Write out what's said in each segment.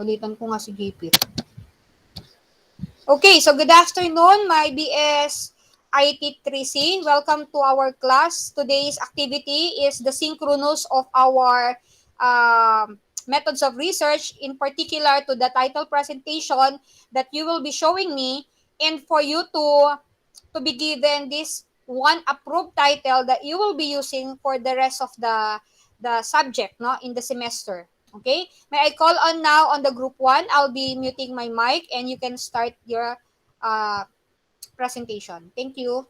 Ulitan ko nga si Gipit. Okay, so good afternoon, my BSIT 3C. Welcome to our class. Today's activity is the synchronous of our methods of research, in particular to the title presentation that you will be showing me, and for you to be given this one approved title that you will be using for the rest of the subject, no, in the semester. Okay, may I call on now on the group 1? I'll be muting my mic and you can start your uh, presentation. Thank you.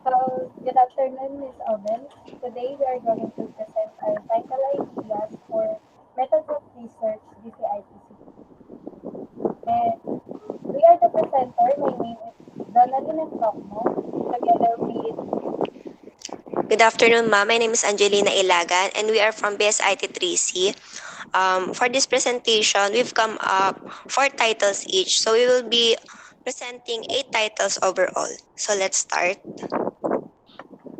So, good afternoon, Ms. Oben. Today we are going to present our title ideas for methods of research BCITC. And we are the presenter. My name is Donalyn and Tokmo, together with Good afternoon, ma'am. My name is Angelina Ilagan, and we are from BSIT 3C. For this presentation, we've come up four titles each, so we will be presenting eight titles overall. So let's start.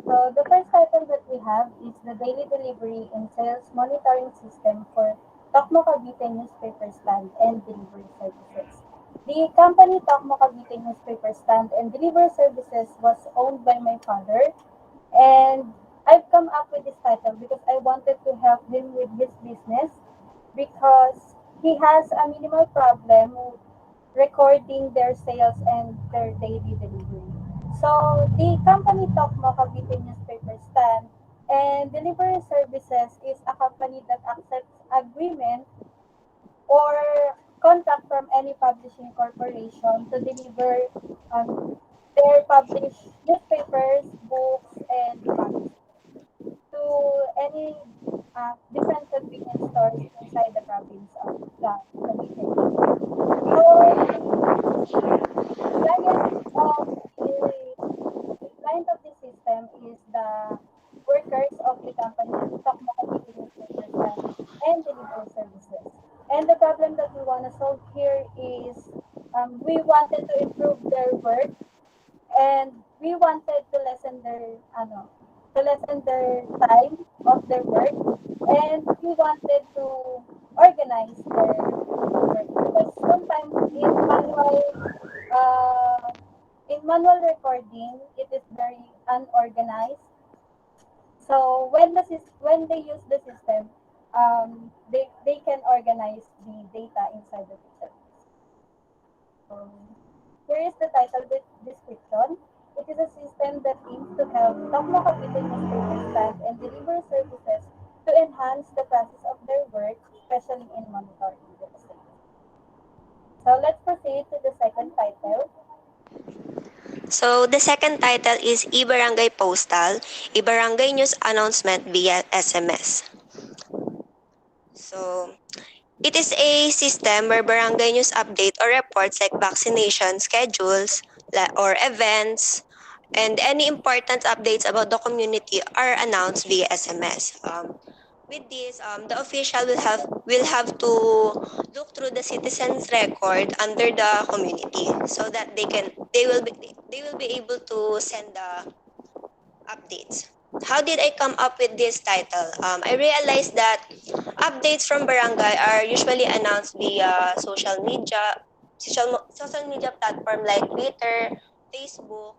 so the first title that we have is the Daily Delivery and Sales Monitoring System for Tokmo Cavite Newspaper Stand and Delivery Services. The company Tokmo Cavite Newspaper Stand and Delivery Services was owned by my father. And I've come up with this title because I wanted to help him with his business because he has a minimal problem recording their sales and their daily delivery. So the company Tokmo Cavite Newspaper Stand and Delivery Services is a company that accepts agreement or contract from any publishing corporation to deliver um, their published newspapers, books, and magazines to any different convenience stores inside the province of Cavite. So the client of the client of the system is the workers of the company Tokmo Cavite Newspaper Stand and Delivery Services. And the problem that we want to solve here is we wanted to improve their work and we wanted to lessen their time of their work, and we wanted to organize their work because sometimes uh, in manual recording it is very unorganized. So when they use the system, they can organize the data inside the system. Um, Here is the title description. It is a system that aims to help top Cavite newspaper stand and delivery services to enhance the process of their work, especially in monitoring the state. So let's proceed to the second title. So the second title is E-Barangay Postal, a barangay news announcement via SMS. So it is a system where barangay news update or reports like vaccination schedules or events and any important updates about the community are announced via SMS. With this, the official will have to look through the citizens' record under the community so that they will be able to send the updates. How did I come up with this title? I realized that updates from barangay are usually announced via social media platform like Twitter, Facebook,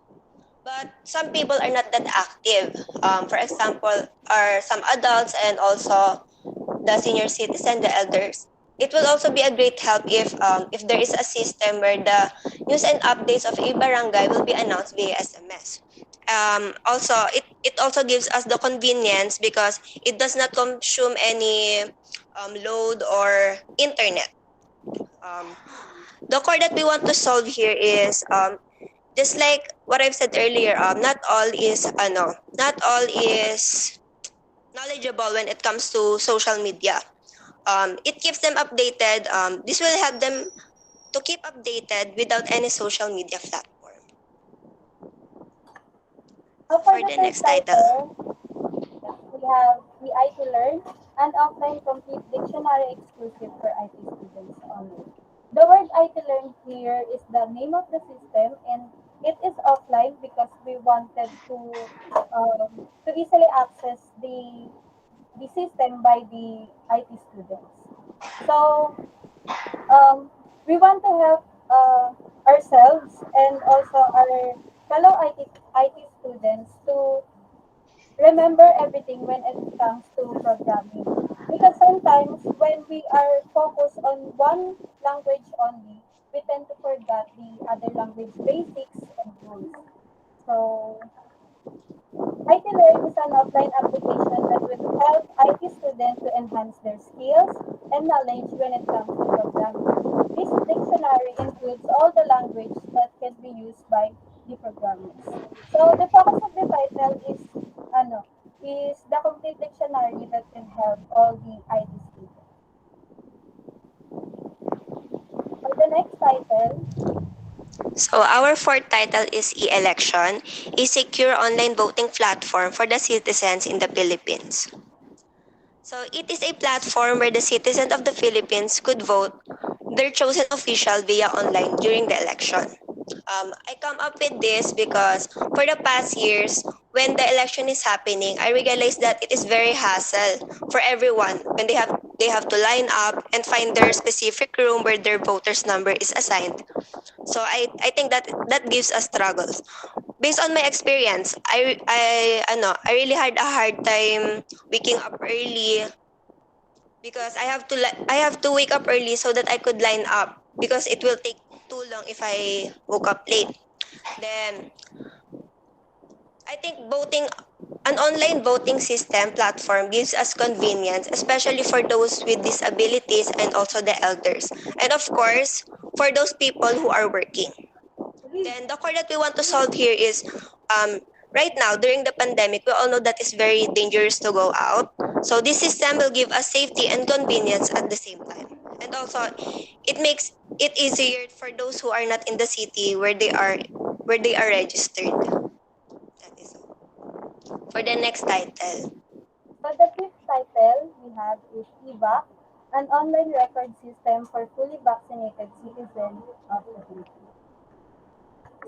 but some people are not that active. For example, are some adults and also the senior citizen, the elders. It will also be a great help if there is a system where the news and updates of a barangay will be announced via SMS. Also, it also gives us the convenience because it does not consume any load or internet. Um, the core that we want to solve here is just like what I've said earlier, not all is knowledgeable when it comes to social media. It keeps them updated. This will help them to keep updated without any social media platform. So For for the the third next title, title, yes, we have the IT Learn, an offline complete dictionary exclusive for IT students only. The word IT Learn here is the name of the system, and it is offline because we wanted to easily access the system by the IT students. So we want to help ourselves and also our fellow IT students to remember everything when it comes to programming. Because sometimes when we are focused on one language only, we tend to forget the other language basics and rules. So IT Learn is an offline application that will help IT students to enhance their skills and knowledge when it comes to programming. This dictionary includes all the language that can be used by the programmers. So the focus of the title is the complete dictionary that can help all the IT students. For the next title, so our fourth title is e-election, a secure online voting platform for the citizens in the Philippines. So it is a platform where the citizens of the Philippines could vote their chosen official via online during the election. I come up with this because for the past years, when the election is happening, I realized that it is very hassle for everyone when they have to line up and find their specific room where their voters number is assigned. So I think that that gives us struggles. Based on my experience, I really had a hard time waking up early because I have to wake up early so that I could line up because it will take too long if I woke up late. Then I think voting an online voting system platform gives us convenience, especially for those with disabilities and also the elders. And of course, for those people who are working. Then the core that we want to solve here is right now during the pandemic, we all know that it's very dangerous to go out. So this system will give us safety and convenience at the same time. And also it makes it easier for those who are not in the city where they are registered. That is all. For the next title. for the fifth title we have is EVAC, an online record system for fully vaccinated citizens of the Philippines.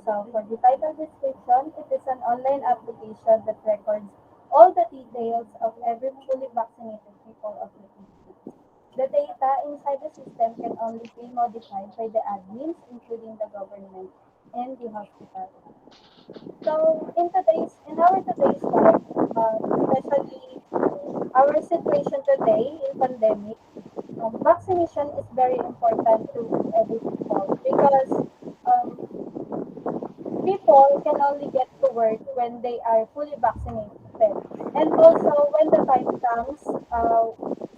So for the title description, it is an online application that records all the details of every fully vaccinated people of the Philippines. The data inside the system can only be modified by the admins, including the government and the hospital. So in our today's life, especially our situation today in pandemic, vaccination is very important to every people because um, people can only get to work when they are fully vaccinated. And also, when the time comes,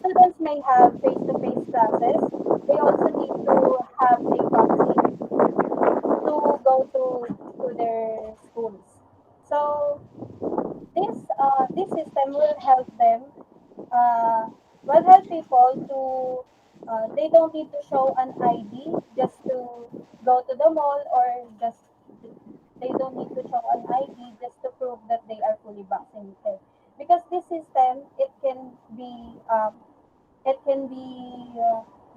students may have face-to-face classes. They also need to have a vaccine to go to their schools. So this system uh, will help people to they don't need to show an ID just to go to the mall or just they don't need to show an ID just to prove that they are fully vaccinated because this system it can be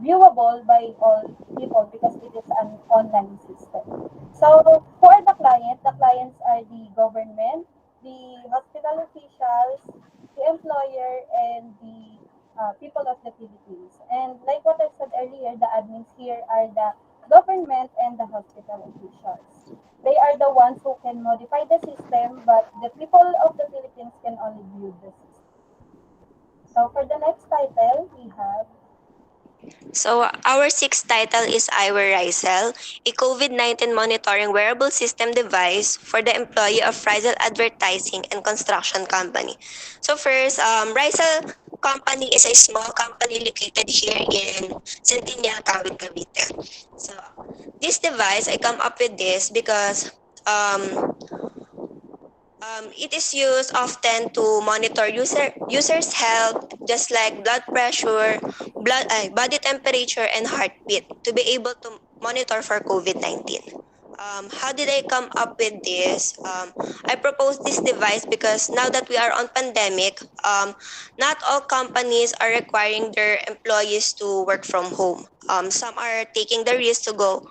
viewable by all people because it is an online system. So for the clients are the government, the hospital officials, the employer, and the people of the Philippines. And like what I said earlier, the admins here are the government and the hospital officials. They are the ones who can modify the system, but the people of the Philippines can only view the system. So for the next title, we have So our sixth title is Iowa Rysel, a COVID-19 monitoring wearable system device for the employee of Rysel Advertising and Construction Company. So first, Rysel Company is a small company located here in Centennial, Kawit, Cavite. So this device, I come up with this because It is used often to monitor users' health, just like blood pressure, body temperature, and heartbeat, to be able to monitor for COVID-19. How did I come up with this? I proposed this device because now that we are on pandemic, not all companies are requiring their employees to work from home. Some are taking the risk to go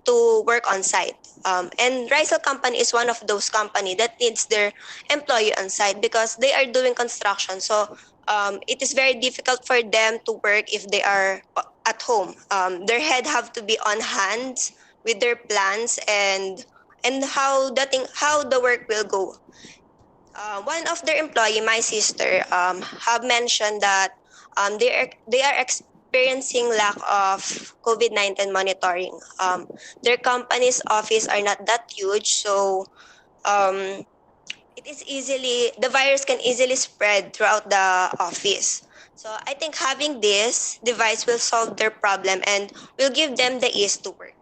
to work on site. And Rizal company is one of those company that needs their employee on site because they are doing construction. So it is very difficult for them to work if they are at home. Their head have to be on hands with their plans and how the work will go. One of their employee, my sister, have mentioned that they are experiencing lack of COVID-19 monitoring. Their company's office are not that huge, so um, the virus can easily spread throughout the office. So I think having this device will solve their problem and will give them the ease to work.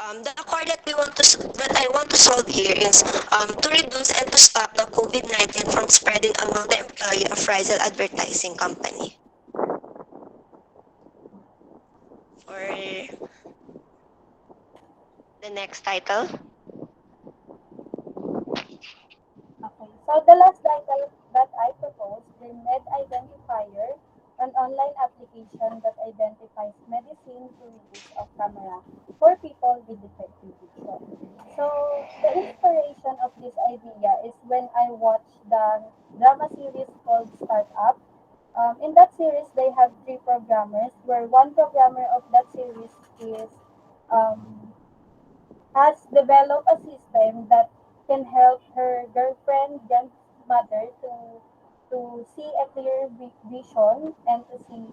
The core that that I want to solve here is to reduce and to stop the COVID-19 from spreading among the employee of Rizal Advertising Company. For the next title, Okay, so the last title that I proposed, the Med Identifier, an online application that identifies medicine through use of camera for people with defective vision. So the inspiration of this idea is when I watched the drama series called Startup. In that series, they have three programmers, where one programmer of that series is um, has developed a system that can help her girlfriend, grandmother to see a clear vision and to see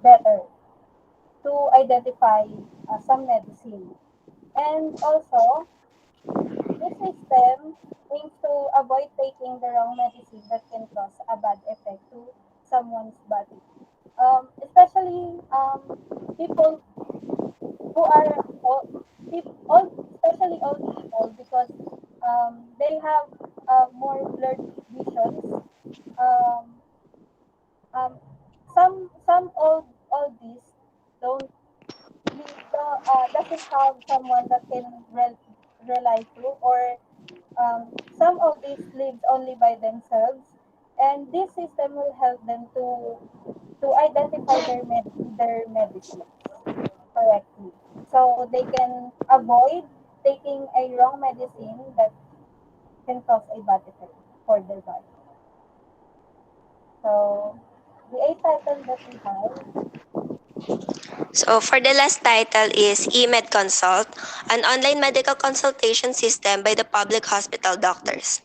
better, to identify some medicine. And also, this system aims to avoid taking the wrong medicine that can cause a bad effect to someone's body. Especially people who are old, especially old people, because they have more blurred visions. Um, um, some oldies don't doesn't have someone that can rely to, or some oldies lives only by themselves, and this system will help them to identify their medicines correctly. So they can avoid taking a wrong medicine that can cause a bad effect for their body. So the eighth title that we have, so for the last title is eMed Consult, an online medical consultation system by the public hospital doctors.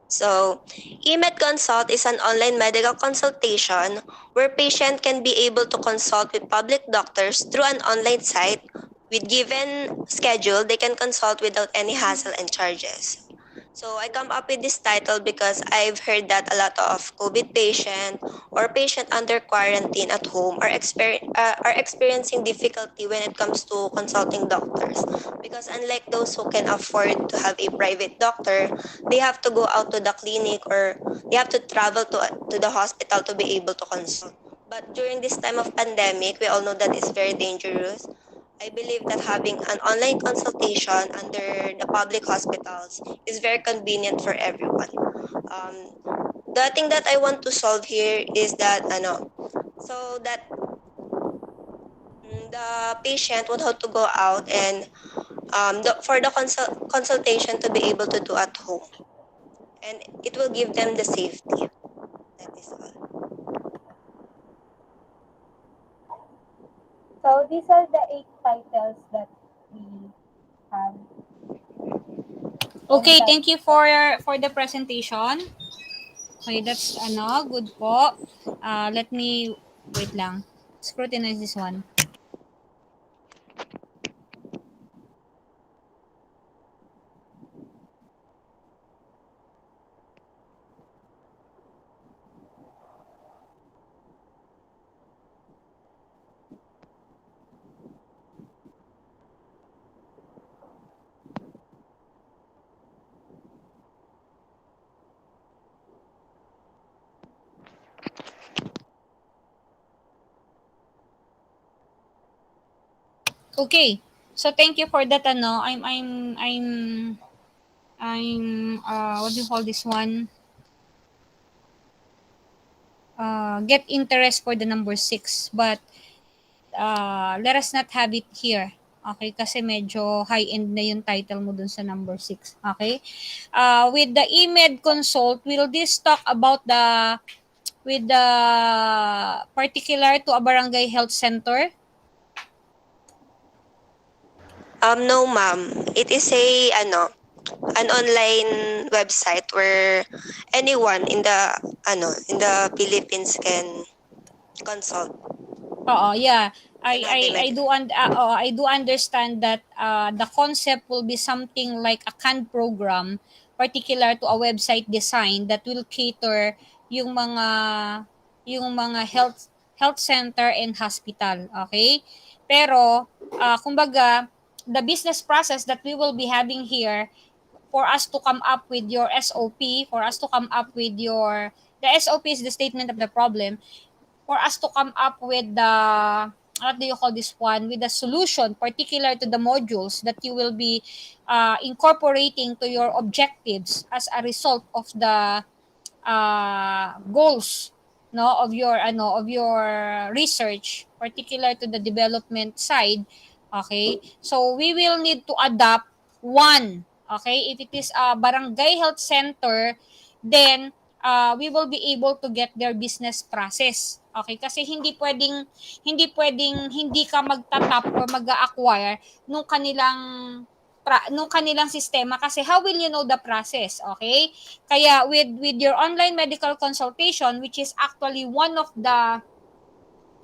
So, eMed Consult is an online medical consultation where patient can be able to consult with public doctors through an online site. With given schedule, they can consult without any hassle and charges. So I come up with this title because I've heard that a lot of COVID patient or patient under quarantine at home are experiencing difficulty when it comes to consulting doctors. Because unlike those who can afford to have a private doctor, they have to go out to the clinic or they have to travel to the hospital to be able to consult. But during this time of pandemic, we all know that it's very dangerous. I believe that having an online consultation under the public hospitals is very convenient for everyone. The thing that I want to solve here is that so that the patient would have to go out and for the consultation to be able to do at home, and it will give them the safety. That is all. so these are the eight titles that we have Okay, entitled. thank you for the presentation. Okay, that's good po. Let me wait lang. Scrutinize this one. Okay. So thank you for that ano. What do you call this one? Get interest for the number 6, but let us not have it here. Okay, kasi medyo high-end na yung title mo dun sa number 6. Okay? With the EMED consult, will this talk about with the particular to a barangay health center? No, ma'am. It is an online website where anyone in the Philippines can consult Oo, yeah. and have the medical. I do understand that the concept will be something like a canned program particular to a website design that will cater yung mga health center and hospital, okay? Pero kumbaga the business process that we will be having here for us to come up with your SOP, for us to come up with your the SOP is the statement of the problem, for us to come up with the what do you call this one, with the solution particular to the modules that you will be incorporating to your objectives as a result of the goals no of your research particular to the development side. Okay, so we will need to adapt one. Okay, if it is a barangay health center, then we will be able to get their business process. Okay, kasi hindi pwedeng hindi ka magtatap or mag-acquire nung kanilang sistema, kasi how will you know the process? Okay, kaya with your online medical consultation, which is actually one of the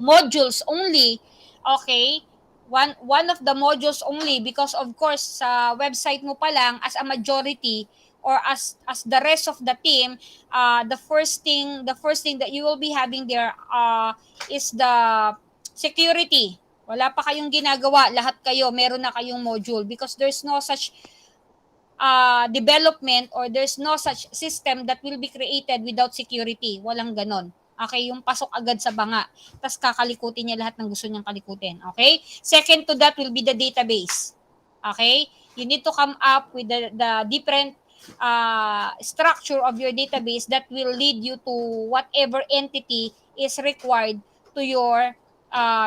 modules only, okay, one of the modules only, because of course sa website mo pa lang as a majority or as the rest of the team, the first thing that you will be having there is the security. Wala pa kayong ginagawa, lahat kayo meron na kayong module, because there's no such development or there's no such system that will be created without security. Walang ganon. Okay, yung pasok agad sa banga. Tapos kakalikutin niya lahat ng gusto niyang kalikutin. Okay? Second to that will be the database. Okay? You need to come up with the different structure of your database that will lead you to whatever entity is required to your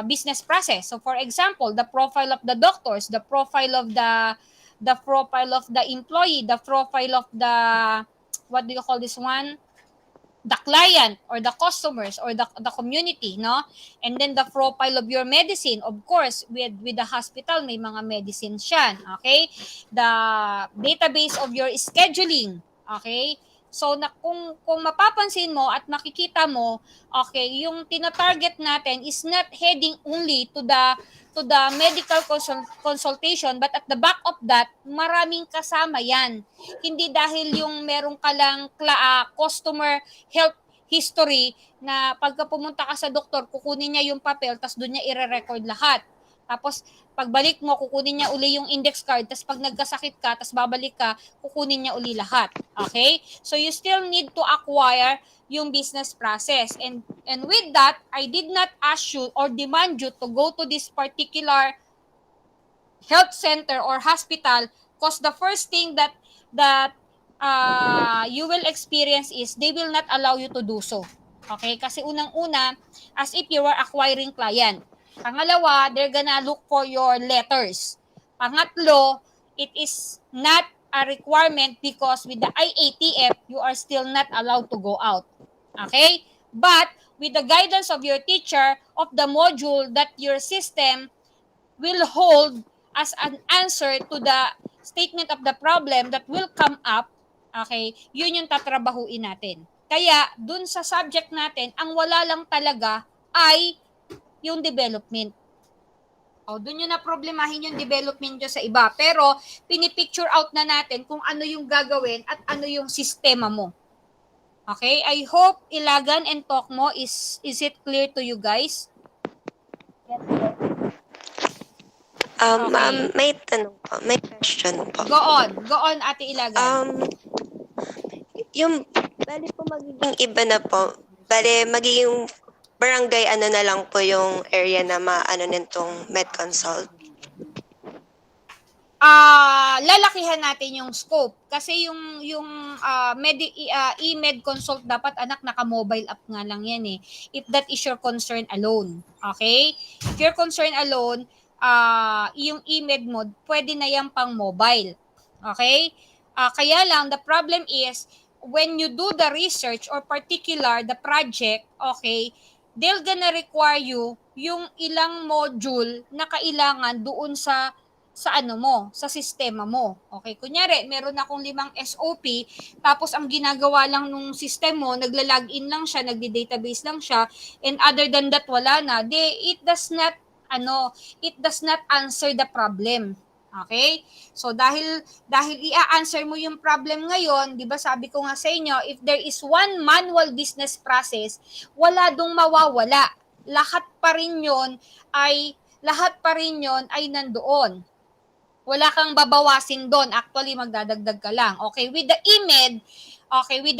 business process. So for example, the profile of the doctors, the profile of the employee, the profile of the what do you call this one? The client or the customers or the community, no? And then the profile of your medicine, of course, with the hospital may mga medicines yan, okay? The database of your scheduling, okay? So na kung mapapansin mo at makikita mo, okay, yung tina-target natin is not heading only to the medical consultation, but at the back of that, maraming kasama yan. Hindi dahil yung meron ka lang customer health history na pagka pumunta ka sa doktor, kukunin niya yung papel, tapos doon niya ire-record lahat. Tapos pagbalik mo, kukunin niya uli yung index card, tapos pag nagkasakit ka, tapos babalik ka, kukunin niya uli lahat. Okay? So you still need to acquire yung business process. And with that, I did not ask you or demand you to go to this particular health center or hospital, because the first thing that you will experience is they will not allow you to do so. Okay? Kasi unang-una, as if you were acquiring client. Pangalawa, they're gonna look for your letters. Pangatlo, it is not a requirement because with the IATF, you are still not allowed to go out. Okay? But with the guidance of your teacher of the module that your system will hold as an answer to the statement of the problem that will come up, okay, yun yung tatrabahuin natin. Kaya, dun sa subject natin, ang wala lang talaga ay yung development. O, dun yung na-problemahin yung development nyo sa iba. Pero, pinipicture out na natin kung ano yung gagawin at ano yung sistema mo. Okay? I hope Ilagan and Tokmo, is it clear to you guys? Yes, po. Ma'am, may tanong po, may question po. Go on, Ate Ilagan. Yung, bali po magiging iba na po. Bali, magiging barangay na lang po yung area na maano nitong med consult. lalakihan natin yung scope kasi yung e-med consult dapat anak naka-mobile app nga lang yan eh, if that is your concern alone. Okay, if your concern alone, yung e-med mo pwede na yan pang mobile. Okay, kaya lang the problem is when you do the research or particular the project, okay, they're gonna require you yung ilang module na kailangan doon sa ano mo, sa sistema mo. Okay, kunyari, meron akong 5 SOP, tapos ang ginagawa lang nung system mo, nagla-login lang siya, nagdi-database lang siya, and other than that, wala na. It does not answer the problem. Okay? So dahil i-answer mo yung problem ngayon, 'di ba sabi ko nga sa inyo, if there is one manual business process, wala dong mawawala. Lahat pa rin 'yon ay nandoon. Wala kang babawasin doon. Actually, magdadagdag ka lang. Okay, with the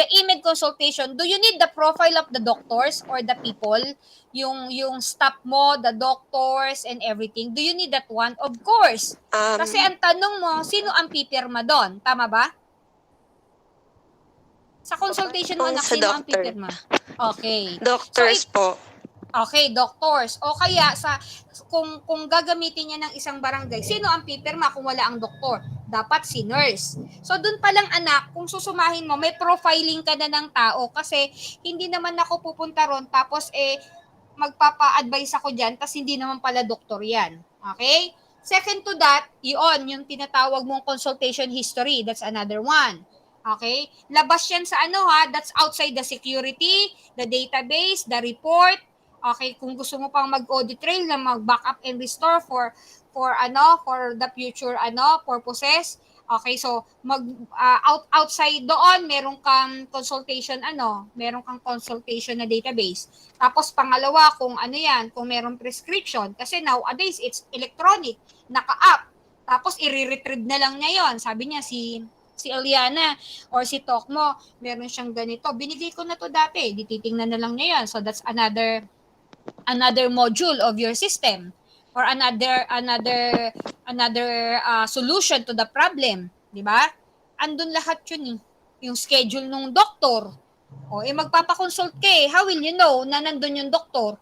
EMED consultation, do you need the profile of the doctors or the people? Yung staff mo, the doctors and everything. Do you need that one? Of course. Kasi ang tanong mo, sino ang pipirma doon? Tama ba? Sa consultation mo, Sa sino ang doctor. pipirma? Okay. Doctors po. Okay, doctors. O kaya kung gagamitin niya ng isang barangay, sino ang pipirma kung wala ang doktor? Dapat si nurse. So doon pa lang anak, kung susumahin mo, may profiling ka na ng tao kasi hindi naman ako pupunta ron tapos magpapa-advise ako diyan tapos hindi naman pala doktor 'yan. Okay? Second to that, yung tinatawag mong consultation history, that's another one. Okay? Labas yan sa that's outside the security, the database, the report. Okay, kung gusto mo pang mag-audit trail na mag-backup and restore for the future purposes. Okay, so outside doon meron kang consultation na database. Tapos pangalawa kung kung merong prescription kasi nowadays it's electronic, naka-app. Tapos i-retrieve na lang niya 'yon. Sabi niya si Eliana or si Tokmo, meron siyang ganito. Binigay ko na to dati, titingnan na lang niya 'yan. So that's another module of your system or another solution to the problem, di ba? Andun lahat yun eh. Yung schedule ng doktor. O magpapa-consult ka how will you know na nandun yung doktor?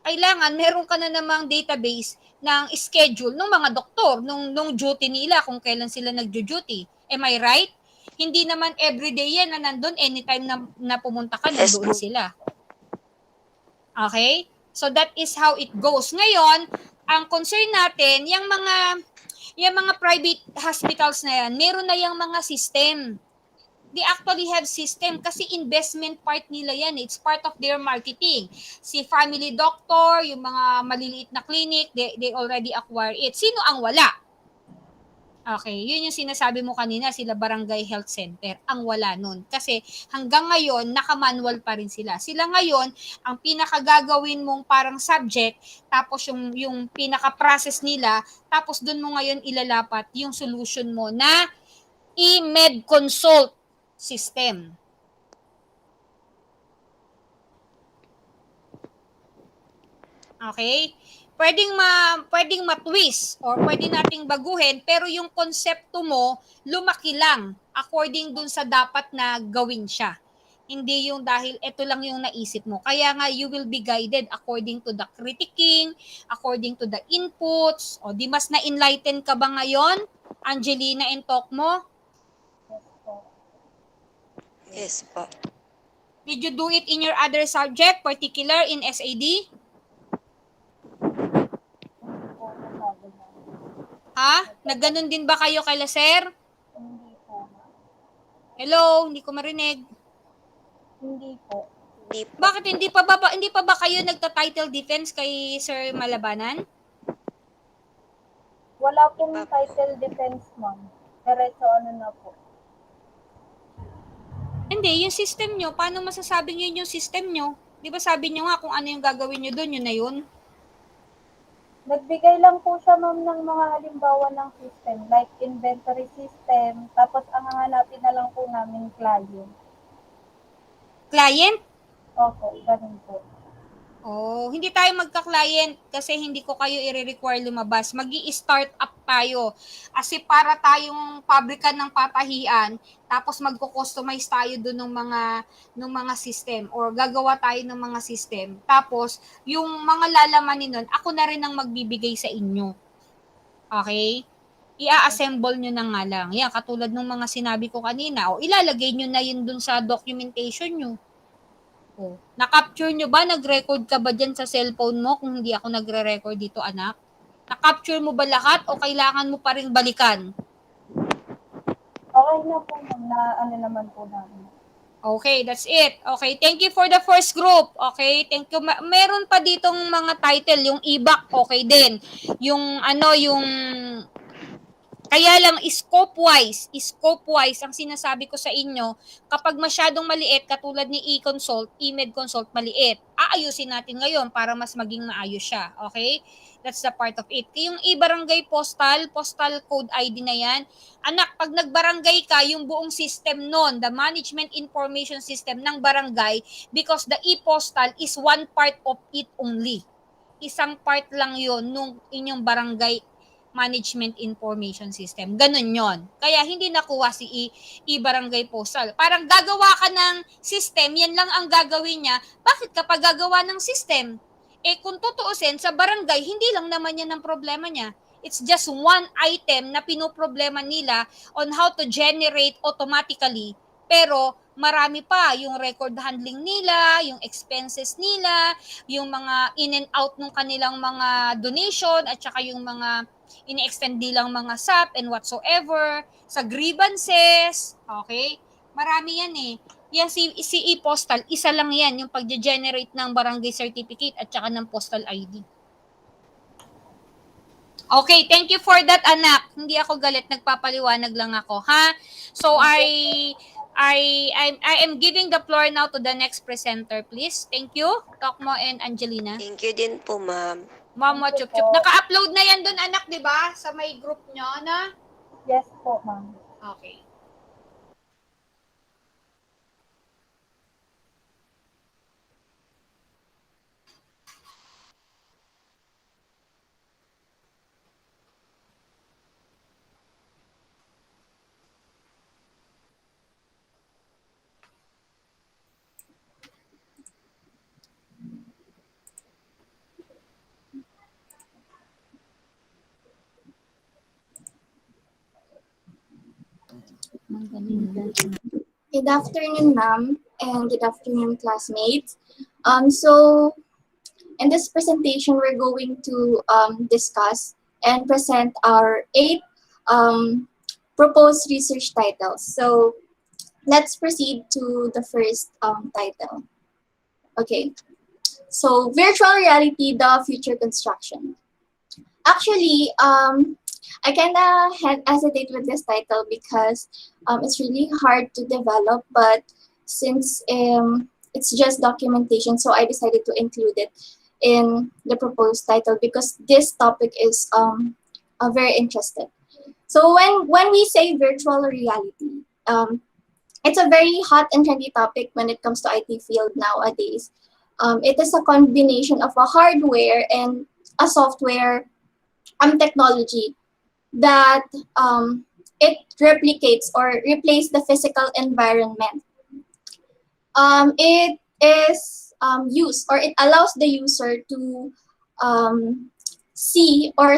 Kailangan meron ka na namang database ng schedule ng mga doktor nung duty nila kung kailan sila nagjo-duty. Am I right? Hindi naman everyday yan na nandun anytime na pumunta ka nandoon sila. Okay? So that is how it goes. Ngayon, ang concern natin, yung mga private hospitals na yan, meron na yung mga system. They actually have system kasi investment part nila yan. It's part of their marketing. Si family doctor, yung mga maliliit na clinic, they already acquire it. Sino ang wala? Okay, yun yung sinasabi mo kanina, sila Barangay Health Center, ang wala nun. Kasi hanggang ngayon, naka-manual pa rin sila. Sila ngayon, ang pinakagagawin mong parang subject, tapos yung pinaka-process nila, tapos dun mo ngayon ilalapat yung solution mo na e-med consult system. Okay? Pwedeng ma-twist or pwede nating baguhin pero yung konsepto mo lumaki lang according dun sa dapat na gawin siya. Hindi yung dahil ito lang yung naisip mo. Kaya nga you will be guided according to the critiquing, according to the inputs. O di mas na-enlighten ka ba ngayon, Angelina and talk mo? Yes po. Did you do it in your other subject, particular in SAD? Ha? Nagganon din ba kayo kay Sir? Hindi po. Hello, hindi ko marinig. Hindi po. Bakit hindi pa ba kayo nagta-title defense kay Sir Malabanan? Wala pong title defense, ma'am. Diretso na po. Hindi, yung system nyo, paano masasabing yun yung system nyo? Di ba sabi nyo nga kung ano yung gagawin nyo doon, yun na yun? Nagbigay lang po siya, ma'am, ng mga halimbawa ng system, like inventory system, tapos ang hahanapin na lang po namin client. Client? Opo, ganun po. Oh, hindi tayo magka-client kasi hindi ko kayo i-require lumabas. Magi-start up tayo. Kasi para tayong pabrika ng patahian, tapos magko-customize tayo doon ng mga system or gagawa tayo ng mga system. Tapos yung mga lalamanin nun, ako na rin ang magbibigay sa inyo. Okay? Ia-assemble nyo na nga lang. Yan, katulad ng mga sinabi ko kanina. O ilalagay nyo na yun dun sa documentation nyo. Oh, na-capture nyo ba? Nag-record ka ba dyan sa cellphone mo kung hindi ako nagre-record dito, anak? Na-capture mo ba lahat o kailangan mo pa ring balikan? Okay na po, ma'am, na ano naman po namin. Okay, that's it. Okay, thank you for the first group. Okay, thank you. Meron pa ditong mga title, yung e-book, okay din. Yung ano, yung kaya lang scope-wise, ang sinasabi ko sa inyo, kapag masyadong maliit, katulad ni e-consult, e-med consult, maliit, aayusin natin ngayon para mas maging maayos siya. Okay? That's the part of it. Yung e-barangay postal code ID na yan, anak, pag nagbarangay ka, yung buong system nun, the management information system ng barangay, because the e-postal is one part of it only. Isang part lang yon nung inyong barangay management information system. Ganun yon. Kaya hindi nakuha si e-barangay postal. Parang gagawa ka ng system, yan lang ang gagawin niya. Bakit kapag gagawa ng system? Eh kung tutuusin, sa barangay, hindi lang naman yan ang problema niya. It's just one item na pinoproblema nila on how to generate automatically. Pero marami pa yung record handling nila, yung expenses nila, yung mga in and out ng kanilang mga donation at saka yung mga ini-extend nilang mga SAP and whatsoever, sa grievances, okay? Marami yan eh. Yan si e-postal, isa lang yan, yung pag-generate ng barangay certificate at saka ng postal ID. Okay, thank you for that, anak. Hindi ako galit, nagpapaliwanag lang ako, ha? So I am giving the floor now to the next presenter, please. Thank you, Tokmo and Angelina. Thank you din po, ma'am. Mama Thank you Chup Chup. po. Naka-upload na yan dun, anak, di ba? Sa may group nyo, na? Yes po, ma'am. Okay. Good afternoon, ma'am, and good afternoon, classmates. So in this presentation, we're going to discuss and present our 8 proposed research titles. So let's proceed to the first title. Okay, so virtual reality, the future construction. Actually, I kind of hesitate with this title because it's really hard to develop, but since it's just documentation, so I decided to include it in the proposed title because this topic is very interesting. So when we say virtual reality, it's a very hot and trendy topic when it comes to IT field nowadays. It is a combination of a hardware and a software technology that it replicates or replaces the physical environment. It is used or it allows the user to see or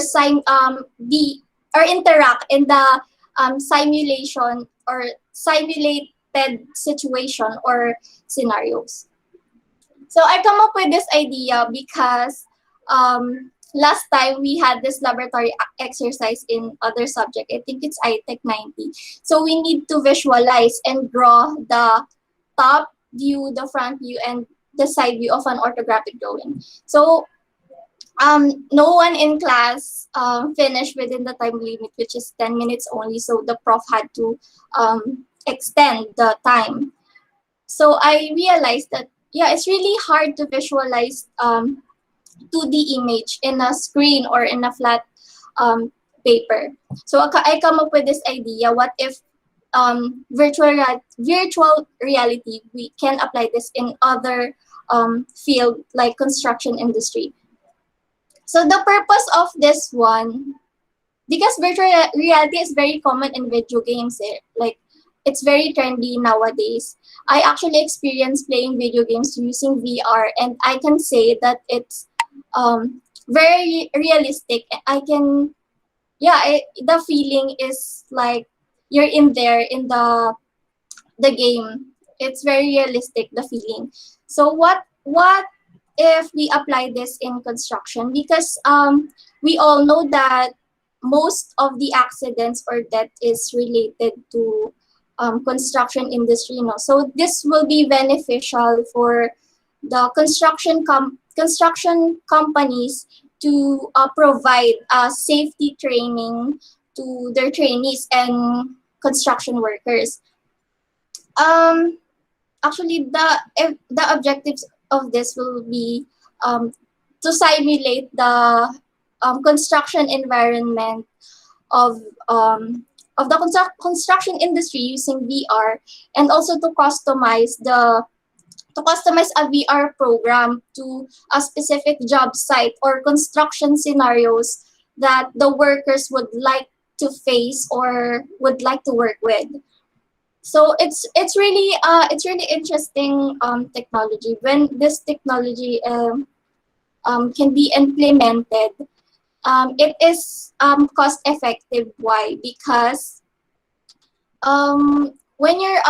be or interact in the simulation or simulated situation or scenarios. So I come up with this idea because last time we had this laboratory exercise in other subject. I think it's iTech 90. So we need to visualize and draw the top view, the front view, and the side view of an orthographic drawing. So no one in class finished within the time limit, which is 10 minutes only. So the prof had to extend the time. So I realized that, yeah, it's really hard to visualize 2D image in a screen or in a flat paper. So I come up with this idea, what if virtual reality, we can apply this in other field like construction industry. So the purpose of this one, because virtual reality is very common in video games, like it's very trendy nowadays. I actually experienced playing video games using VR, and I can say that it's very realistic. I can, yeah, the feeling is like you're in there in the game. It's very realistic, the feeling. So what if we apply this in construction? Because we all know that most of the accidents or death is related to construction industry. So this will be beneficial for the construction companies to provide safety training to their trainees and construction workers. Um, Actually, the objectives of this will be um, to simulate the construction environment of the construction industry using VR, and also to customize a VR program to a specific job site or construction scenarios that the workers would like to face or would like to work with. So it's really interesting technology. When this technology can be implemented, it is cost effective. Why? Because when you're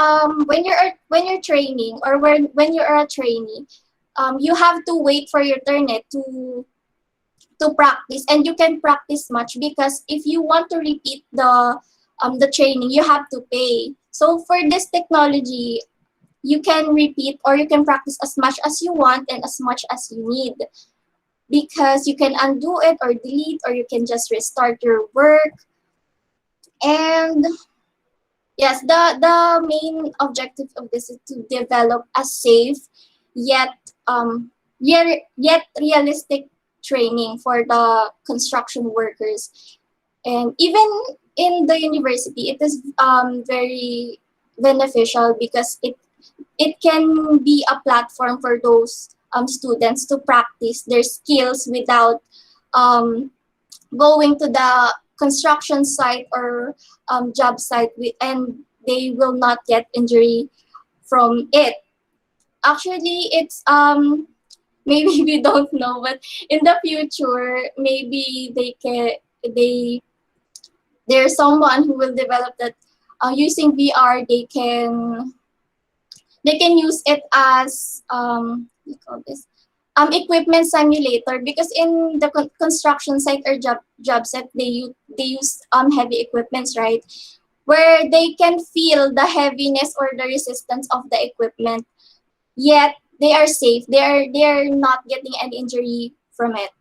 training, or when you are a trainee, you have to wait for your turn to practice, and you can practice much, because if you want to repeat the training, you have to pay. So for this technology, you can repeat or you can practice as much as you want and as much as you need, because you can undo it or delete, or you can just restart your work. And yes, the main objective of this is to develop a safe yet yet realistic training for the construction workers. And even in the university, it is very beneficial, because it can be a platform for those students to practice their skills without um, going to the construction site or job site, and they will not get injury from it. Actually, it's maybe we don't know, but in the future, maybe they there's someone who will develop that using VR, they can use it as what do you call this, equipment simulator, because in the construction site or job site, they use heavy equipments, right, where they can feel the heaviness or the resistance of the equipment, yet they are safe, they are not getting any injury from it.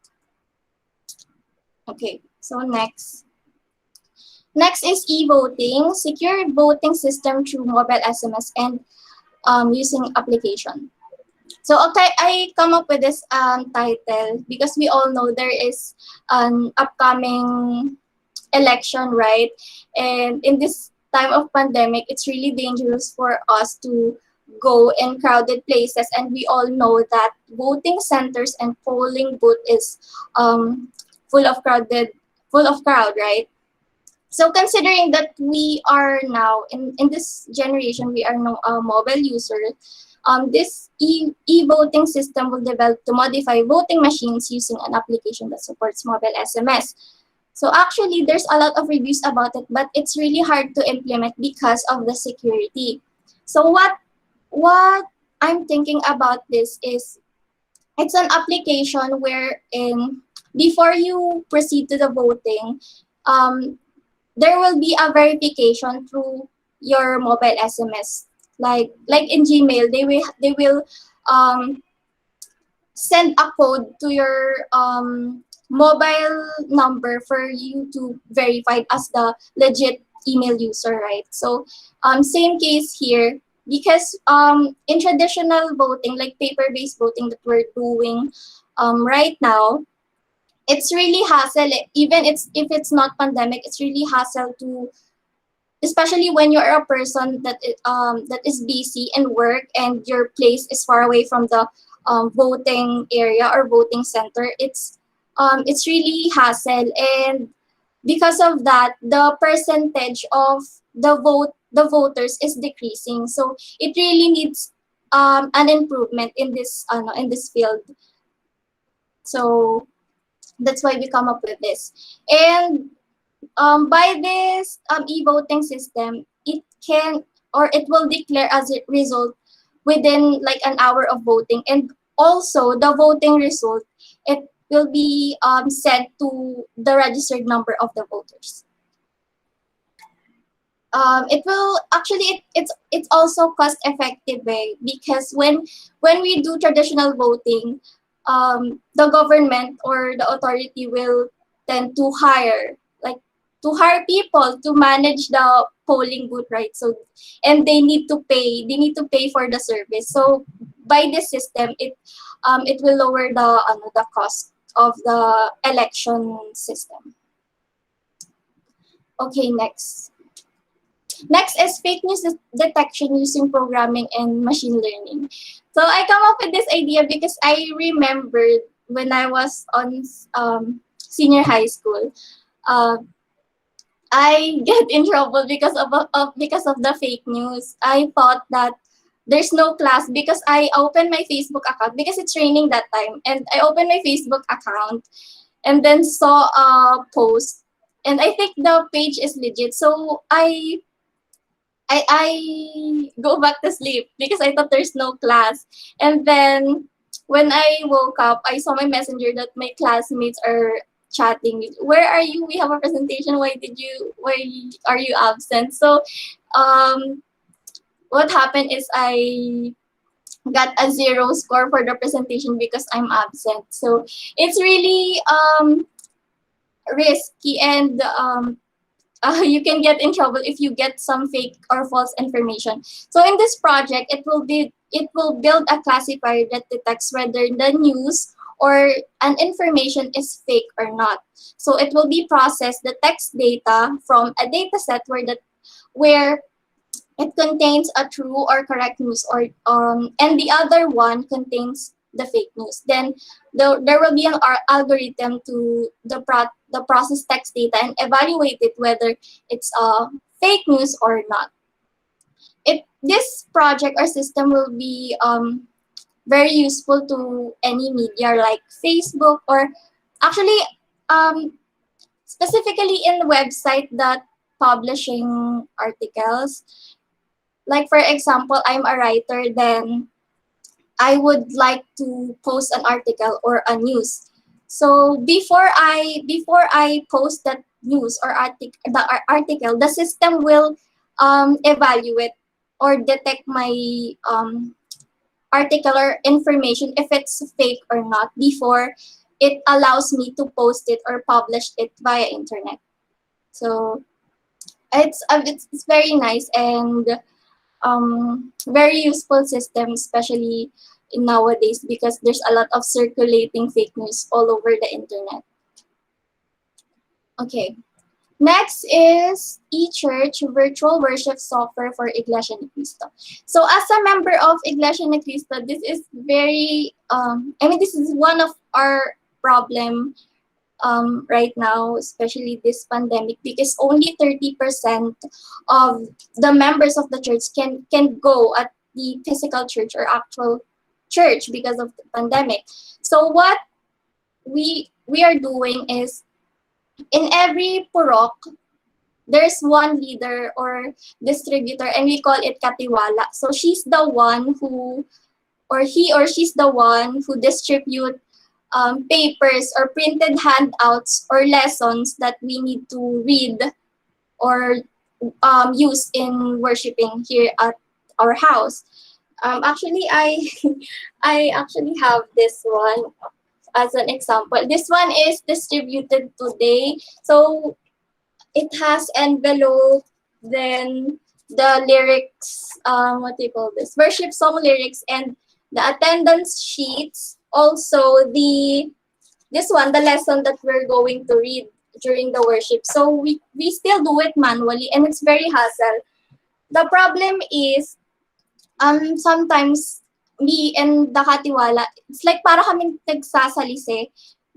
Okay, so next is e-voting, secure voting system through mobile SMS and using application. So okay, I come up with this title because we all know there is an upcoming election, right? And in this time of pandemic, it's really dangerous for us to go in crowded places, and we all know that voting centers and polling booth is full of crowd, right? So considering that we are now in this generation, we are now mobile users, this e-voting system will develop to modify voting machines using an application that supports mobile SMS. So actually, there's a lot of reviews about it, but it's really hard to implement because of the security. So what I'm thinking about this is, it's an application wherein before you proceed to the voting, um, there will be a verification through your mobile SMS. Like in Gmail, they will um, send a code to your mobile number for you to verify as the legit email user, right? So same case here, because in traditional voting, like paper-based voting that we're doing right now, it's really hassle. Even if it's not pandemic, it's really hassle to, especially when you're a person that is busy in work and your place is far away from the voting area or voting center, it's really hassle, and because of that, the percentage of the voters is decreasing. So it really needs an improvement in this field. So that's why we come up with this. And by this e-voting system, it can or it will declare as a result within like an hour of voting, and also the voting result, it will be sent to the registered number of the voters. It will actually it's also cost effective way, because when we do traditional voting, the government or the authority will tend to hire people to manage the polling booth, right? So, and they need to pay for the service. So by this system, it will lower the cost of the election system. Okay, next. Next is fake news detection using programming and machine learning. So I come up with this idea because I remembered when I was on senior high school, uh, I get in trouble because of the fake news. I thought that there's no class because I opened my Facebook account because it's raining that time, and I opened my Facebook account and then saw a post, and I think the page is legit. So I go back to sleep because I thought there's no class. And then when I woke up, I saw my messenger that my classmates are chatting. Where are you? We have a presentation. Why are you absent? So um, what happened is I got a zero score for the presentation because I'm absent. So it's really risky, and you can get in trouble if you get some fake or false information. So in this project, it will build a classifier that detects whether the news or an information is fake or not. So it will be process the text data from a data set where it contains a true or correct news, or and the other one contains the fake news. Then there will be an algorithm to the process text data and evaluate it whether it's fake news or not. This project or system will be very useful to any media like Facebook, or actually um, specifically in website that publishing articles. Like for example, I'm a writer, then I would like to post an article or a news. So before I post that news or article, the system will evaluate or detect my article or information if it's fake or not before it allows me to post it or publish it via internet. So it's very nice and very useful system, especially in nowadays because there's a lot of circulating fake news all over the internet. Okay. Next is eChurch virtual worship software for Iglesia Ni Cristo. So as a member of Iglesia Ni Cristo, this is this is one of our problem right now, especially this pandemic, because only 30% of the members of the church can go at the physical church or actual church because of the pandemic. So what we are doing is in every purok, there's one leader or distributor, and we call it katiwala. So she's the one who, or he or she's the one who distribute papers or printed handouts or lessons that we need to read or use in worshiping here at our house. Actually, I actually have this one as an example. This one is distributed today. So it has envelope, then the lyrics, what do you call this? Worship song lyrics, and the attendance sheets. Also the lesson that we're going to read during the worship. So we still do it manually, and it's very hassle. The problem is sometimes me and the Katiwala, it's like para kaming nagsasalisi.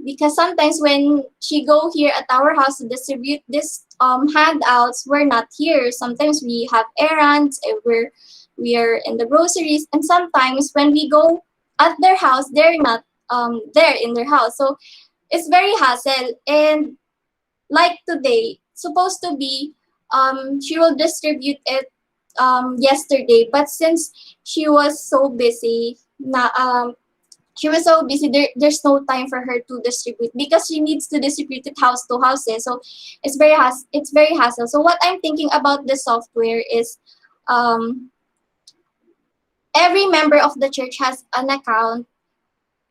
Because sometimes when she go here at our house to distribute this handouts, we're not here. Sometimes we have errands, we are in the groceries, and sometimes when we go at their house, they're not there in their house. So it's very hassle. And like today, supposed to be she will distribute it yesterday, but since she was so busy na there's no time for her to distribute because she needs to distribute it house to house. So it's very hassle. So what I'm thinking about the software is um every member of the church has an account.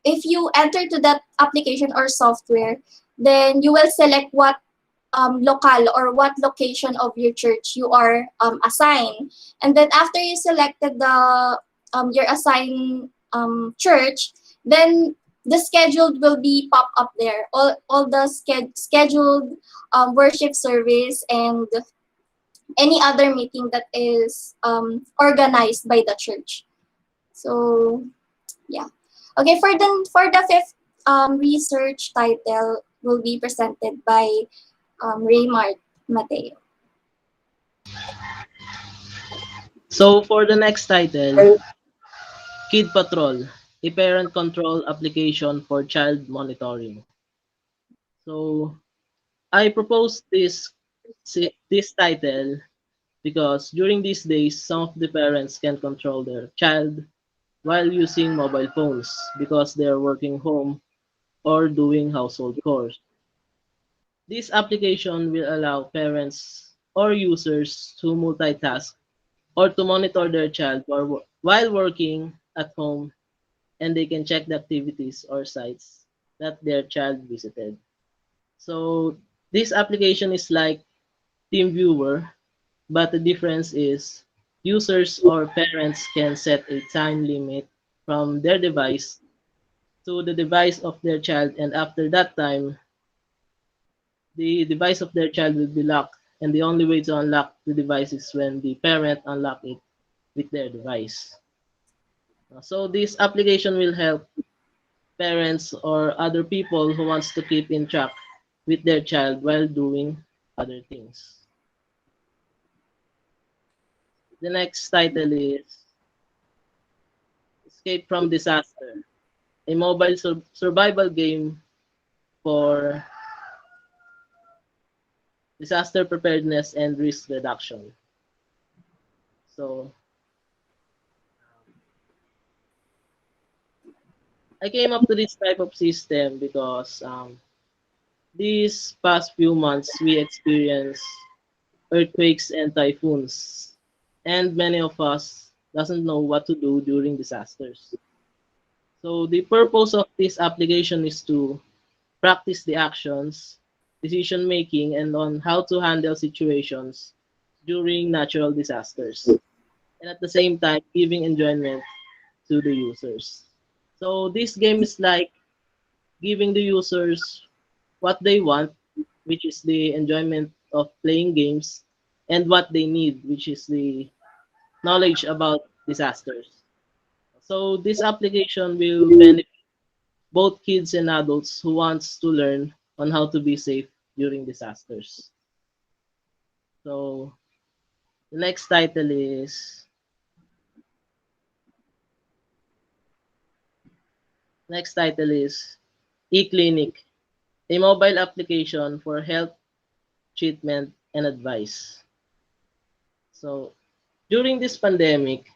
If you enter to that application or software, then you will select what local or what location of your church you are assigned. And then after you selected the your assigned church, then the scheduled will be pop up there. All the scheduled worship service and any other meeting that is organized by the church. So yeah. Okay, for the fifth research title will be presented by Raymart Mateo. So for the next title, Kid Patrol, a parent control application for child monitoring. So I proposed this title because during these days, some of the parents can control their child while using mobile phones because they are working home or doing household chores. This application will allow parents or users to multitask or to monitor their child while working at home, and they can check the activities or sites that their child visited. So this application is like TeamViewer, but the difference is users or parents can set a time limit from their device to the device of their child, and after that time, the device of their child will be locked, and the only way to unlock the device is when the parent unlock it with their device. So this application will help parents or other people who wants to keep in track with their child while doing other things. The next title is Escape from Disaster, a mobile survival game for disaster preparedness and risk reduction. So I came up to this type of system because these past few months we experienced earthquakes and typhoons, and many of us doesn't know what to do during disasters. So the purpose of this application is to practice the actions, decision making, and on how to handle situations during natural disasters, and at the same time giving enjoyment to the users. So this game is like giving the users what they want, which is the enjoyment of playing games, and what they need, which is the knowledge about disasters. So this application will benefit both kids and adults who wants to learn on how to be safe during disasters. So the next title is eClinic, a mobile application for health treatment and advice. So during this pandemic,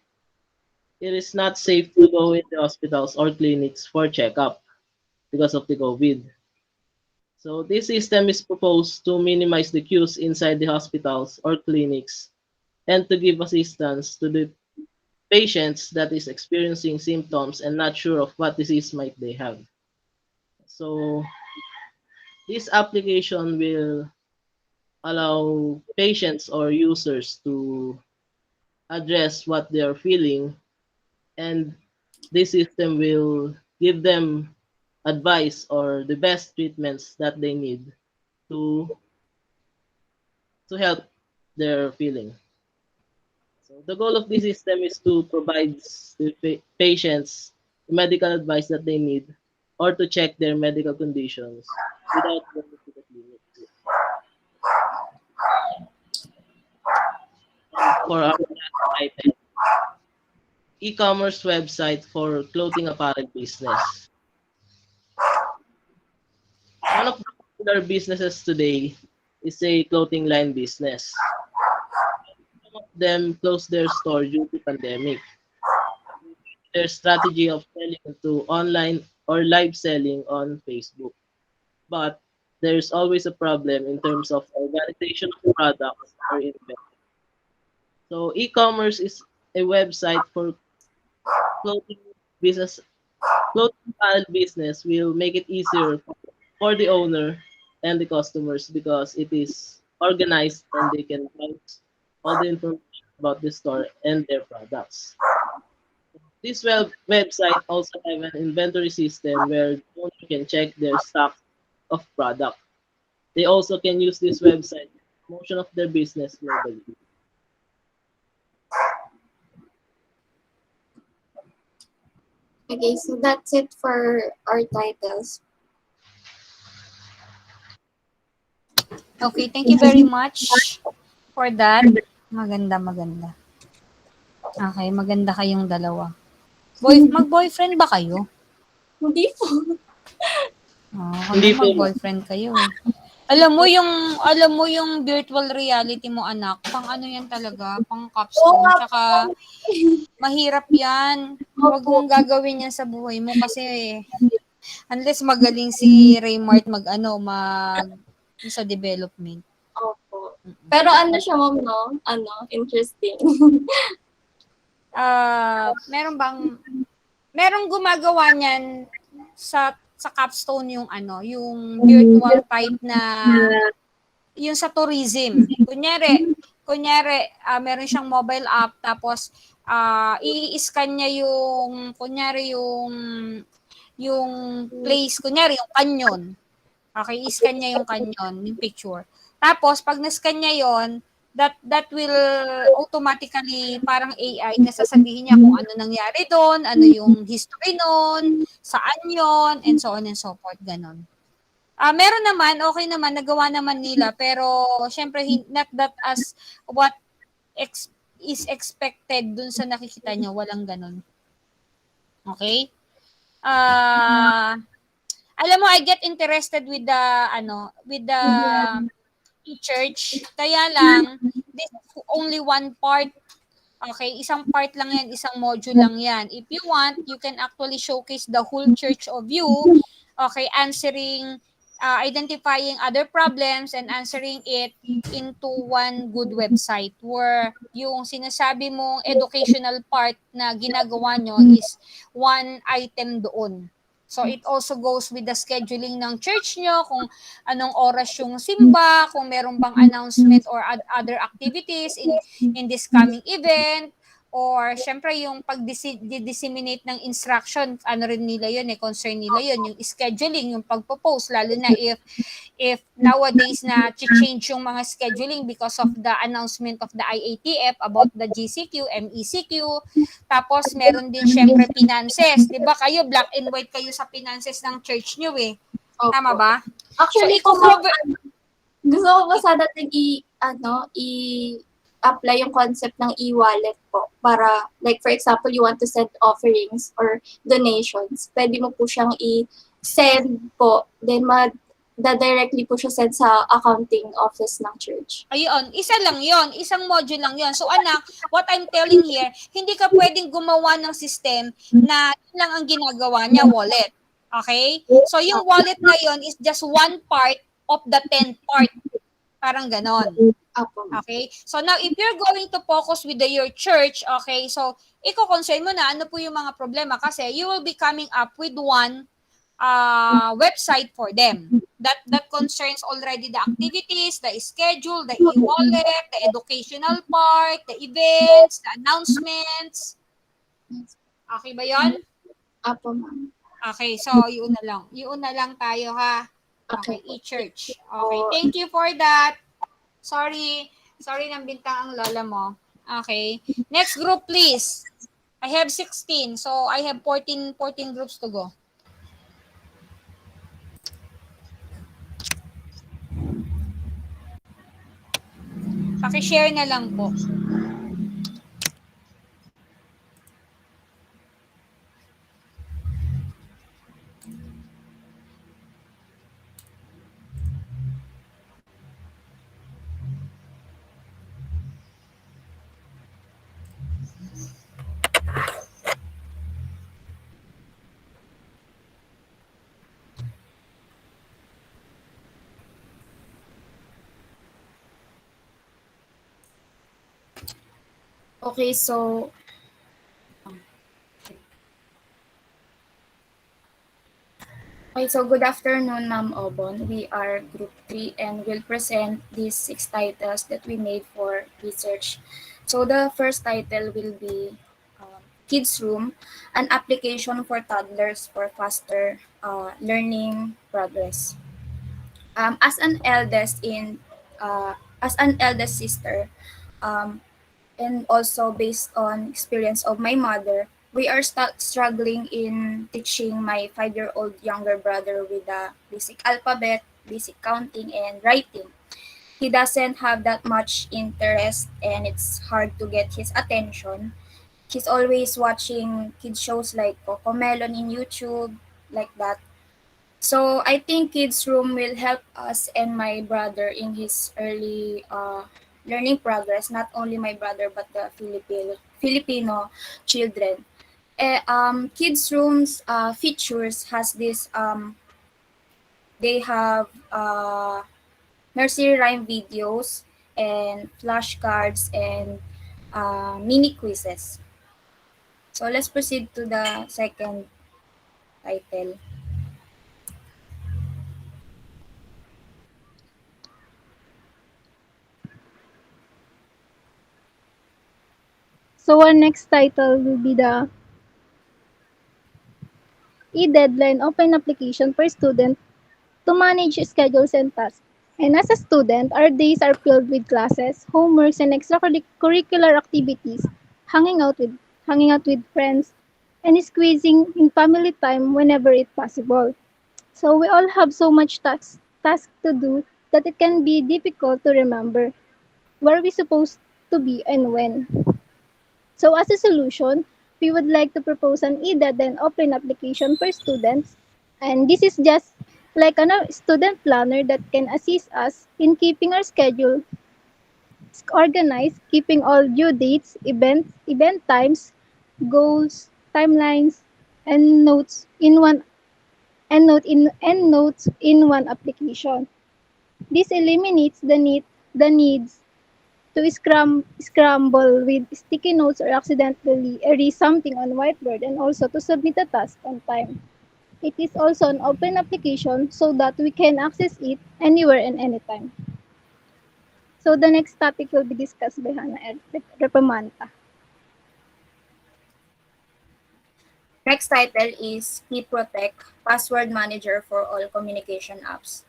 it is not safe to go in the hospitals or clinics for checkup because of the COVID. So this system is proposed to minimize the queues inside the hospitals or clinics and to give assistance to the patients that is experiencing symptoms and not sure of what disease might they have. So this application will allow patients or users to address what they are feeling, and this system will give them advice or the best treatments that they need to help their feeling. So the goal of this system is to provide the patients the medical advice that they need or to check their medical conditions without going to the clinic. And for our last item, e-commerce website for clothing apparel business. One of the popular businesses today is a clothing line business. Some of them closed their store due to pandemic. Their strategy of selling to online or live selling on Facebook. But there's always a problem in terms of organization of products or inventory. So e-commerce is a website for clothing business. Clothing apparel business will make it easier for the owner and the customers because it is organized and they can browse all the information about the store and their products. This website also have an inventory system where the owner can check their stock of product. They also can use this website for promotion of their business globally. Okay, so that's it for our titles. Okay, thank you very much for that. Maganda, maganda. Okay, maganda kayong dalawa. Mag-boyfriend ba kayo? Hindi po. Hindi po, ma'am. Mag-boyfriend kayo eh. Alam mo yung virtual reality mo anak, pang ano yan talaga, pang Oo capstone, nga tsaka po. mahirap yan. Huwag Opo. mong gagawin yan sa buhay mo kasi unless magaling si Raymart sa development. Opo. Pero ano siya, ma'am, no? Interesting. Merong gumagawa niyan sa capstone yung virtual type na yung sa tourism. Meron siyang mobile app tapos i-scan niya yung place, kunyari yung canyon. Okay, i-scan niya yung canyon, yung picture. Tapos pag na-scan niya yon, that will automatically parang AI na sasabihin niya kung ano nangyari doon, ano yung history noon, saan yon, and so on and so forth, ganon. Meron naman, okay naman, nagawa naman nila, pero syempre not that as what is expected dun sa nakikita niya, walang ganon. Okay? Alam mo, I get interested with the church. Kaya lang, this is only one part. Okay, isang part lang yan, isang module lang yan. If you want, you can actually showcase the whole church of you, okay, identifying other problems and answering it into one good website where yung sinasabi mong educational part na ginagawa nyo is one item doon. So it also goes with the scheduling ng church nyo, kung anong oras yung simba, kung meron bang announcement or other activities in this coming event, or syempre yung pag-disseminate ng instruction, ano rin nila yun concern nila yun, yung scheduling, yung pagpo-post, lalo na if nowadays na change yung mga scheduling because of the announcement of the IATF about the GCQ, MECQ. Tapos meron din syempre finances. 'Di ba kayo black and white kayo sa finances ng church niyo eh. Opo. Tama ba? Actually, So, gusto ko pa sana i-apply yung concept ng e-wallet po para, like, for example, you want to send offerings or donations. Pwede mo po siyang i-send po. Then, directly po siya send sa accounting office ng church. Ayun, isa lang yon, isang module lang yon. So anak, what I'm telling here, hindi ka pwedeng gumawa ng system na yun lang ang ginagawa niya, wallet. Okay? So yung wallet na yon is just one part of the 10 part. Parang ganon. Okay? So now, if you're going to focus with your church, okay, so i-concern mo na ano po yung mga problema kasi you will be coming up with one website for them that concerns already the activities, the schedule, the e-wallet, the educational part, the events, the announcements. Okay ba yon? Apo, ma'am. Okay, so yun na lang tayo ha. Okay, e-church. Okay, thank you for that. Sorry nang bintang ang lola mo. Okay. Next group, please. I have 16, so I have 14 groups to go. Paki-share na lang po. Okay, so good afternoon, Ma'am Obon. We are Group 3 and will present these 6 titles that we made for research. So the first title will be Kids Room, an application for toddlers for faster learning progress. As an eldest as an eldest sister, um, and also based on experience of my mother, we are struggling in teaching my 5-year-old younger brother with the basic alphabet, basic counting, and writing. He doesn't have that much interest, and it's hard to get his attention. He's always watching kids shows like Cocomelon in YouTube, like that. So I think Kids Room will help us and my brother in his early learning progress. Not only my brother but the Filipino children. Kids Room's features has this. They have nursery rhyme videos and flashcards and mini quizzes. So let's proceed to the second title. So our next title will be the e-deadline open application for student to manage schedules and tasks. And as a student, our days are filled with classes, homeworks, and extracurricular activities, hanging out with hanging out with friends, and squeezing in family time whenever it's possible. So we all have so much tasks to do that it can be difficult to remember where we supposed to be and when. So as a solution, we would like to propose an e-deadline open application for students. And this is just like a student planner that can assist us in keeping our schedule organized, keeping all due dates, event times, goals, timelines, and notes in one and notes in one application. This eliminates the needs to scramble with sticky notes or accidentally erase something on whiteboard, and also to submit a task on time. It is also an open application so that we can access it anywhere and anytime. So the next topic will be discussed by Hannah and Repamanta. Next title is Key Protect, Password Manager for all communication apps.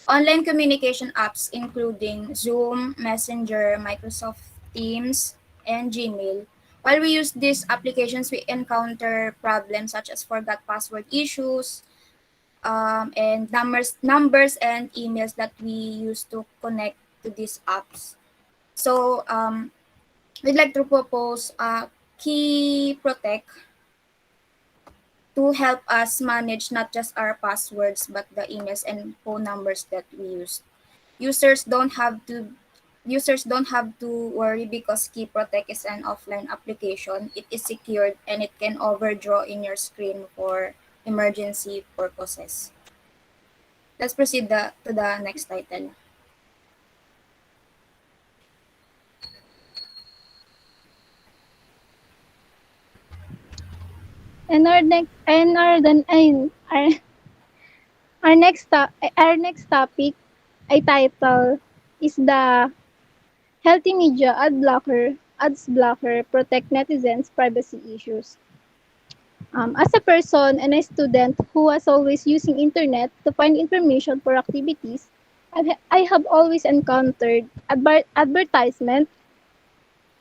Online communication apps including Zoom, Messenger, Microsoft Teams, and Gmail. While we use these applications, we encounter problems such as forgot password issues, and numbers and emails that we use to connect to these apps. So we'd like to propose Key Protect to help us manage not just our passwords but the emails and phone numbers that we use. Users don't have to Users don't have to worry because Key Protect is an offline application. It is secured and it can overdraw in your screen for emergency purposes. Let's proceed to the next title. And our next topic I title is the Healthy Media Ads Blocker Protect Netizens Privacy Issues. As a person and a student who was always using internet to find information for activities, I have always encountered advertisement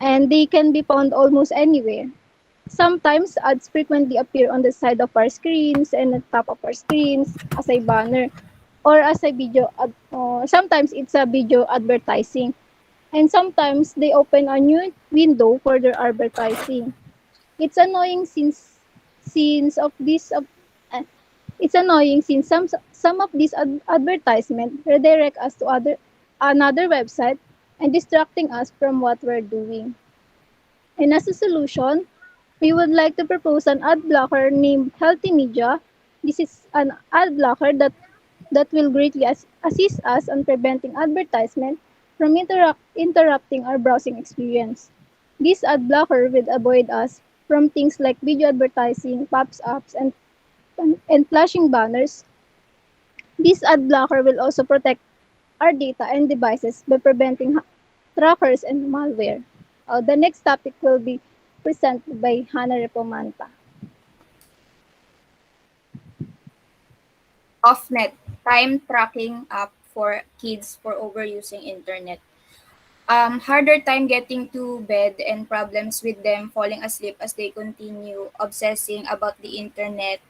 and they can be found almost anywhere. Sometimes ads frequently appear on the side of our screens and on top of our screens as a banner or as a video or sometimes it's a video advertising, and sometimes they open a new window for their advertising. It's annoying since of this uh, it's annoying since some of these advertisement redirect us to other another website and distracting us from what we're doing. And as a solution, we would like to propose an ad blocker named Healthy Media. This is an ad blocker that will greatly assist us in preventing advertisement from interrupting our browsing experience. This ad blocker will avoid us from things like video advertising, pops-ups, and flashing banners. This ad blocker will also protect our data and devices by preventing trackers and malware. The next topic will be presented by Hannah Repomanta. OffNet, time tracking app for kids for overusing internet. Harder time getting to bed and problems with them falling asleep as they continue obsessing about the internet,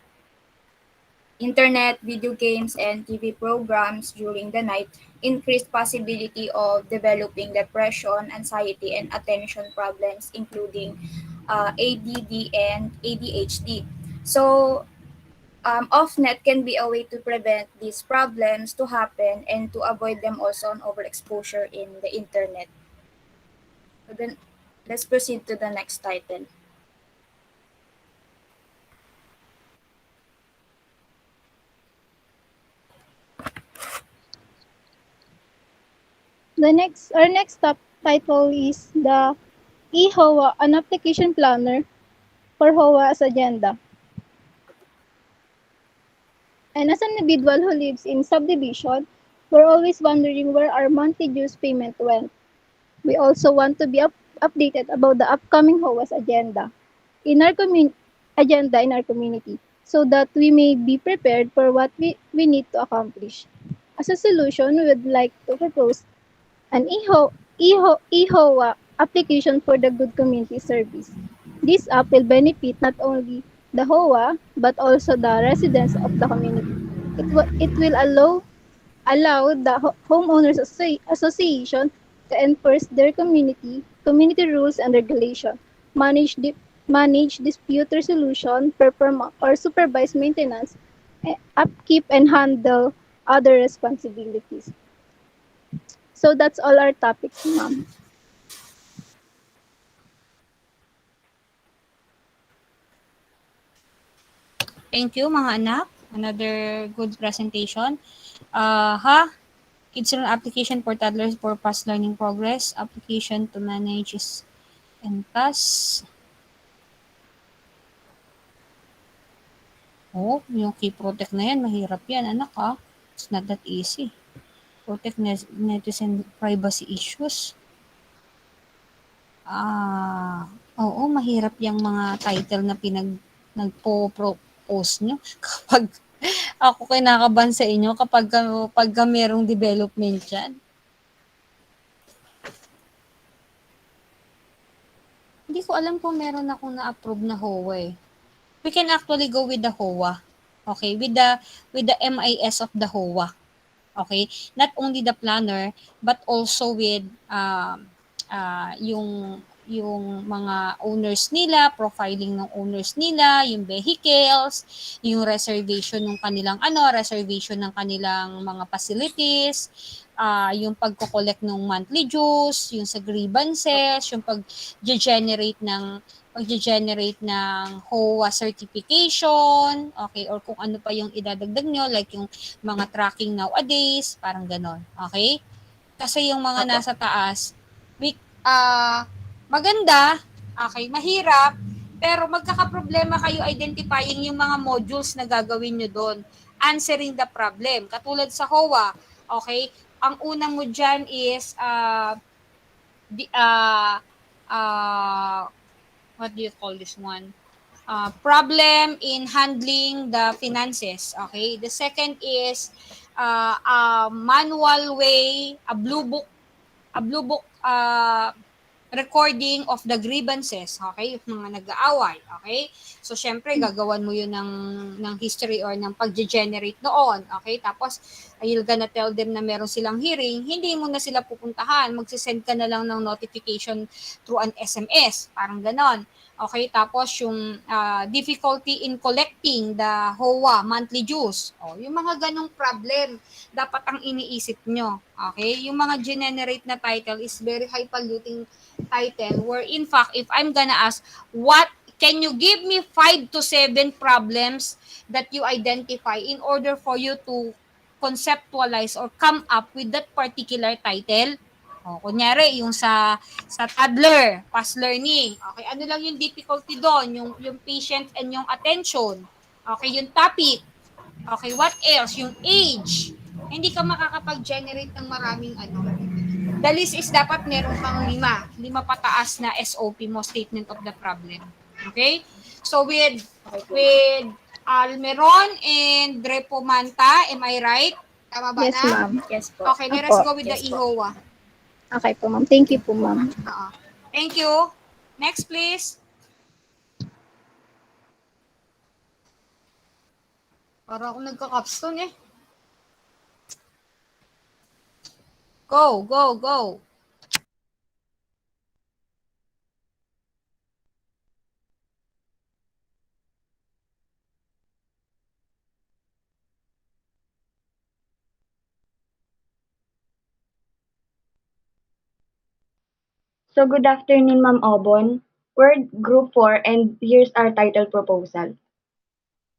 video games, and TV programs during the night, increased possibility of developing depression, anxiety, and attention problems, including ADD and ADHD. So, off-net can be a way to prevent these problems to happen and to avoid them also on overexposure in the internet. So then, let's proceed to the next title. Our next top title is the eHOA, an application planner for HOA's agenda. And as an individual who lives in subdivision, we're always wondering where our monthly dues payment went. We also want to be updated about the upcoming HOA's agenda in our community so that we may be prepared for what we need to accomplish. As a solution, we would like to propose an eHOA application for the Good Community Service. This app will benefit not only the HOA but also the residents of the community. It will allow the homeowners association to enforce their community rules and regulation, manage manage dispute resolution, perform or supervise maintenance, upkeep and handle other responsibilities. So that's all our topics, ma'am. Thank you mga anak. Another good presentation. Kids Learn application for toddlers for fast learning progress. Application to manage and pass. Oh, yung key protect na yan, mahirap yan, anak ah. It's not that easy. Protect netizen privacy issues. Oo, mahirap yung mga title na nagpo-propose nyo. Kapag ako kinakabahan sa inyo kapag merong development dyan. Hindi ko alam kung meron akong na-approve na HOA eh. We can actually go with the HOA. Okay, with the MIS of the HOA. Okay, not only the planner but also with yung mga owners nila, profiling ng owners nila, yung vehicles, yung reservation ng kanilang reservation ng kanilang mga facilities, yung pagko-collect ng monthly dues, yung sa grievances, yung pag-generate ng HOA certification, okay, or kung ano pa yung idadagdag nyo, like yung mga tracking nowadays, parang ganon, okay? Kasi yung mga nasa taas, maganda, okay, mahirap, pero magkakaproblema kayo identifying yung mga modules na gagawin nyo doon, answering the problem. Katulad sa HOA, okay, ang una mo dyan is, what do you call this one? Problem in handling the finances. Okay. The second is a manual way, a blue book recording of the grievances, okay? Yung mga nag-aaway, okay? So, syempre, gagawan mo yun ng history or ng pag-generate noon, okay? Tapos, you're gonna tell them na meron silang hearing, hindi mo na sila pupuntahan, magsisend ka na lang ng notification through an SMS, parang ganon. Okay, tapos yung difficulty in collecting the HOA monthly dues. O, yung mga ganong problem, dapat ang iniisip nyo. Okay, yung mga generate na title is very high polluting title where in fact, if I'm gonna ask, what can you give me 5 to 7 problems that you identify in order for you to conceptualize or come up with that particular title? O, kunyari, yung sa toddler, past learning. Okay, ano lang yung difficulty doon? Yung patient and yung attention. Okay, yung topic. Okay, what else? Yung age. Hindi ka makakapag-generate ng maraming ano. The list is dapat meron kang 5. 5 pataas na SOP mo, statement of the problem. Okay? So with Almeron and Drepomanta, am I right? Tama ba Yes, na? ma'am. Yes po. Okay, let us Opo. go with the IHOA. Okay po, ma'am. Thank you po, ma'am. Thank you. Next, please. Para ako nagka-capstone eh. Go, go, go. So good afternoon, Ma'am Obon. We're Group 4 and here's our title proposal.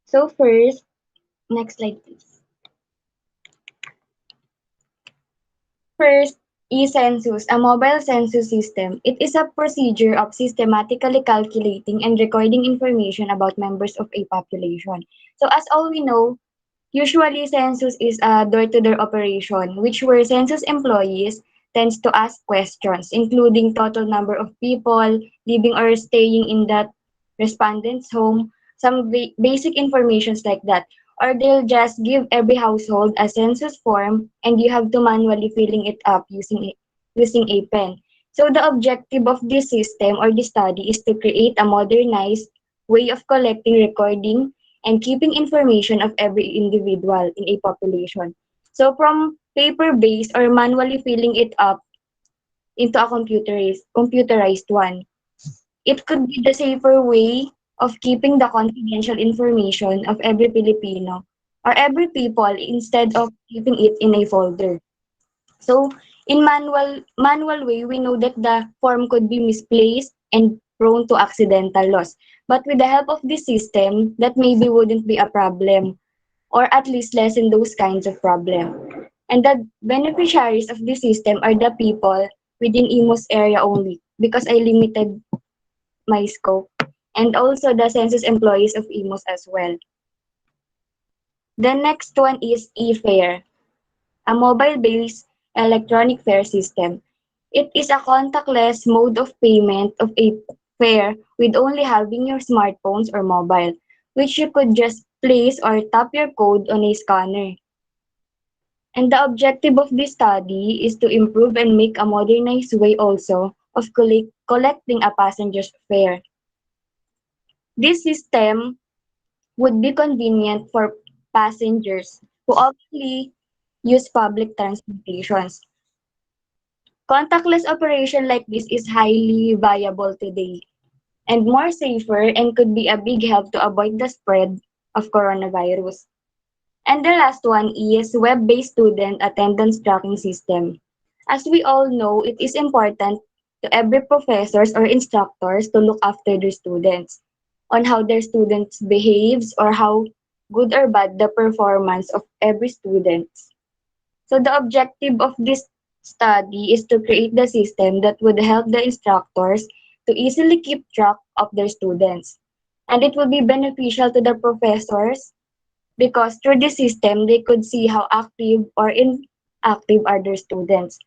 So first, next slide please. First, e-census, a mobile census system. It is a procedure of systematically calculating and recording information about members of a population. So as all we know, usually census is a door-to-door operation, which where census employees tends to ask questions, including total number of people living or staying in that respondent's home, some basic informations like that. Or they'll just give every household a census form and you have to manually filling it up using a pen. So the objective of this system or this study is to create a modernized way of collecting, recording, and keeping information of every individual in a population. So from paper-based or manually filling it up into a computerized one. It could be the safer way of keeping the confidential information of every Filipino or every people instead of keeping it in a folder. So in manual way, we know that the form could be misplaced and prone to accidental loss. But with the help of this system, that maybe wouldn't be a problem or at least lessen those kinds of problem. And the beneficiaries of this system are the people within IMO's area only because I limited my scope and also the census employees of IMOS as well. The next one is e-fare, a mobile-based electronic fare system. It is a contactless mode of payment of a fare with only having your smartphones or mobile, which you could just place or tap your code on a scanner. And the objective of this study is to improve and make a modernized way also of collecting a passenger's fare. This system would be convenient for passengers who often use public transportations. Contactless operation like this is highly viable today and more safer and could be a big help to avoid the spread of coronavirus. And the last one is web-based student attendance tracking system. As we all know, it is important to every professors or instructors to look after their students on how their students behaves or how good or bad the performance of every student. So the objective of this study is to create the system that would help the instructors to easily keep track of their students. And it will be beneficial to the professors because through this system, they could see how active or inactive are their students.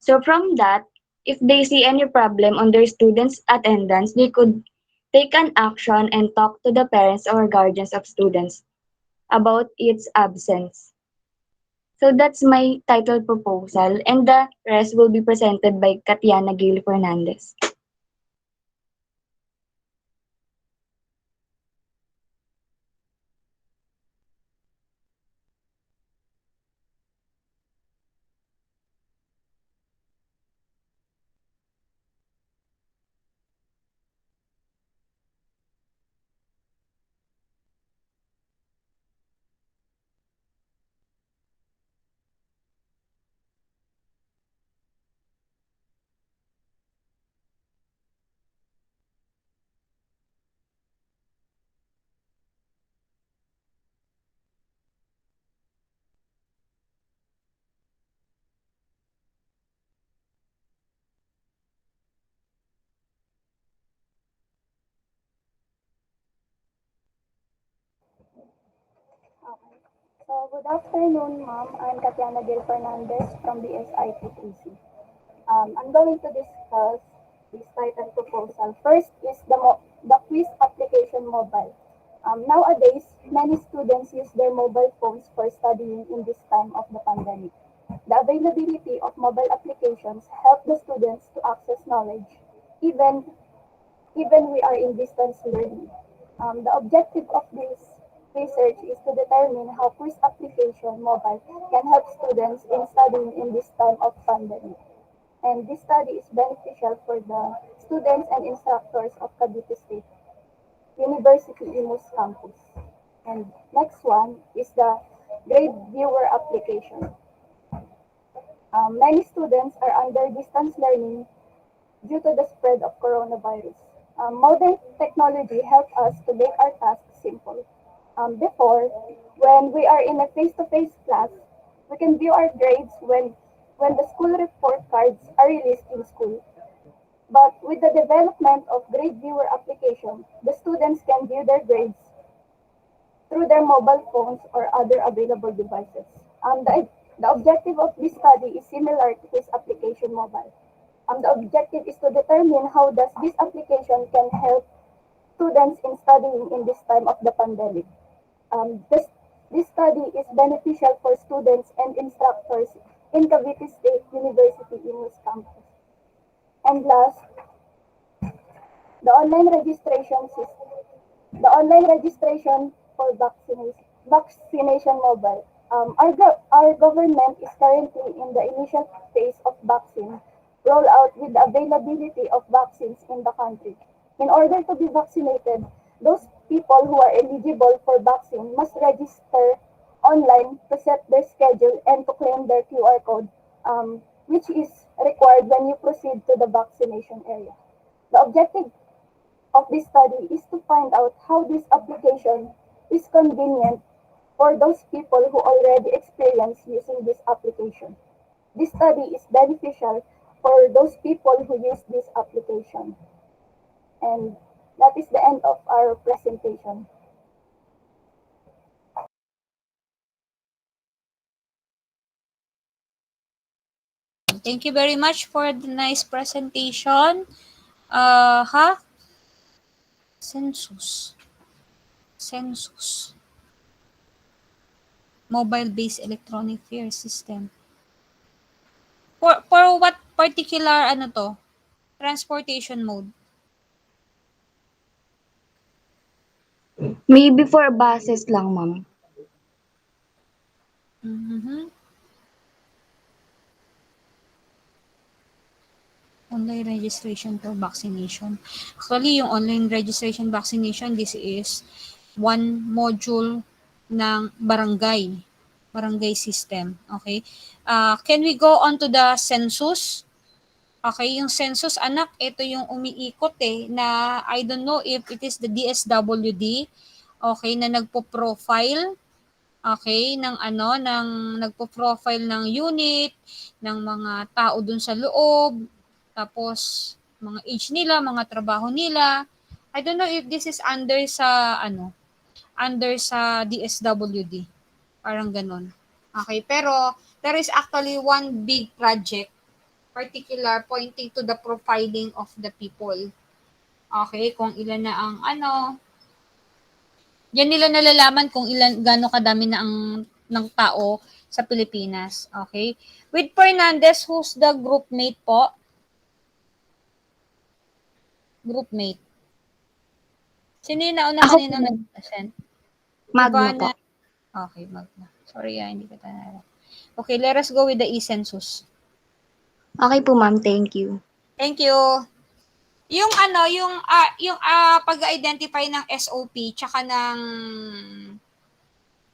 So from that, if they see any problem on their students' attendance, they could take an action and talk to the parents or guardians of students about its absence. So that's my title proposal, and the rest will be presented by Katiana Gil Fernandez. Good afternoon, ma'am. I'm Tatiana Gil Fernandez from BSIT 3C. I'm going to discuss this title proposal. First is the quiz application mobile. Nowadays, many students use their mobile phones for studying in this time of the pandemic. The availability of mobile applications help the students to access knowledge even even we are in distance learning. The objective of this research is to determine how quiz application mobile can help students in studying in this time of pandemic. And this study is beneficial for the students and instructors of Cavite State University Imus campus. And next one is the grade viewer application. Many students are under distance learning due to the spread of coronavirus. Modern technology helps us to make our tasks simple. Before, when we are in a face-to-face class, we can view our grades when the school report cards are released in school. But with the development of grade viewer application, the students can view their grades through their mobile phones or other available devices. The objective of this study is similar to this application mobile. The objective is to determine how does this application can help students in studying in this time of the pandemic. This study is beneficial for students and instructors in Cavite State University in this campus. And last, the online registration system. The online registration for vaccination mobile. Our government is currently in the initial phase of vaccine rollout with the availability of vaccines in the country. In order to be vaccinated, those people who are eligible for vaccine must register online to set their schedule and to claim their QR code, which is required when you proceed to the vaccination area. The objective of this study is to find out how this application is convenient for those people who already experience using this application. This study is beneficial for those people who use this application. And that is the end of our presentation. Thank you very much for the nice presentation. Census. Census. Mobile-based electronic fare system. For what particular transportation mode? Maybe for buses lang, ma'am. Mm-hmm. Online registration for vaccination. Actually, yung online registration vaccination, this is one module ng barangay. Barangay system. Okay? Can we go on to the census? Okay, yung census anak, ito yung umiikot na I don't know if it is the DSWD, okay, na nagpo-profile, okay, ng nagpo-profile ng unit, ng mga tao dun sa loob, tapos mga age nila, mga trabaho nila. I don't know if this is under sa DSWD. Parang ganun. Okay, pero there is actually one big project particular pointing to the profiling of the people. Okay, kung ilan na ang yan nila nalalaman kung gaano kadami na ang ng tao sa Pilipinas. Okay? With Fernandez, who's the group mate po? Group mate. Sino yung nauna Ako kanina po, nag-present? Magna po. Ivana. Okay, Magna. Sorry, hindi ka tanala. Okay, let us go with the e-census. Okay po, ma'am. Thank you. Thank you. Yung pag-identify ng SOP tsaka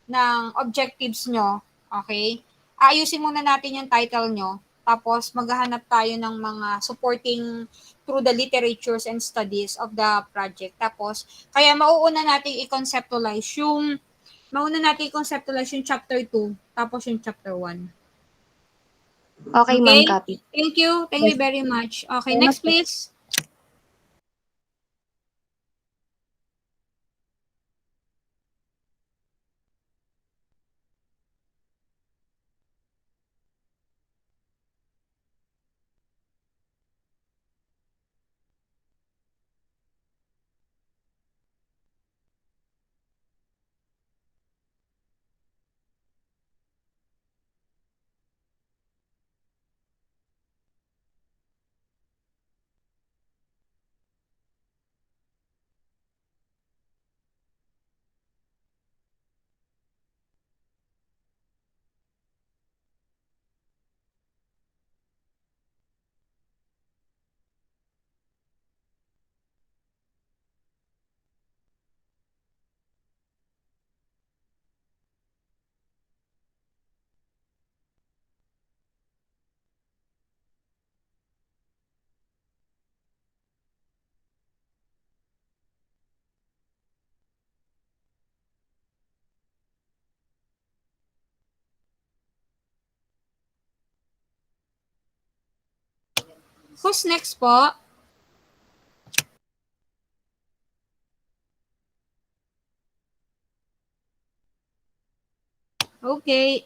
ng objectives nyo, okay? Ayusin muna natin yung title nyo. Tapos maghahanap tayo ng mga supporting through the literatures and studies of the project. Tapos, kaya mauna natin i-conceptualize yung chapter 2, tapos yung chapter 1. Okay, ma'am. Okay? Copy. Thank you. Thank you Yes. very much. Okay, Salamat next po. please. Who's next po? Okay.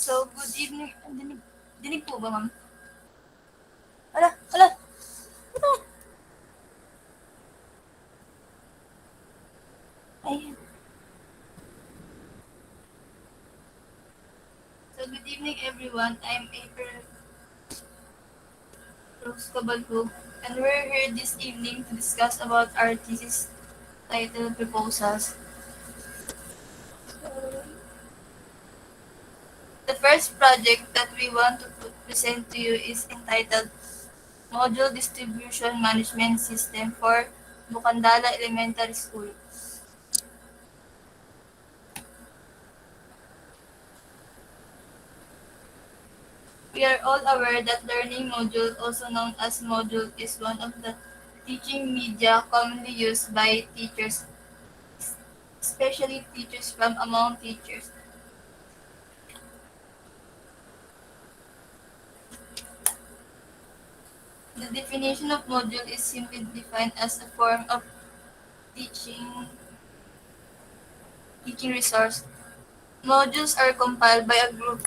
So, good evening. Dinig po ba, ma'am? Ala! Ito! Ayan. So, good evening, everyone. I'm April Rose Cabalco, and we're here this evening to discuss about our thesis title proposals. So, the first project that we want to present to you is entitled Module Distribution Management System for Bukandala Elementary School. We are all aware that learning module, also known as module, is one of the teaching media commonly used by teachers, especially teachers from among teachers. The definition of module is simply defined as a form of teaching resource. Modules are compiled by a group.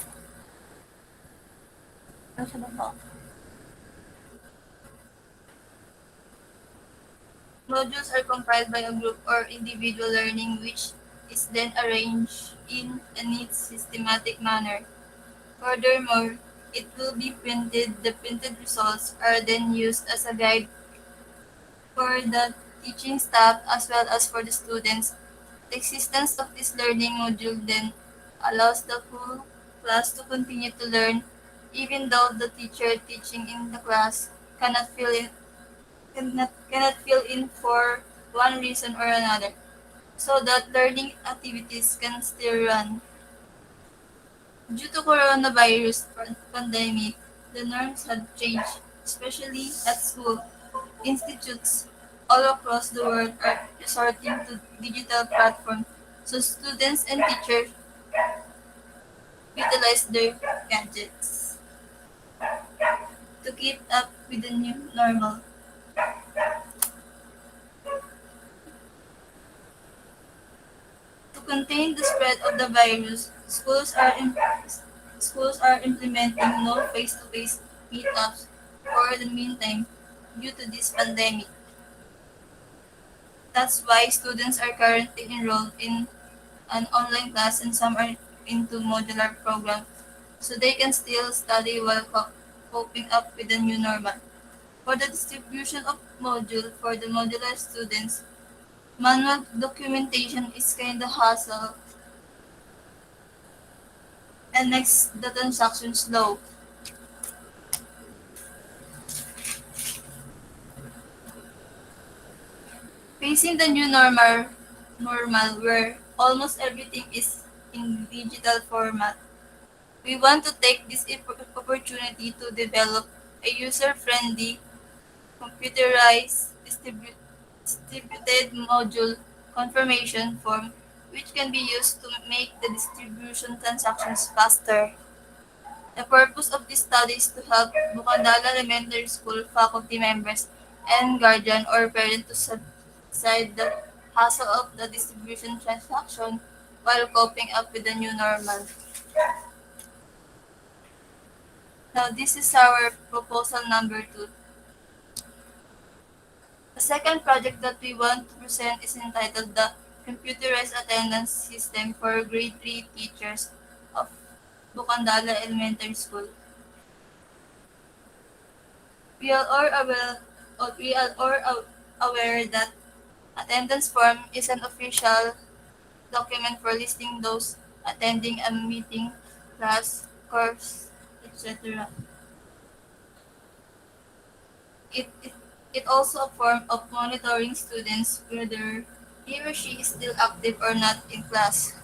Modules are compiled by a group or individual learning which is then arranged in a neat systematic manner. Furthermore, it will be printed. The printed results are then used as a guide for the teaching staff as well as for the students. The existence of this learning module then allows the whole class to continue to learn even though the teacher teaching in the class cannot fill in for one reason or another, so that learning activities can still run. Due to coronavirus pandemic, the norms have changed, especially at school. Institutes all across the world are resorting to digital platforms, so students and teachers utilize their gadgets to keep up with the new normal. To contain the spread of the virus, schools are implementing no face-to-face meetups for the meantime due to this pandemic. That's why students are currently enrolled in an online class and some are into modular program so they can still study while coping up with the new normal. For the distribution of module for the modular students, manual documentation is kinda hassle and makes the transaction slow. Facing the new normal where almost everything is in digital format, we want to take this opportunity to develop a user-friendly, computerized, distributed module confirmation form which can be used to make the distribution transactions faster. The purpose of this study is to help Bukandala Elementary School faculty members and guardian or parent to subside the hassle of the distribution transaction while coping up with the new normal. Now, this is our proposal number 2. The second project that we want to present is entitled the Computerized Attendance System for Grade 3 Teachers of Bukandala Elementary School. We are all aware that attendance form is an official document for listing those attending a meeting, class, course, etc. It, it, it also a form of monitoring students whether he or she is still active or not in class.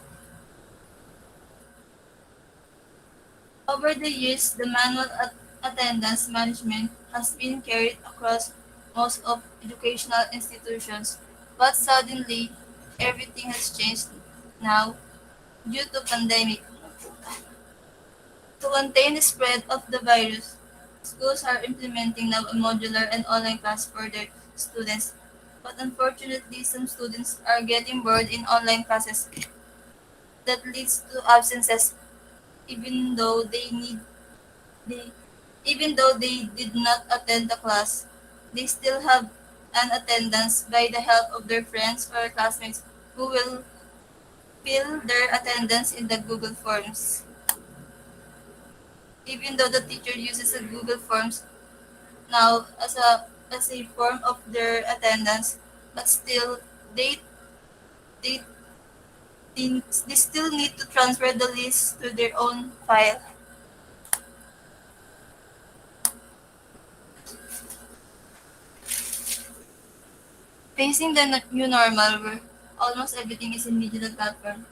Over the years, the manual attendance management has been carried across most of educational institutions, but suddenly everything has changed now due to pandemic. To contain the spread of the virus, schools are implementing now a modular and online class for their students. But unfortunately, some students are getting bored in online classes that leads to absences even though they even though they did not attend the class. They still have an attendance by the help of their friends or classmates who will fill their attendance in the Google Forms. Even though the teacher uses the Google Forms now as a form of their attendance, but still they they they still need to transfer the list to their own file. Facing the new normal where almost everything is in digital platform,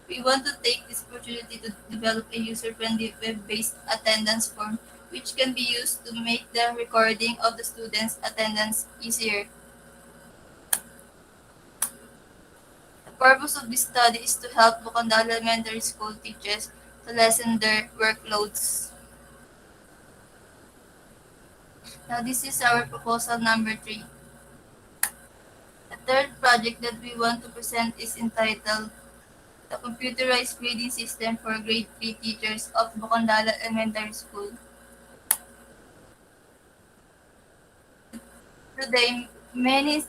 we want to take this opportunity to develop a user-friendly web-based attendance form which can be used to make the recording of the students' attendance easier. The purpose of this study is to help Gondala Elementary School teachers to lessen their workloads. Now this is our proposal number 3. The third project that we want to present is entitled The Computerized Grading System for Grade 3 Teachers of Bocandala Elementary School. Today, many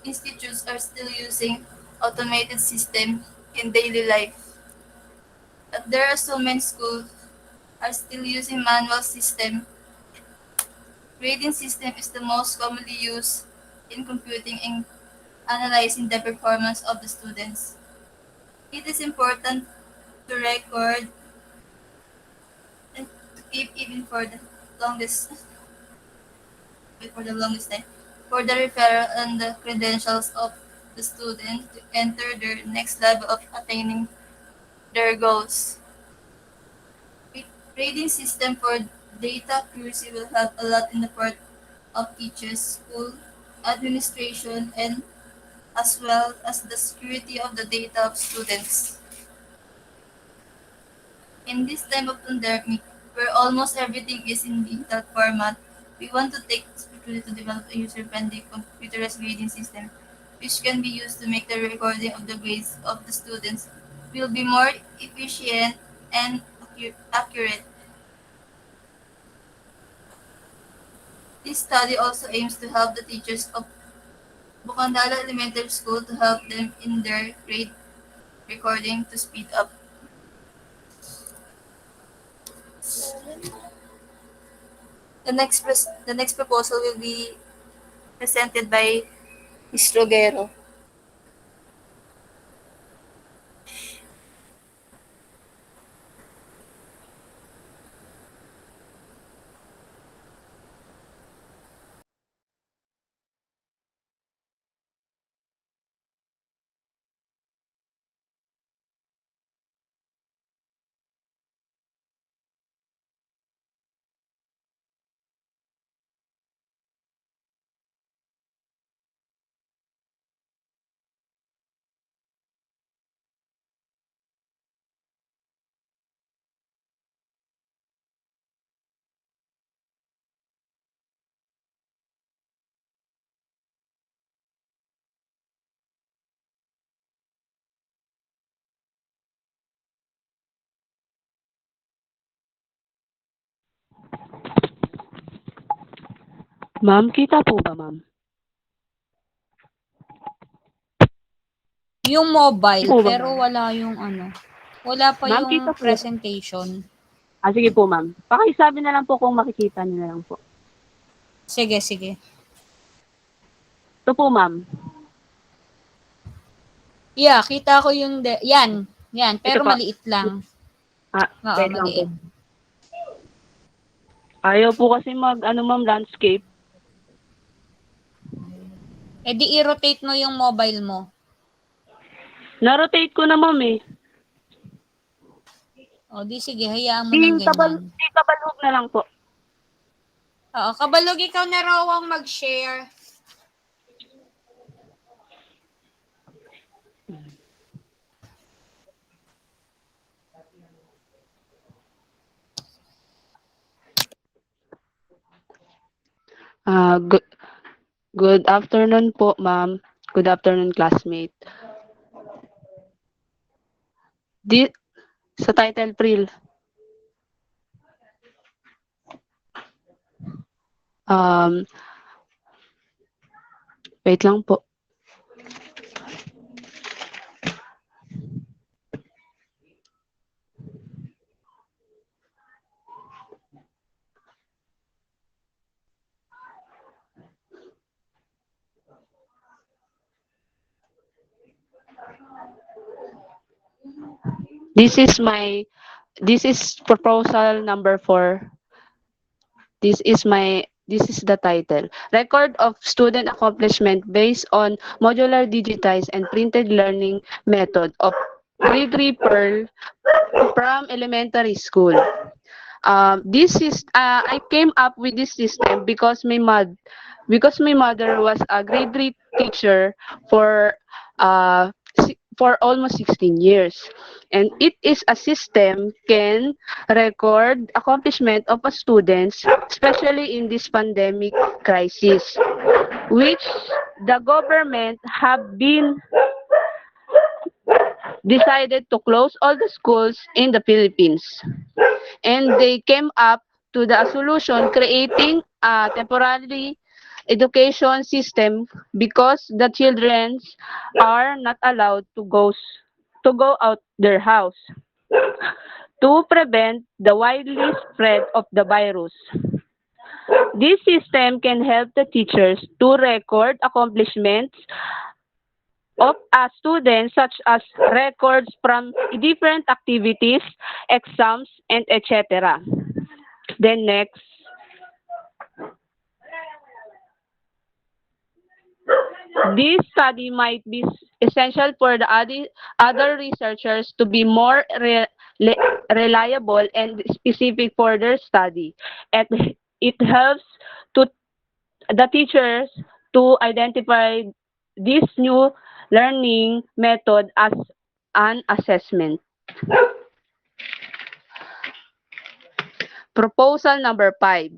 institutes are still using automated system in daily life, but there are so many schools are still using manual system. Grading system is the most commonly used in computing and analyzing the performance of the students. It is important to record and to keep even longest for the longest time for the referral and the credentials of the student to enter their next level of attaining their goals. Grading system for data accuracy will help a lot in the part of teachers, school administration, and as well as the security of the data of students. In this time of pandemic, where almost everything is in digital format, we want to take this opportunity to develop a user-friendly computerized grading system, which can be used to make the recording of the grades of the students will be more efficient and accurate. This study also aims to help the teachers of Bukandala Elementary School to help them in their grade recording to speed up. The next proposal will be presented by Ms. Rogero. Ma'am, kita po ba, ma'am? Yung mobile, Po ba, pero ma'am? wala yung ano. Wala pa Ma'am, yung kita po. presentation. Sige po, ma'am. Pakisabi na lang po kung makikita niyo na lang po. Sige, sige. Ito po, ma'am. Yeah, kita ko yung yan. Yan, Ito pero pa. maliit lang. Oo, Wait lang po. maliit. Ayaw po kasi ma'am, landscape. E di i-rotate mo yung mobile mo. Na-rotate ko na, ma'am, eh. O, di sige, hayaan mo ng ganyan. Si Kabalhog na lang po. Oo, Kabalog, ikaw na raw ang mag-share. Ah, good afternoon po, ma'am. Good afternoon, classmate. Di, sa title Pril, um, wait lang po. This is proposal number 4. This is the title. Record of student accomplishment based on modular digitized and printed learning method of grade 3 Pearl from elementary school. This is I came up with this system because my mother was a grade 3 teacher for for almost 16 years, and it is a system can record accomplishment of a students, especially in this pandemic crisis, which the government have been decided to close all the schools in the Philippines, and they came up to the solution creating a temporary education system because the children are not allowed to go out their house to prevent the widely spread of the virus. This system can help the teachers to record accomplishments of a student, such as records from different activities, exams, and etc. Then next, this study might be essential for the other researchers to be more reliable and specific for their study. And it helps to the teachers to identify this new learning method as an assessment. Proposal number 5.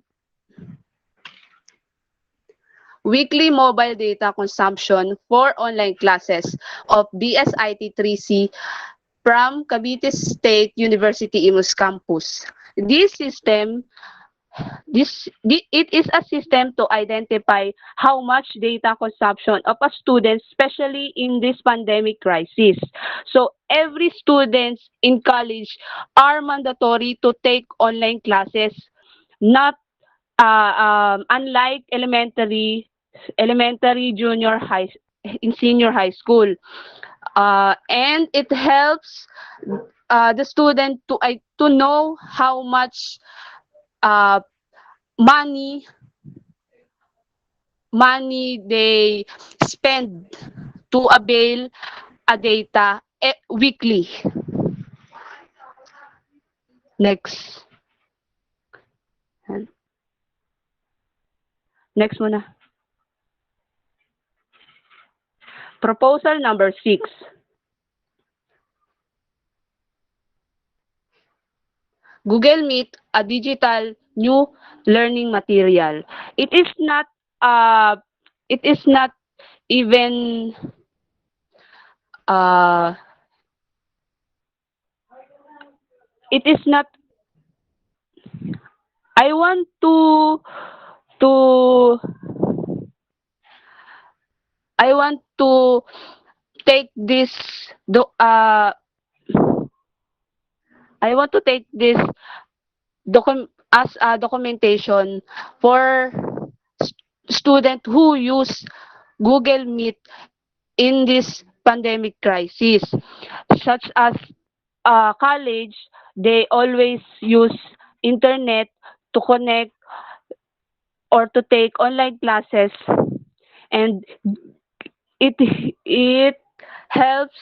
Weekly mobile data consumption for online classes of BSIT 3C from Cavite State University Imus campus. It is a system to identify how much data consumption of a student, especially in this pandemic crisis. So every student in college are mandatory to take online classes, not unlike junior high, in senior high school, and it helps the student to know how much uh, money they spend to avail a data weekly. Next. Next muna. Proposal number 6. Google Meet, a digital new learning material. It is not uh, it is not even uh, it is not I want to I want to take this do I want to take this as a documentation for student who use Google Meet in this pandemic crisis, such as college. They always use internet to connect or to take online classes, and it helps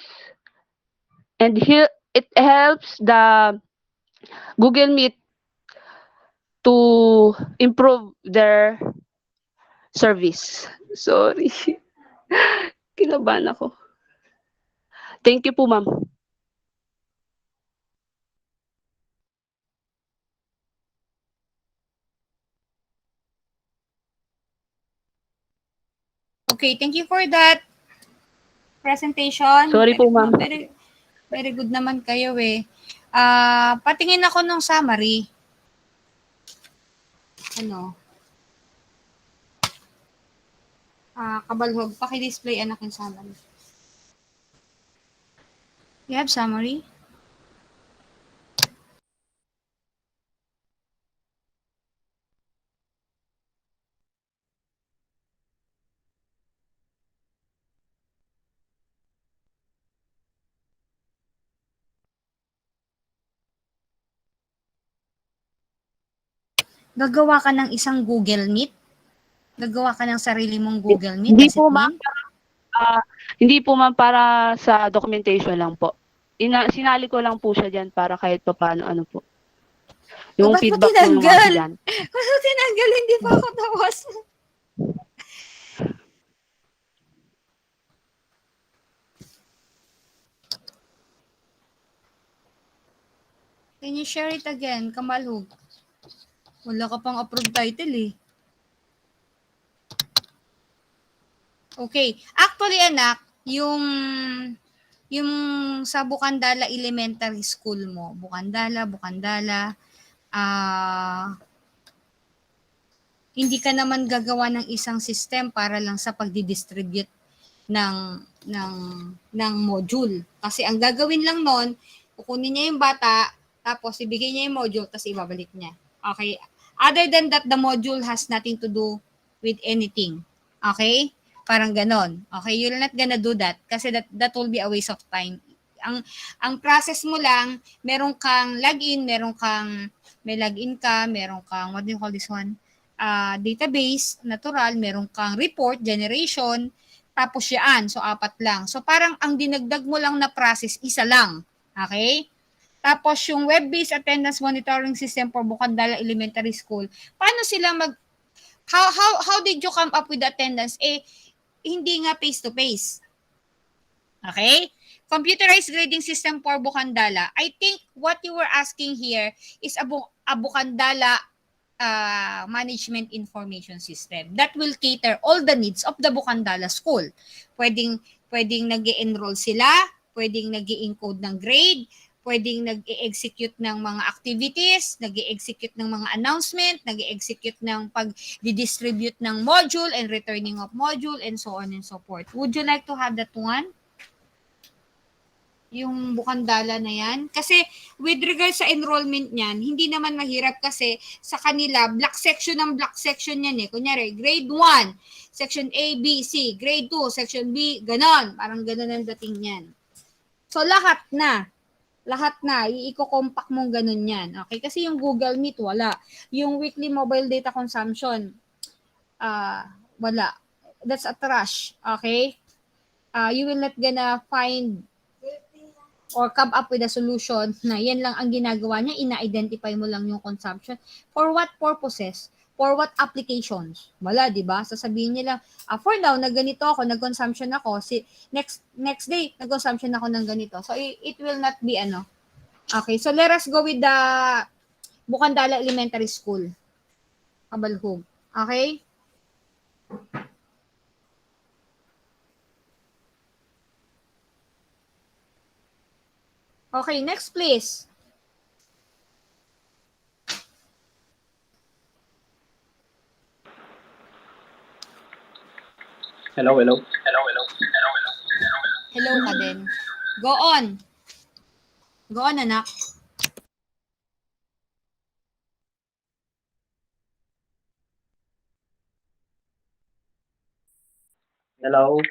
and it helps the Google Meet to improve their service. Sorry. Kinabahan ako. Thank you po, ma'am. Okay, thank you for that presentation. Sorry po, ma'am. Very, very good naman kayo eh. Patingin ako ng summary. Ano? Kabalhog, paki-display anak yung summary. You have summary? Gagawa ka ng isang Google Meet? Gagawa ka ng sarili mong Google Meet? Hindi Does po, it ma'am. mean? Hindi po, ma'am, para sa documentation lang po. Sinali ko lang po siya dyan para kahit pa paano ano po. Yung Ba't mo feedback po ng mga tinanggal? estudyante. Ba't mo tinanggal? Hindi pa ako tapos. Can you share it again, Kamalhog? Wala ka pang approved title eh. Okay. Actually, anak, yung sa Bukandala Elementary School mo, Bukandala, hindi ka naman gagawa ng isang system para lang sa pagdi-distribute ng ng ng module. Kasi ang gagawin lang noon, kukunin niya yung bata, tapos ibigay niya yung module, tapos ibabalik niya. Okay? Other than that, the module has nothing to do with anything. Okay? Parang ganon. Okay? You're not gonna do that kasi that will be a waste of time. Ang process mo lang, meron kang login, may login ka, meron kang, what do you call this one? Database, natural, meron kang report, generation, tapos yan. So, 4 lang. So, parang ang dinagdag mo lang na process, isa lang. Okay? Tapos, yung web-based attendance monitoring system for Bukandala Elementary School, paano sila how did you come up with the attendance? Hindi nga face-to-face. Okay? Computerized grading system for Bukandala. I think what you were asking here is a Bukandala management information system that will cater all the needs of the Bukandala school. Pwedeng nag-enroll sila, pwedeng nag-encode ng grade, pwedeng nag-execute ng mga activities, nag-execute ng mga announcement, nag-execute ng pag-distribute ng module and returning of module and so on and so forth. Would you like to have that one? Yung Bukandala na yan. Kasi with regard sa enrollment niyan, hindi naman mahirap kasi sa kanila, block section yan eh. Kunyari, grade 1, section A, B, C, grade 2, section B, ganon. Parang ganon ang dating yan. So, lahat na, i-compact mong ganon yan. Okay? Kasi yung Google Meet, wala. Yung weekly mobile data consumption, wala. That's a trash. Okay? You will not gonna find or come up with a solution na yan lang ang ginagawa niya, ina-identify mo lang yung consumption. For what purposes? For what applications? Wala, di ba? Sasabihin niya lang, for now, nagganito ako, nag-consumption ako, next day, nag-consumption ako ng ganito. So, it will not be ano. Okay, so let us go with the Bukandala Elementary School. Kabalhog. Okay? Okay, next please. Hello. Hello ka din. Go on. Go on, anak. Hello.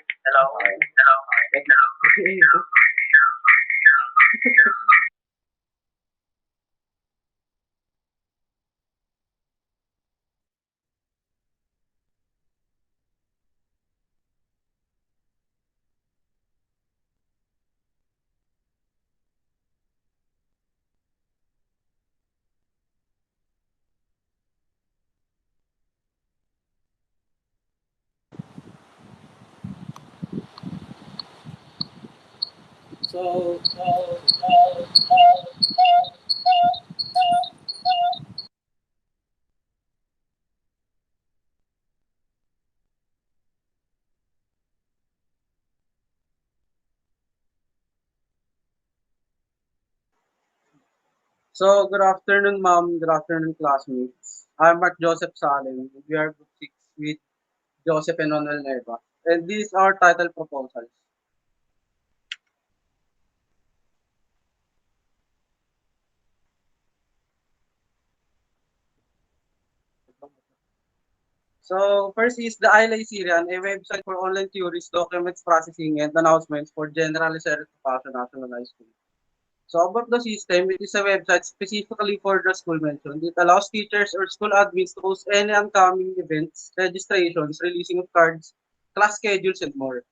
So, good afternoon, ma'am. Good afternoon, classmates. I'm Mark Joseph Salem. We are group 6 with Joseph and Manuel Neva. And these are title proposals. So, first is the ILA Syrian, a website for online theories, documents processing, and announcements for generally certified national high school. So, about the system, it is a website specifically for the school mentioned. It allows teachers or school admins to post any upcoming events, registrations, releasing of cards, class schedules, and more.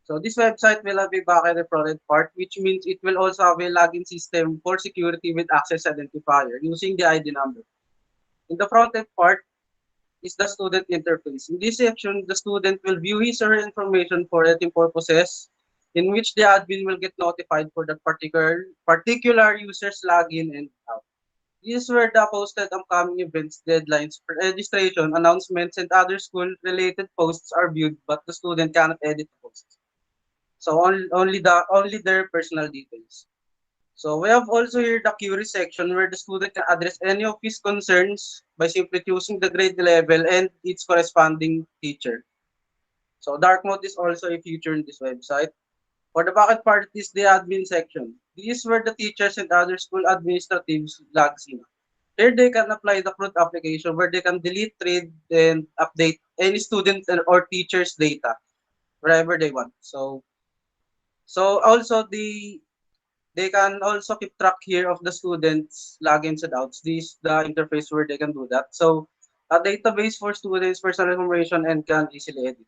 So this website will have a backend and front part, which means it will also have a login system for security with access identifier using the ID number. In the front end part is the student interface. In this section, the student will view his or her information for editing purposes, in which the admin will get notified for the particular user's login and out. This is where the posted upcoming events, deadlines for registration, announcements, and other school-related posts are viewed, but the student cannot edit the posts. So only their personal details. So we have also here the query section where the student can address any of his concerns by simply choosing the grade level and its corresponding teacher. So dark mode is also a feature in this website. For the backend part is the admin section. This is where the teachers and other school administratives logs in. Here they can apply the CRUD application where they can delete, read, and update any student or teacher's data wherever they want. So also they can also keep track here of the students' logins and outs. This is the interface where they can do that. So a database for students' personal information and can easily edit.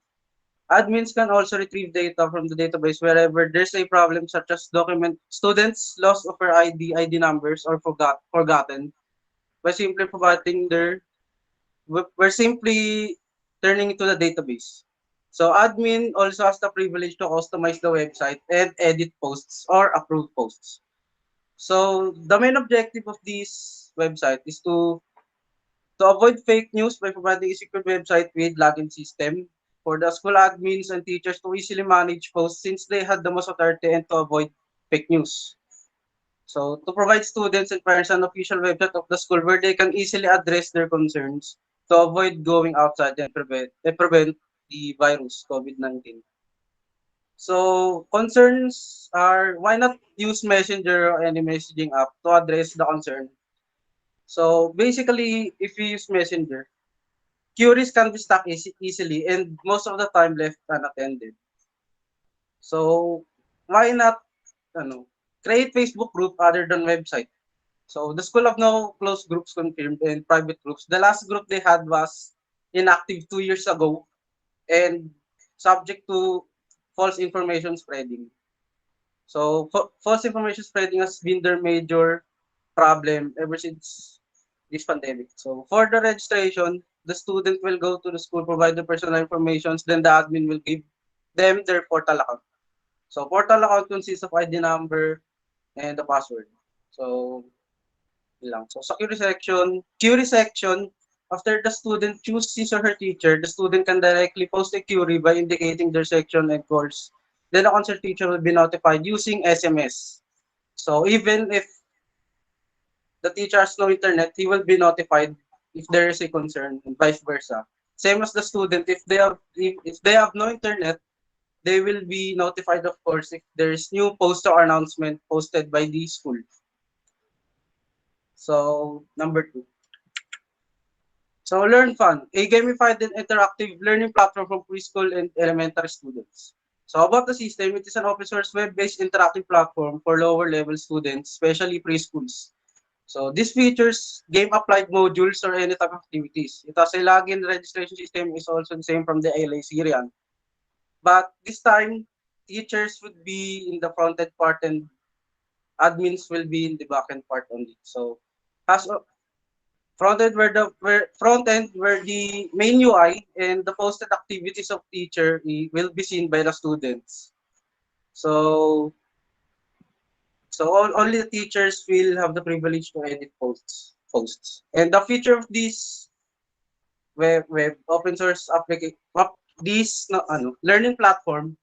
Admins can also retrieve data from the database wherever there's a problem such as document students lost of their ID numbers or forgotten by simply providing we're simply turning it to the database. So admin also has the privilege to customize the website and edit posts or approve posts. So the main objective of this website is to avoid fake news by providing a secure website with login system for the school admins and teachers to easily manage posts since they had the most authority and to avoid fake news. So to provide students and parents an official website of the school where they can easily address their concerns to avoid going outside and prevent the virus COVID-19. So concerns are why not use Messenger or any messaging app to address the concern. So basically, if you use Messenger, queries can be stuck easily and most of the time left unattended. So why not create Facebook group other than website? So the school of no closed groups confirmed and private groups. The last group they had was inactive 2 years ago and subject to false information spreading. So false information spreading has been their major problem ever since this pandemic. So for the registration, the student will go to the school, provide the personal information, then the admin will give them their portal account. So portal account consists of ID number and the password. So lang. So sa query section, after the student chooses his or her teacher, the student can directly post a query by indicating their section and course. Then the concerned teacher will be notified using SMS. So even if the teacher has no internet, he will be notified if there is a concern and vice versa. Same as the student, if they have no internet, they will be notified of course if there is new post or announcement posted by the school. So number 2. So Learn Fun, a gamified and interactive learning platform for preschool and elementary students. So about the system, it is an open source web-based interactive platform for lower level students, especially preschools. So this features game applied modules or any type of activities. It has a login registration system is also the same from the ALA Syrian. But this time, teachers would be in the front end part and admins will be in the back end part only. So has front end where the main UI and the posted activities of teacher will be seen by the students. So So only the teachers will have the privilege to edit posts. And the feature of this web open source application, this no, ano, learning platform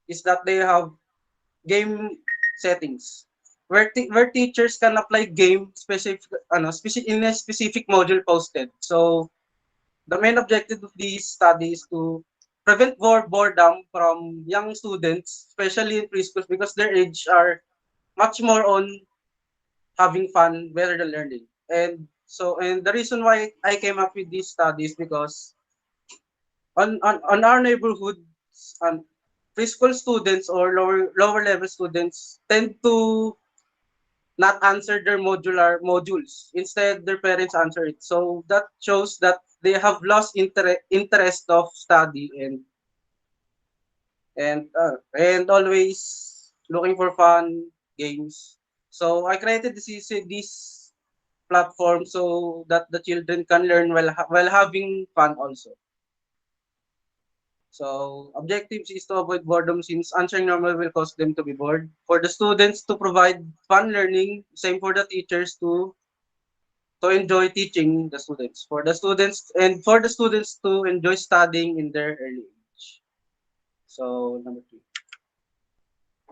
is that they have game settings where teachers can apply game in a specific module posted. So the main objective of this study is to prevent boredom from young students, especially in preschools, because their age are much more on having fun rather than learning. And the reason why I came up with this study is because on our neighborhood, um, preschool students or lower level students tend to not answer their modules. Instead, their parents answer it. So that shows that they have lost interest of study and always looking for fun games. So I created this platform so that the children can learn while having fun also. So objectives is to avoid boredom since answering normal will cause them to be bored. For the students to provide fun learning, same for the teachers to enjoy teaching the students. For the students to enjoy studying in their early age. So number 3.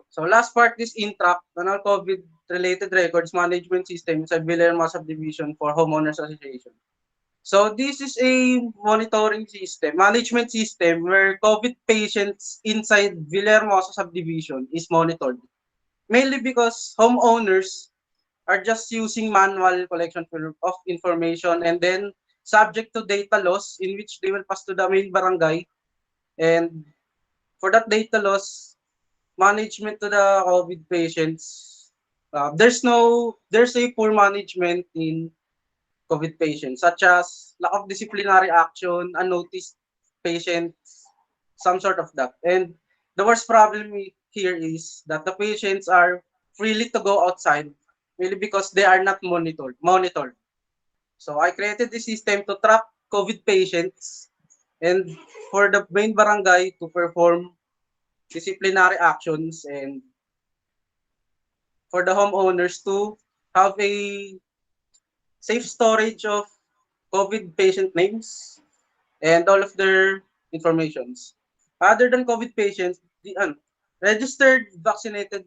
So last part is Intract, another COVID related records management system sa Villarmo subdivision for homeowners association. So this is a monitoring system, management system where COVID patients inside Villahermosa subdivision is monitored. Mainly because homeowners are just using manual collection of information and then subject to data loss in which they will pass to the main barangay. And for that data loss, management to the COVID patients, there's a poor management in COVID patients, such as lack of disciplinary action, unnoticed patients, some sort of that. And the worst problem here is that the patients are freely to go outside really because they are not monitored. So I created this system to track COVID patients and for the main barangay to perform disciplinary actions and for the homeowners to have a safe storage of COVID patient names and all of their informations. Other than COVID patients, the registered vaccinated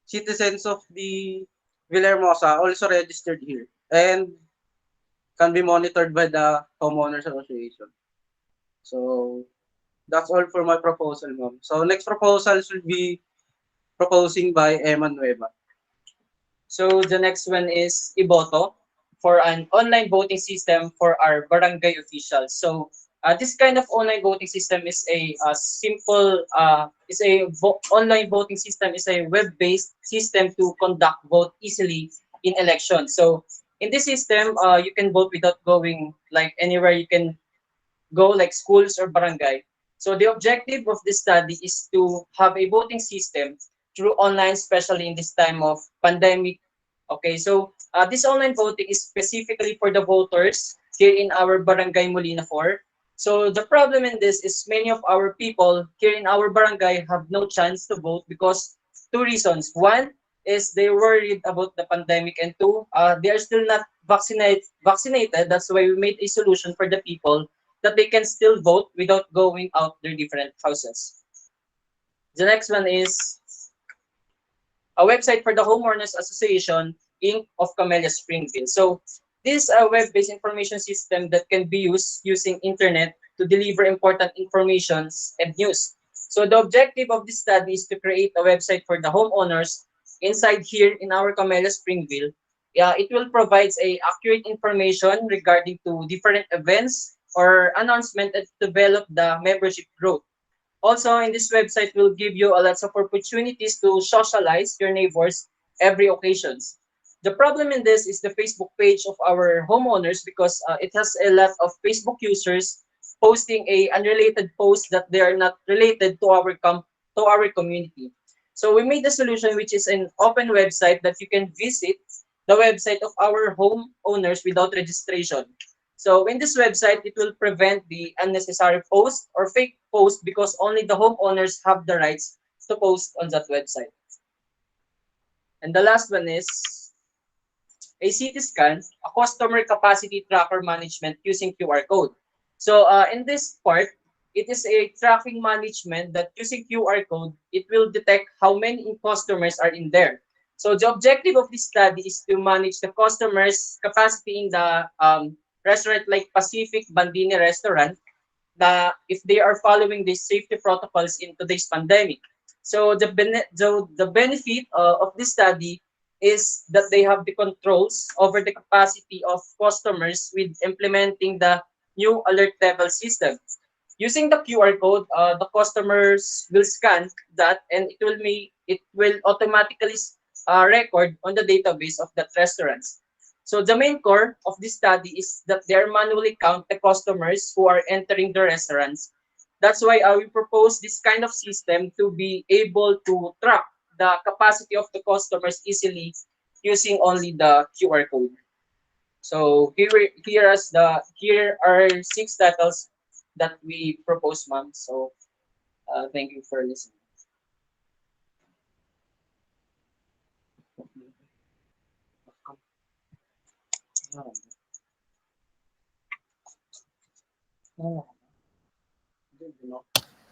citizens of the Villahermosa also registered here and can be monitored by the homeowners association. So that's all for my proposal, ma'am. So next proposals will be proposing by Emma Nueva. So the next one is Iboto for an online voting system for our barangay officials. So this kind of online voting system is a simple online voting system is a web-based system to conduct vote easily in elections. So in this system, you can vote without going like anywhere. You can go like schools or barangay. So the objective of this study is to have a voting system through online, especially in this time of pandemic. Okay, so this online voting is specifically for the voters here in our barangay Molina 4. So the problem in this is many of our people here in our barangay have no chance to vote because two reasons. One is they're worried about the pandemic, and two, they are still not vaccinated. That's why we made a solution for the people that they can still vote without going out their different houses. The next one is a website for the Homeowners Association, Inc. of Camellia, Springfield. So this is a web-based information system that can be used using internet to deliver important informations and news. So the objective of this study is to create a website for the homeowners inside here in our Camellia, Springfield. It will provide a accurate information regarding to different events or announcement that develop the membership growth. Also, in this website will give you a lot of opportunities to socialize your neighbors every occasions. The problem in this is the Facebook page of our homeowners because it has a lot of Facebook users posting a unrelated post that they are not related to our community. So we made a solution which is an open website that you can visit the website of our homeowners without registration. So in this website, it will prevent the unnecessary post or fake post because only the homeowners have the rights to post on that website. And the last one is a CT scan, a customer capacity tracker management using QR code. So in this part, it is a tracking management that using QR code, it will detect how many customers are in there. So the objective of this study is to manage the customers' capacity in the restaurant like Pacific Bandini restaurant, if they are following these safety protocols in today's pandemic. So the benefit of this study is that they have the controls over the capacity of customers with implementing the new alert level system. Using the QR code, the customers will scan that, and it will automatically record on the database of that restaurants. So the main core of this study is that they are manually count the customers who are entering the restaurants. That's why we propose this kind of system to be able to track the capacity of the customers easily using only the QR code. So here are 6 titles that we propose, ma'am. So thank you for listening.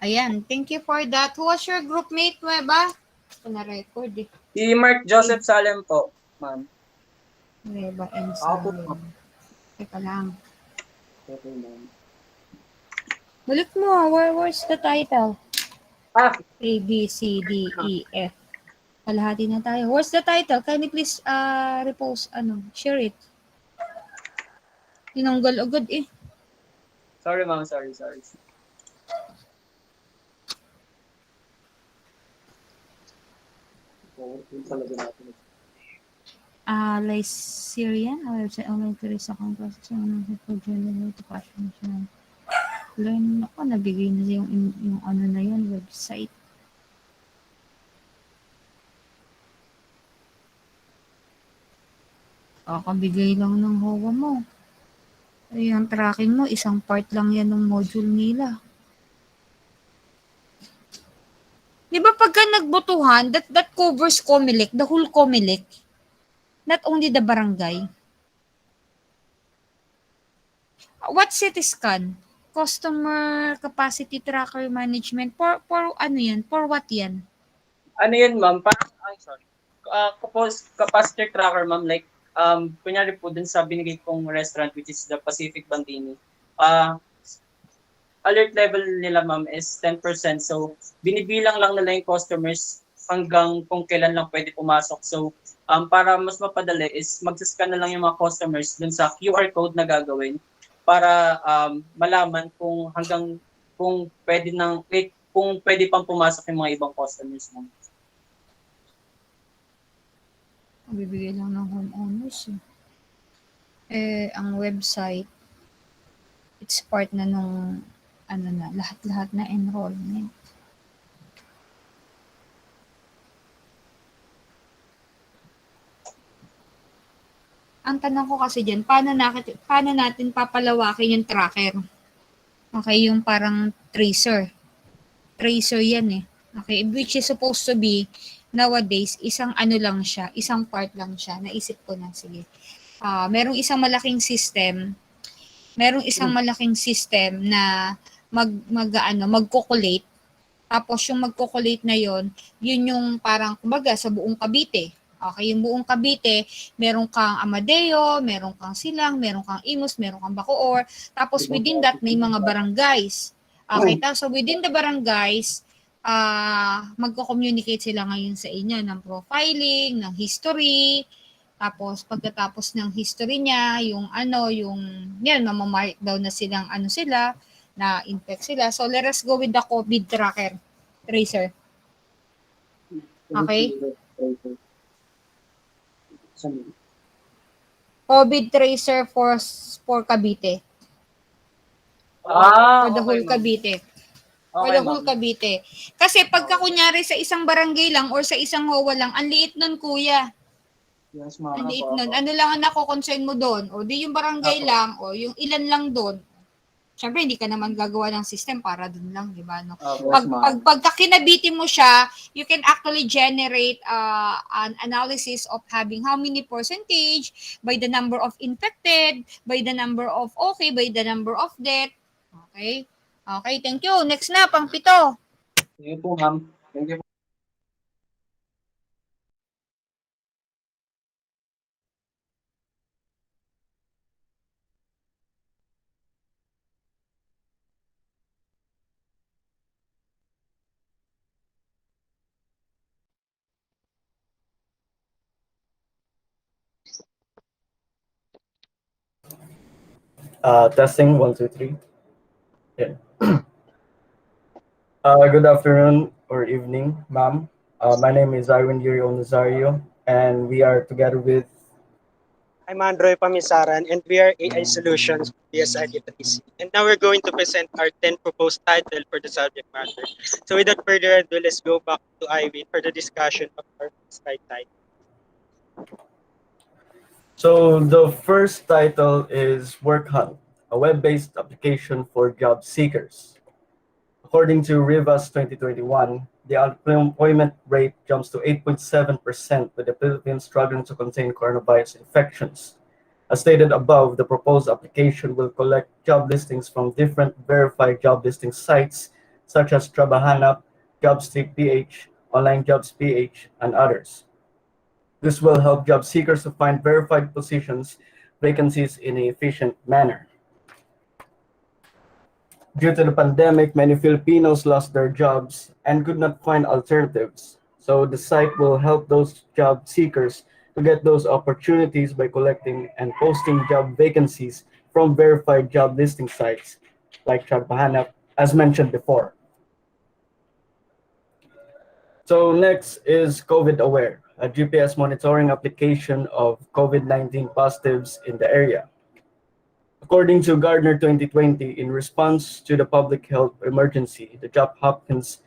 Ayan, thank you for that. Who was your groupmate, Nueva? Ito na-record eh. Si Mark Joseph Salem po, ma'am. Nueva and Ako po. Salem. Teka lang. Okay, ma'am. Balik mo, where's the title? Ah, A, B, C, D, E, F. Kalahati na tayo. Where's the title? Can you please repost, share it? Tinanggal agad eh. sorry ma'am, sorry. Lycerian, a website online tourist account processing for general to fashion. Learn ako, nabigay na yung ano na yun, website. Kakabigay lang ng HOA mo. Ay, yung tracking mo, isang part lang yan ng module nila. Di ba pagka nagbotohan, that covers COMELEC, the whole COMELEC, not only the barangay. What's CT scan? Customer capacity tracker management. For ano yan? For what yan? Ano yun, ma'am? Sorry. Capacity tracker, ma'am, like, kunyari po dun sa binigay kong restaurant, which is the Pacific Bandini. Alert level nila, ma'am, is 10%. So, binibilang lang nila yung customers hanggang kung kailan lang pwede pumasok. So, para mas mapadali is magsascan na lang yung mga customers dun sa QR code na gagawin para malaman kung pwede pang pumasok yung mga ibang customers mo. Bibigay lang ng homeowners ang website, it's part na nung lahat-lahat na enrollment. Ang tanong ko kasi dyan, paano natin papalawakin yung tracker? Okay, yung parang tracer. Tracer yan eh. Okay, which is supposed to be, nowadays, isang part lang siya. Naisip ko na, sige. Merong isang malaking system na magko-collate. Tapos yung magko-collate na yun yung parang, kumbaga, sa buong Cavite. Okay, yung buong Cavite, meron kang Amadeo, meron kang Silang, meron kang Imus, meron kang Bacoor. Tapos within that, may mga barangays. Okay, so within the barangays, magko-communicate sila ngayon sa inyo ng profiling, ng history. Tapos pagkatapos ng history niya, mamamark down na silang na infect sila. So let us go with the COVID tracker tracer. Okay? COVID tracer for Cavite. For the whole Cavite. For the whole Cavite. Kasi pagka kunyari sa isang barangay lang or sa isang HOA lang, ang liit nun, kuya. Yes, ma'am. Ang liit nun. Ano lang ang nako-concern mo doon? O di yung barangay lang, o yung ilan lang doon. syempre hindi ka naman gagawa ng system para dun lang, di ba? No? Yes, ma'am. Pagka kinabitin mo siya, you can actually generate an analysis of having how many percentage by the number of infected, by the number of okay, by the number of death. Okay? Okay, thank you. Next na, pang pito. Sige po, ma'am. Thank you. Testing one, two, three. Yeah. Good afternoon or evening, ma'am. My name is Ivan Yurio Nazario, and we are together with. I'm Androy Pamisaran, and we are AI Solutions for BSIT. And now we're going to present our 10 proposed title for the subject matter. So without further ado, let's go back to Ivy for the discussion of our slide title. So the first title is Work Hunt, a web-based application for job seekers. According to Rivas 2021, the unemployment rate jumps to 8.7%, with the Philippines struggling to contain coronavirus infections. As stated above, the proposed application will collect job listings from different verified job listing sites such as Trabahanap, JobStreet.ph, Online Jobs.ph, and others. This will help job seekers to find verified positions, vacancies in an efficient manner. Due to the pandemic, many Filipinos lost their jobs and could not find alternatives. So the site will help those job seekers to get those opportunities by collecting and posting job vacancies from verified job listing sites like Trabahanap, as mentioned before. So next is COVID Aware, a GPS monitoring application of COVID-19 positives in the area. According to Gardner 2020, in response to the public health emergency, the Johns Hopkins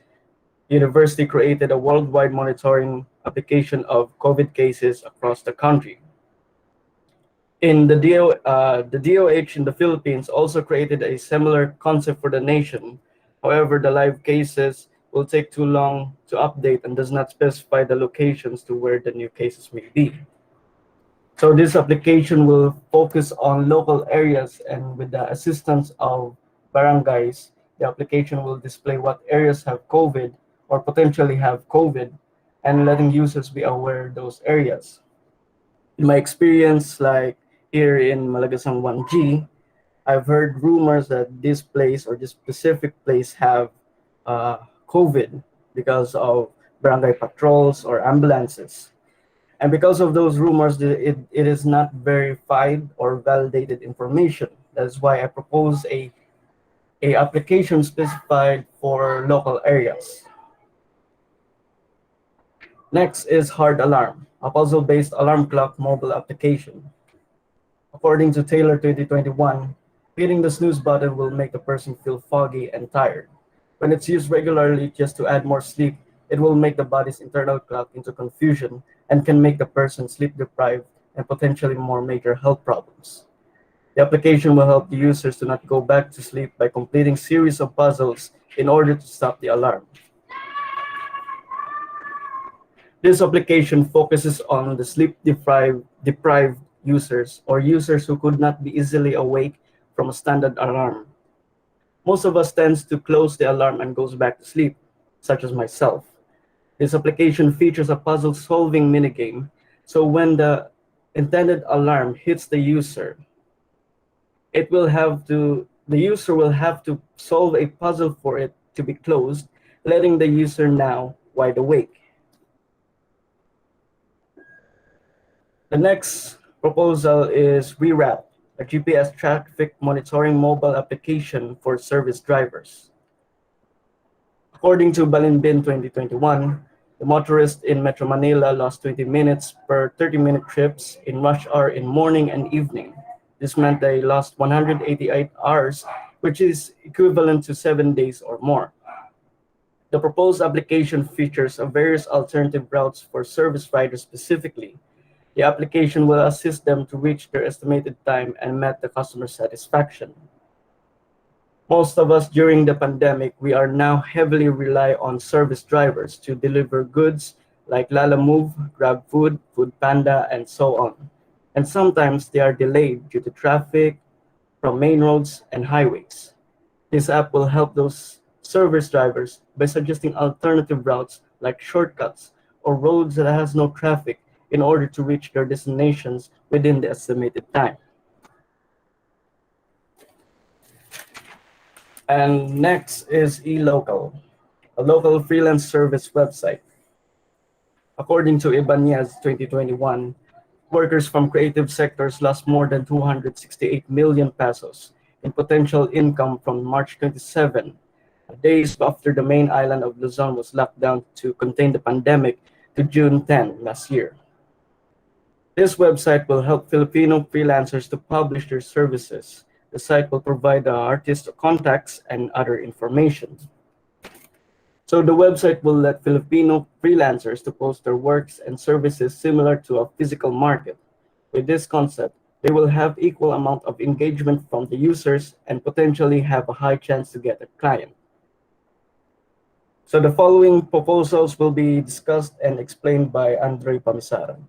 University created a worldwide monitoring application of COVID cases across the country. In the DOH in the Philippines also created a similar concept for the nation. However, the live cases will take too long to update and does not specify the locations to where the new cases may be. So this application will focus on local areas, and with the assistance of barangays, the application will display what areas have COVID or potentially have COVID and letting users be aware of those areas. In my experience, like here in Malagasang 1G, I've heard rumors that this place or this specific place have COVID because of barangay patrols or ambulances. And because of those rumors, it is not verified or validated information. That's why I propose a application specified for local areas. Next is Hard Alarm, a puzzle-based alarm clock mobile application. According to Taylor 2021, hitting the snooze button will make the person feel foggy and tired. When it's used regularly just to add more sleep, it will make the body's internal clock into confusion and can make the person sleep deprived and potentially more major health problems. The application will help the users to not go back to sleep by completing series of puzzles in order to stop the alarm. This application focuses on the sleep-deprived users or users who could not be easily awake from a standard alarm. Most of us tends to close the alarm and goes back to sleep, such as myself. This application features a puzzle-solving minigame, so when the intended alarm hits the user, the user will have to solve a puzzle for it to be closed, letting the user now wide awake. The next proposal is Rewrap, a GPS traffic monitoring mobile application for service drivers. According to Balinbin 2021, the motorist in Metro Manila lost 20 minutes per 30-minute trips in rush hour in morning and evening. This meant they lost 188 hours, which is equivalent to 7 days or more. The proposed application features various alternative routes for service riders specifically. The application will assist them to reach their estimated time and met the customer satisfaction. Most of us during the pandemic, we are now heavily rely on service drivers to deliver goods like Lala Move, Grab Food, Food Panda, and so on. And sometimes they are delayed due to traffic from main roads and highways. This app will help those service drivers by suggesting alternative routes like shortcuts or roads that has no traffic in order to reach their destinations within the estimated time. And next is eLocal, a local freelance service website. According to Ibanez 2021, workers from creative sectors lost more than 268 million pesos in potential income from March 27, days after the main island of Luzon was locked down to contain the pandemic, to June 10 last year. This website will help Filipino freelancers to publish their services. The site will provide artist contacts and other information. So the website will let Filipino freelancers to post their works and services similar to a physical market. With this concept, they will have equal amount of engagement from the users and potentially have a high chance to get a client. So the following proposals will be discussed and explained by Andre Pamisaran.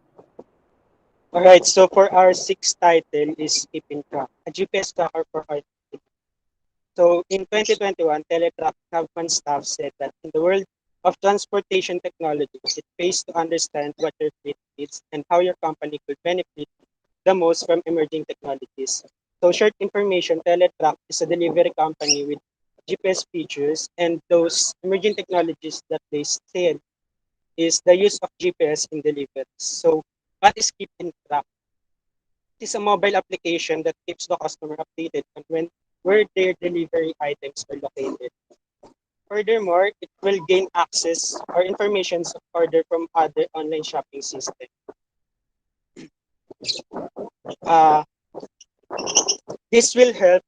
All right, so for our sixth title is Keeping Track, a GPS tracker for our. So in 2021, Teletrack Cabman staff said that in the world of transportation technology, it pays to understand what your fleet needs and how your company could benefit the most from emerging technologies. So short information, Teletrack is a delivery company with GPS features, and those emerging technologies that they said is the use of GPS in deliveries. So what is Keeping Track? It is a mobile application that keeps the customer updated on when where their delivery items are located. Furthermore, it will gain access or information of order from other online shopping systems. Uh, this will help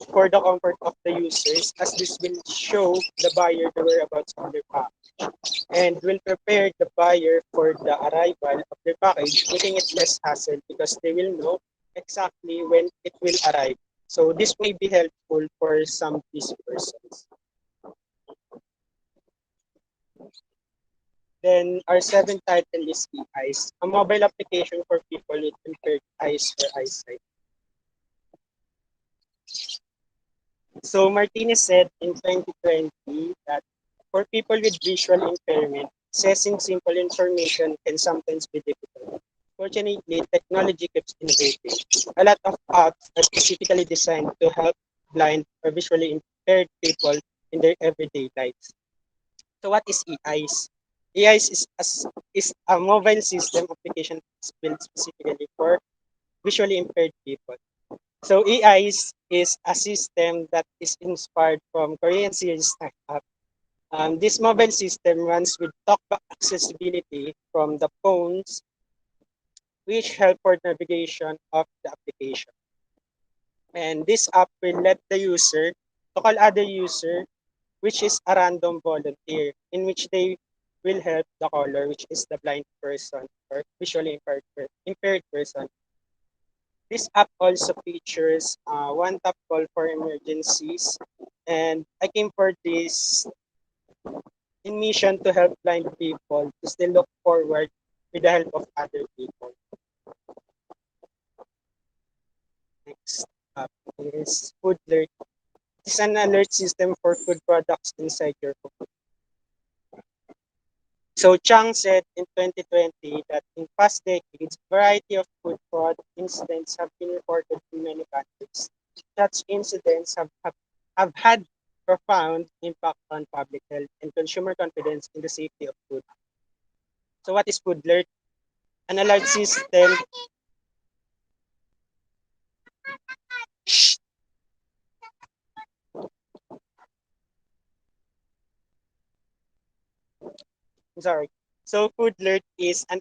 for the comfort of the users as this will show the buyer the whereabouts of their package and will prepare the buyer for the arrival of their package, making it less hassle because they will know exactly when it will arrive. So this may be helpful for some busy persons. Then our seventh title is e-eyes, a mobile application for people with impaired eyes or eyesight. So Martinez said in 2020 that for people with visual impairment, accessing simple information can sometimes be difficult. Fortunately, technology keeps innovating. A lot of apps are specifically designed to help blind or visually impaired people in their everyday lives. So what is EIS? EIS is a mobile system application built specifically for visually impaired people. So EIS is a system that is inspired from Korean series Startup. This mobile system runs with talkback accessibility from the phones, which help for navigation of the application. And this app will let the user to call other user, which is a random volunteer, in which they will help the caller, which is the blind person or visually impaired person. This app also features one tap call for emergencies, and I came for this in mission to help blind people to still look forward with the help of other people. Next up is Food Alert. It's an alert system for food products inside your home. So Chang said in 2020 that in past decades, a variety of food fraud incidents have been reported in many countries. Such incidents have had profound impact on public health and consumer confidence in the safety of food. So what is Food Alert? An alert system. Sorry. So Food Alert is an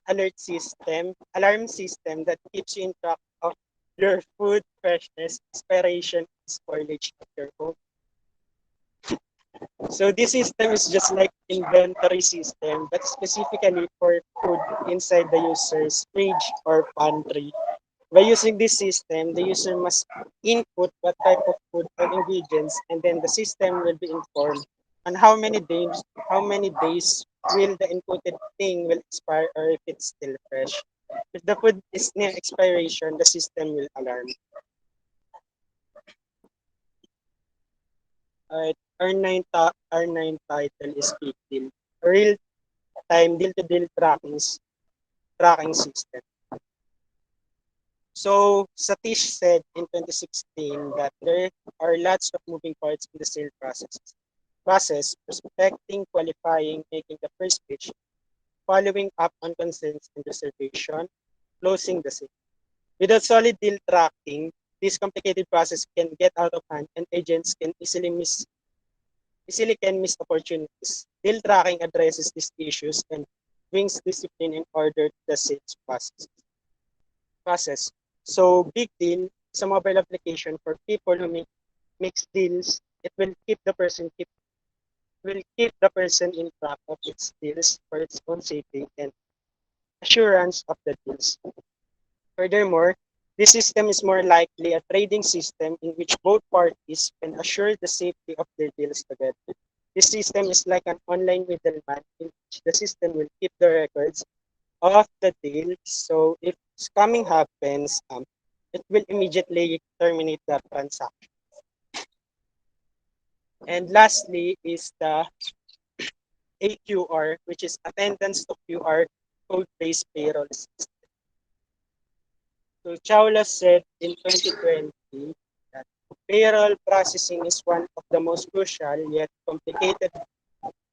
alarm system that keeps you in track of your food freshness, expiration, and spoilage of your food. So this system is just like inventory system, but specifically for food inside the user's fridge or pantry. By using this system, the user must input what type of food or ingredients, and then the system will be informed on how many days will the inputted thing will expire or if it's still fresh. If the food is near expiration, the system will alarm. Alright, our nine title is Big Deal. Real-time deal-to-deal tracking system. So, Satish said in 2016 that there are lots of moving parts in the sale process, prospecting, qualifying, making the first pitch, following up on consents and reservation, closing the sale. Without solid deal tracking, this complicated process can get out of hand and agents can easily miss opportunities. Deal tracking addresses these issues and brings discipline and order to the sales process. So Big Deal is a mobile application for people who makes deals. It will keep the person in track of its deals for its own safety and assurance of the deals. Furthermore, this system is more likely a trading system in which both parties can assure the safety of their deals together. This system is like an online middleman in which the system will keep the records of the deal. So if scamming happens, it will immediately terminate the transaction. And lastly is the AQR, which is attendance to QR code-based payroll system. So Chawla said in 2020 that payroll processing is one of the most crucial yet complicated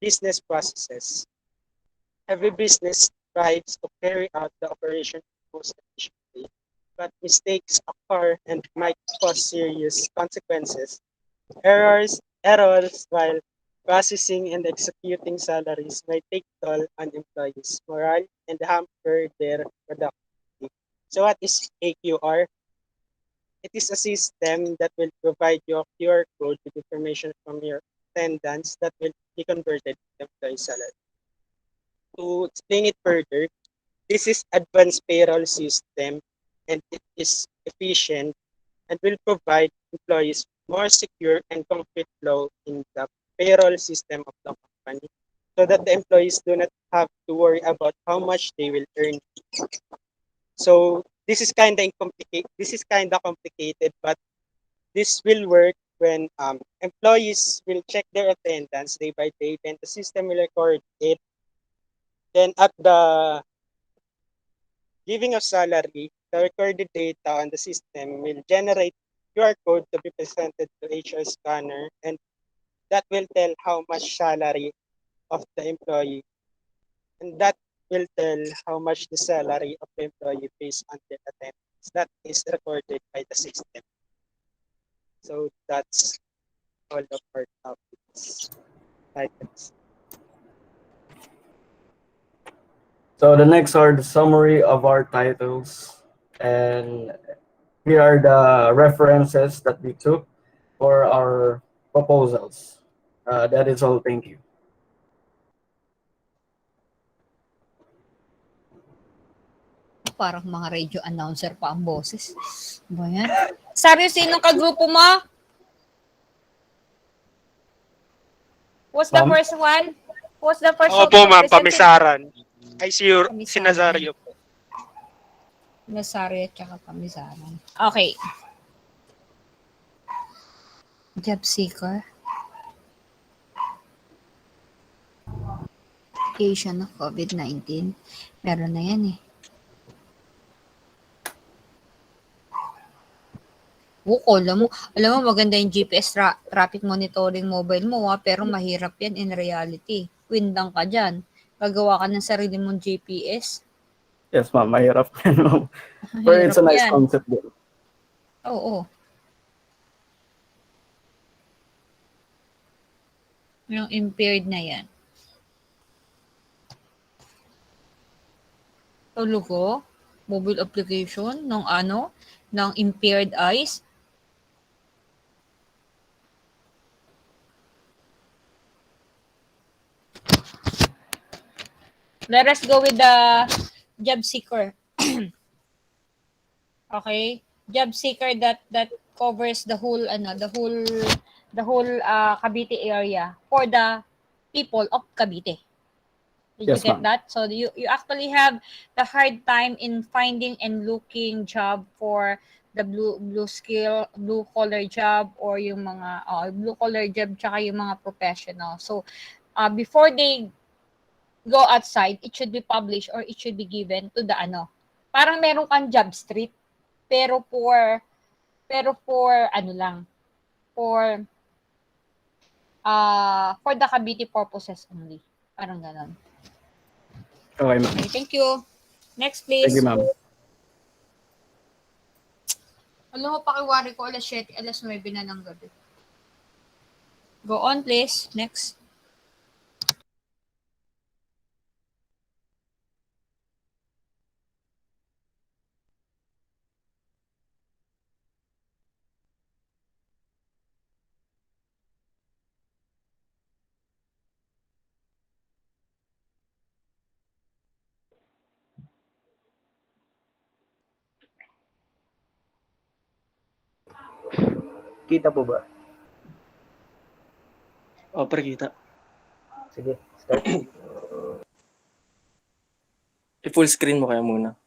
business processes. Every business strives to carry out the operation most efficiently, but mistakes occur and might cause serious consequences. Errors while processing and executing salaries may take toll on employees' morale and hamper their productivity. So what is AQR? It is a system that will provide you a QR code with information from your attendance that will be converted to employee salary. To explain it further, this is advanced payroll system and it is efficient and will provide employees more secure and concrete flow in the payroll system of the company so that the employees do not have to worry about how much they will earn. So this is kind of complicated, but this will work when employees will check their attendance day by day, then the system will record it. Then at the giving of salary, the recorded data on the system will generate QR code to be presented to HR scanner, and that will tell how much salary of the employee, and that will tell how much the salary of the employee based on their attendance. That is recorded by the system. So that's all of our topics. Titles. So the next are the summary of our titles, and here are the references that we took for our proposals. That is all. Thank you. Parang mga radio announcer pa ang boses. Ba yan? Saryo, sinong kagrupo mo? What's the Ma'am? first one? What's the first Opo, ma'am, presented? Pamisaran. Ay, si Pamisaran. Nazario po. Nazario at saka Pamisaran. Okay. Job seeker. Application of COVID-19. Meron na yan eh. Alam mo maganda yung GPS traffic monitoring mobile mo pero mahirap yan in reality. Windang ka dyan. Gagawa ka ng sarili mong GPS. Yes, ma'am. Mahirap yan, ma'am. But it's a nice yan. concept din. Oo. Yung impaired na yan. Tulugo? Mobile application ng impaired eyes. Let us go with the job seeker. Okay? Job seeker that covers the whole Cavite area for the people of Cavite. Did you Yes, get ma'am. that? So you actually have the hard time in finding and looking job for the blue collar job or yung mga blue collar job tsaka yung mga professional. So before they go outside, it should be published or it should be given to the Parang meron kang job street pero for lang for the Cavite purposes only. Parang ganon. Okay, ma'am. Okay, thank you. Next, Thank you, please. ma'am. Alam mo, pakiwari ko alas 7, alas 9 na ng gabi. Go on, please. Next. Kita po ba? O, kita. Sige, start. I-full screen mo kaya muna.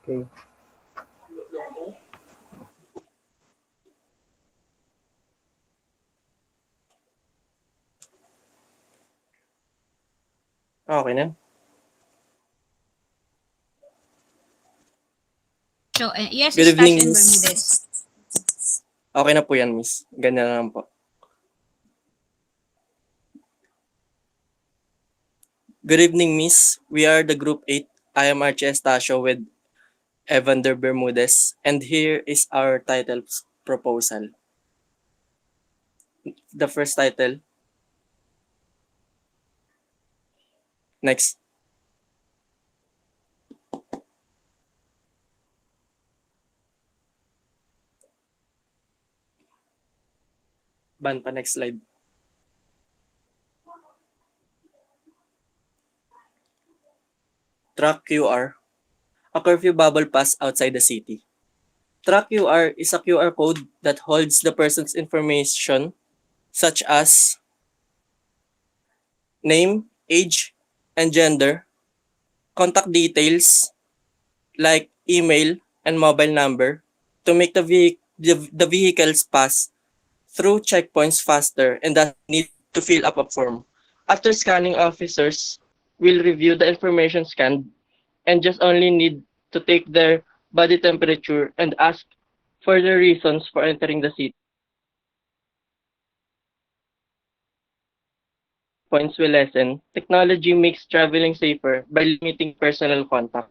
Okay. Okay na? So, yes, Good evening, Station Miss. Bermudez. Okay na po yan, Miss. Ganyan na lang po. Good evening, Miss. We are the Group 8. I am Archie Estacio with Evander Bermudez, and here is our title proposal. The first title. Next. Ban pa, next slide. Track QR. A curfew bubble pass outside the city. Track QR is a QR code that holds the person's information such as name, age, and gender, contact details like email and mobile number to make the vehicles pass through checkpoints faster and doesn't need to fill up a form. After scanning, officers will review the information scanned and just only need to take their body temperature and ask for the reasons for entering the city. Points will lessen. Technology makes traveling safer by limiting personal contact.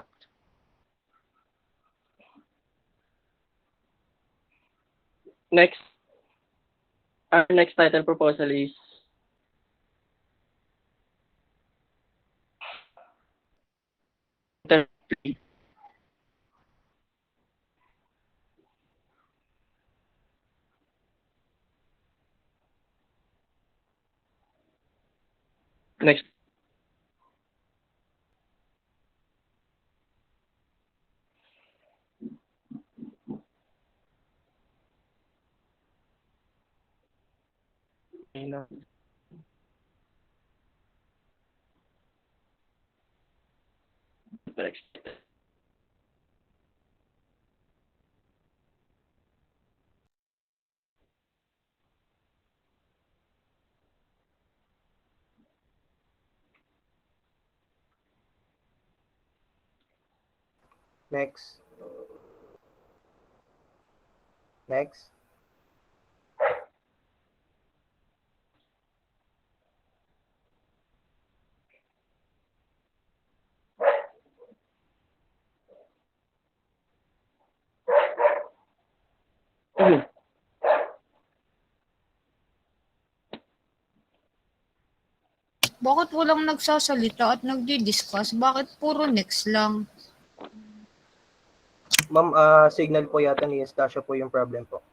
Next, our next title proposal is interplay. Next, Next. Next. Bakit walang nagsasalita at nagdi-discuss? Bakit puro next lang? Ma'am, signal po yata ni Estacia po yung problem po.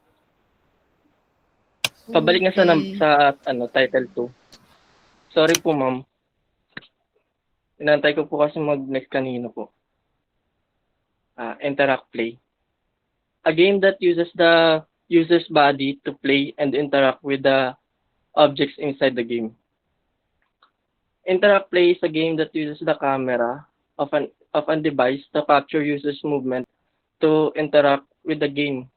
Pabalik na sa title 2. Sorry po, ma'am. Inantay ko po kasi mag-next kanina po. Interact play. A game that uses the user's body to play and interact with the objects inside the game. Interact play is a game that uses the camera of a device to capture users' movement to interact with the game.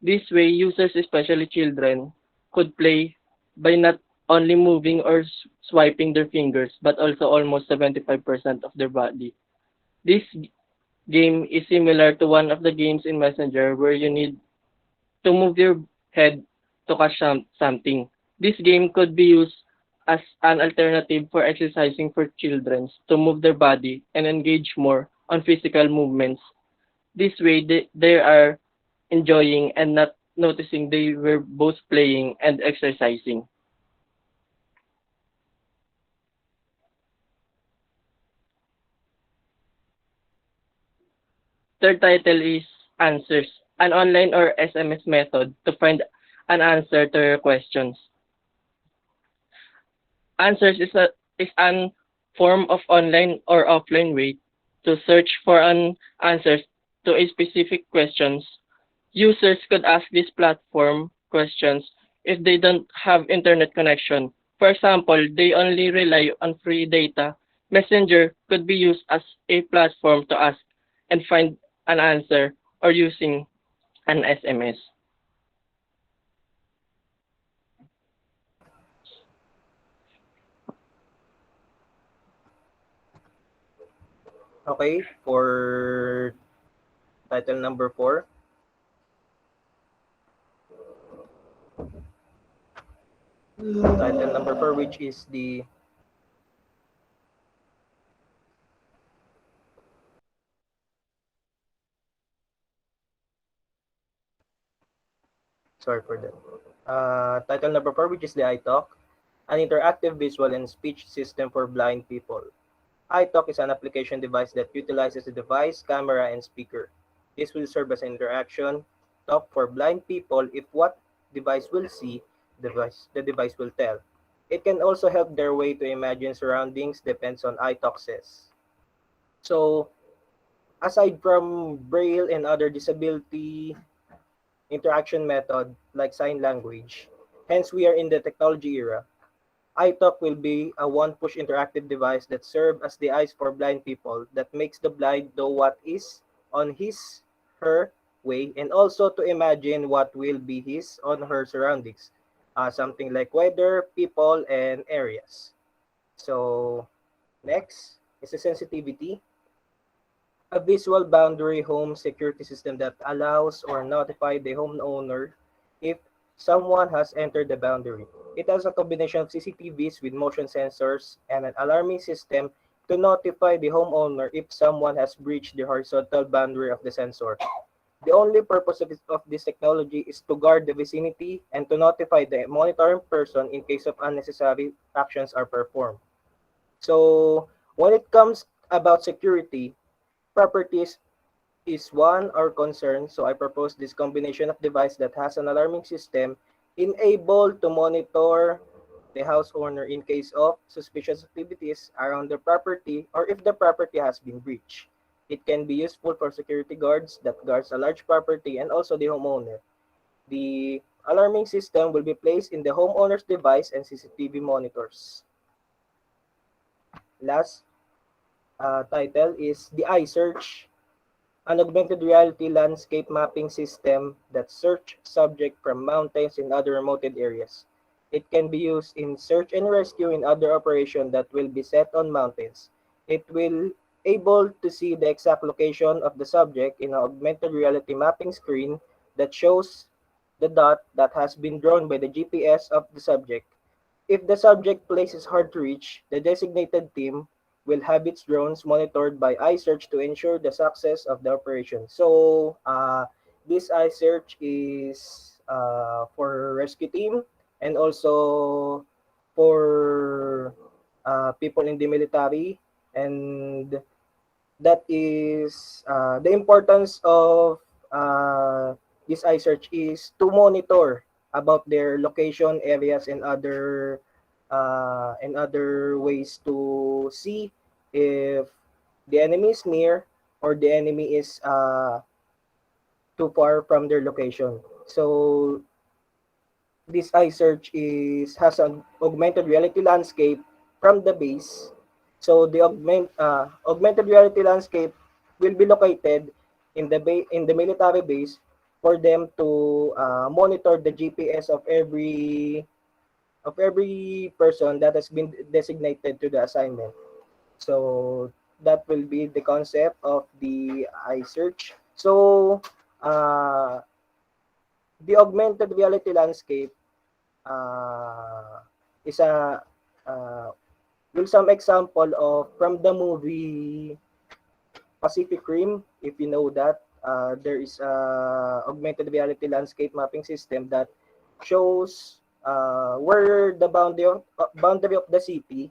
This way, users, especially children, could play by not only moving or swiping their fingers, but also almost 75% of their body. This game is similar to one of the games in Messenger where you need to move your head to catch something. This game could be used as an alternative for exercising for children to move their body and engage more on physical movements. This way, they are enjoying and not noticing they were both playing and exercising. Third title is Answers, an online or SMS method to find an answer to your questions. Answers is an form of online or offline way to search for an answers to a specific questions. Users could ask this platform questions if they don't have internet connection. For example, they only rely on free data. Messenger could be used as a platform to ask and find an answer or using an SMS. Okay, for title number 4. Title number 4, which is the sorry for that. Title number 4, which is the iTalk, an interactive visual and speech system for blind people. iTalk is an application device that utilizes the device, camera, and speaker. This will serve as an interaction talk for blind people. If what device will see, the device will tell. It can also help their way to imagine surroundings, depends on iTalk says. So, aside from Braille and other disability interaction method like sign language, hence we are in the technology era, iTalk will be a one-push interactive device that serves as the eyes for blind people that makes the blind know what is on his, her way, and also to imagine what will be his on her surroundings. Something like weather, people, and areas. So next is the sensitivity, a visual boundary home security system that allows or notify the homeowner if someone has entered the boundary. It has a combination of CCTVs with motion sensors and an alarming system to notify the homeowner if someone has breached the horizontal boundary of the sensor. The only purpose of this technology is to guard the vicinity and to notify the monitoring person in case of unnecessary actions are performed. So when it comes about security, properties is one our concern, so I propose this combination of device that has an alarming system enabled to monitor the house owner in case of suspicious activities around the property or if the property has been breached. It can be useful for security guards that guards a large property and also the homeowner. The alarming system will be placed in the homeowner's device and CCTV monitors. Last title is the iSearch, an augmented reality landscape mapping system that search subject from mountains and other remote areas. It can be used in search and rescue in other operations that will be set on mountains. It will able to see the exact location of the subject in an augmented reality mapping screen that shows the dot that has been drawn by the GPS of the subject. If the subject place is hard to reach, the designated team will have its drones monitored by iSearch to ensure the success of the operation. So, this iSearch is for rescue team and also for people in the military, and that is the importance of this iSearch is to monitor about their location areas and other ways to see if the enemy is near or the enemy is too far from their location. So this iSearch has an augmented reality landscape from the base. So the augmented reality landscape will be located in the military base for them to monitor the GPS of every person that has been designated to the assignment. So that will be the concept of the iSearch. So the augmented reality landscape is a will some example of from the movie Pacific Rim. If you know that, there is a augmented reality landscape mapping system that shows where the boundary of the city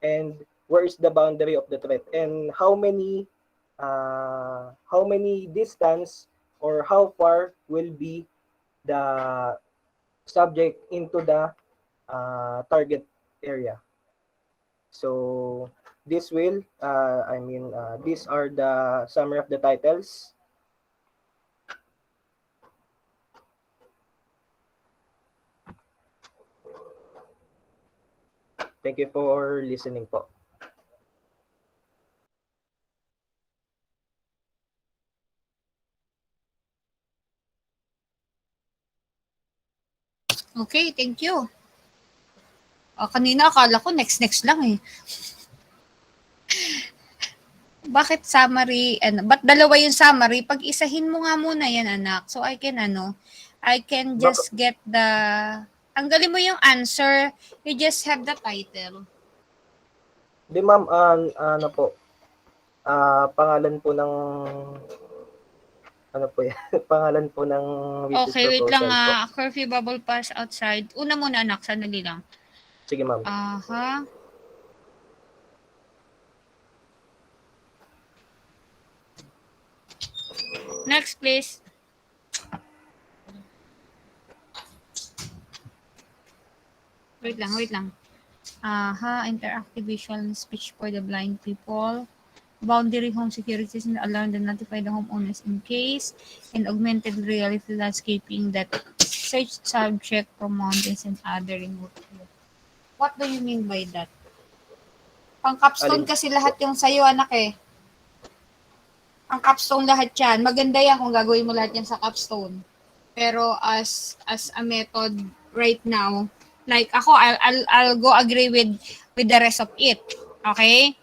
and where is the boundary of the threat and how many distance or how far will be the subject into the target area. So these are the summary of the titles. Thank you for listening po. Okay, thank you. Kanina akala ko next lang eh. Bakit summary? Ba't dalawa yung summary? Pag-isahin mo nga muna yan, anak. So I can just get tanggalin mo yung answer. You just have the title. Di ma'am, ano po, pangalan po ng ano po yan? Pangalan po ng Okay, wait lang po. Curfew bubble pass outside. Una muna anak, sandali lang. Sige ma'am. Aha. Next, please. Wait lang. Interactive visual speech for the blind people. Boundary home securities and alarm to notify the homeowners in case, and augmented reality landscaping that search subject from mountains and other remote. What do you mean by that? Pang capstone kasi lahat yung sa'yo, anak eh. Ang capstone lahat yan. Maganda yan kung gagawin mo lahat yan sa capstone. Pero as a method right now, like ako, I'll go agree with the rest of it. Okay?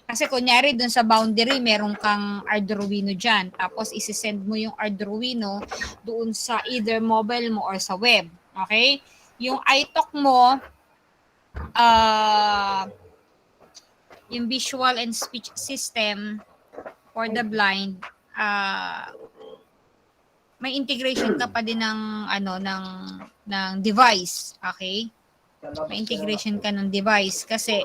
Kasi kunyari dun sa boundary, meron kang Arduino dyan. Tapos isisend mo yung Arduino doon sa either mobile mo or sa web. Okay? Yung iTalk mo, yung visual and speech system for the blind, may integration ka pa din ng device, okay? May integration ka ng device kasi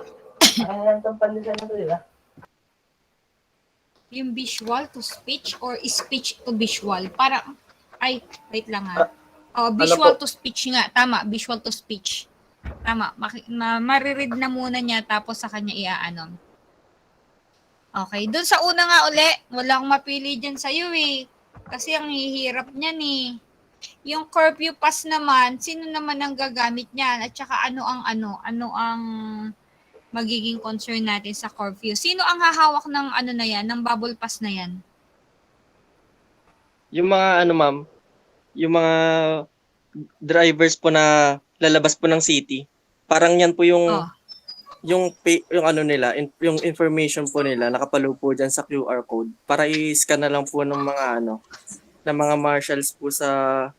yung visual to speech or speech to visual, parang wait lang ha. Visual to speech nga, tama, visual to speech. Tama, mariread na muna niya tapos sa kanya iaano. Okay, doon sa una nga uli, wala akong mapili dyan sa'yo eh. Kasi ang hihirap niyan eh. Yung curfew pass naman, sino naman ang gagamit niyan? At saka ano ang magiging concern natin sa curfew? Sino ang hahawak ng na yan, ng bubble pass na yan? Yung mga ma'am, yung mga drivers po na lalabas po ng city. Parang yan po yung yung ano nila, yung information po nila nakapalo po diyan sa QR code para i-scan na lang po ng mga ng mga marshals po sa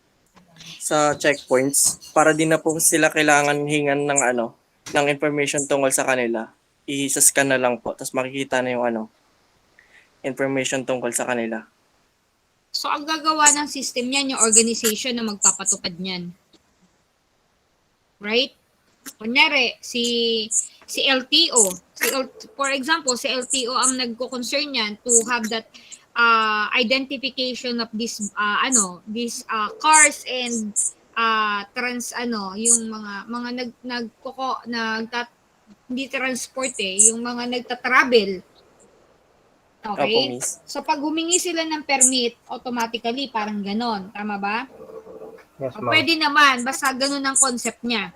checkpoints para di na po sila kailangan hingan ng ng information tungkol sa kanila. I-scan na lang po tapos makikita na yung information tungkol sa kanila. So, ang gagawa ng system niyan, yung organization na magpapatupad niyan. Right? Kunyari, si LTO, for example, si LTO ang nagko-concern niyan to have that identification of these cars and yung mga hindi transport yung mga nagta-travel. Opo, Okay? miss. So pag humingi sila ng permit, automatically parang ganon, tama ba? Yes, O, ma'am. pwede naman basta ganon ang concept niya.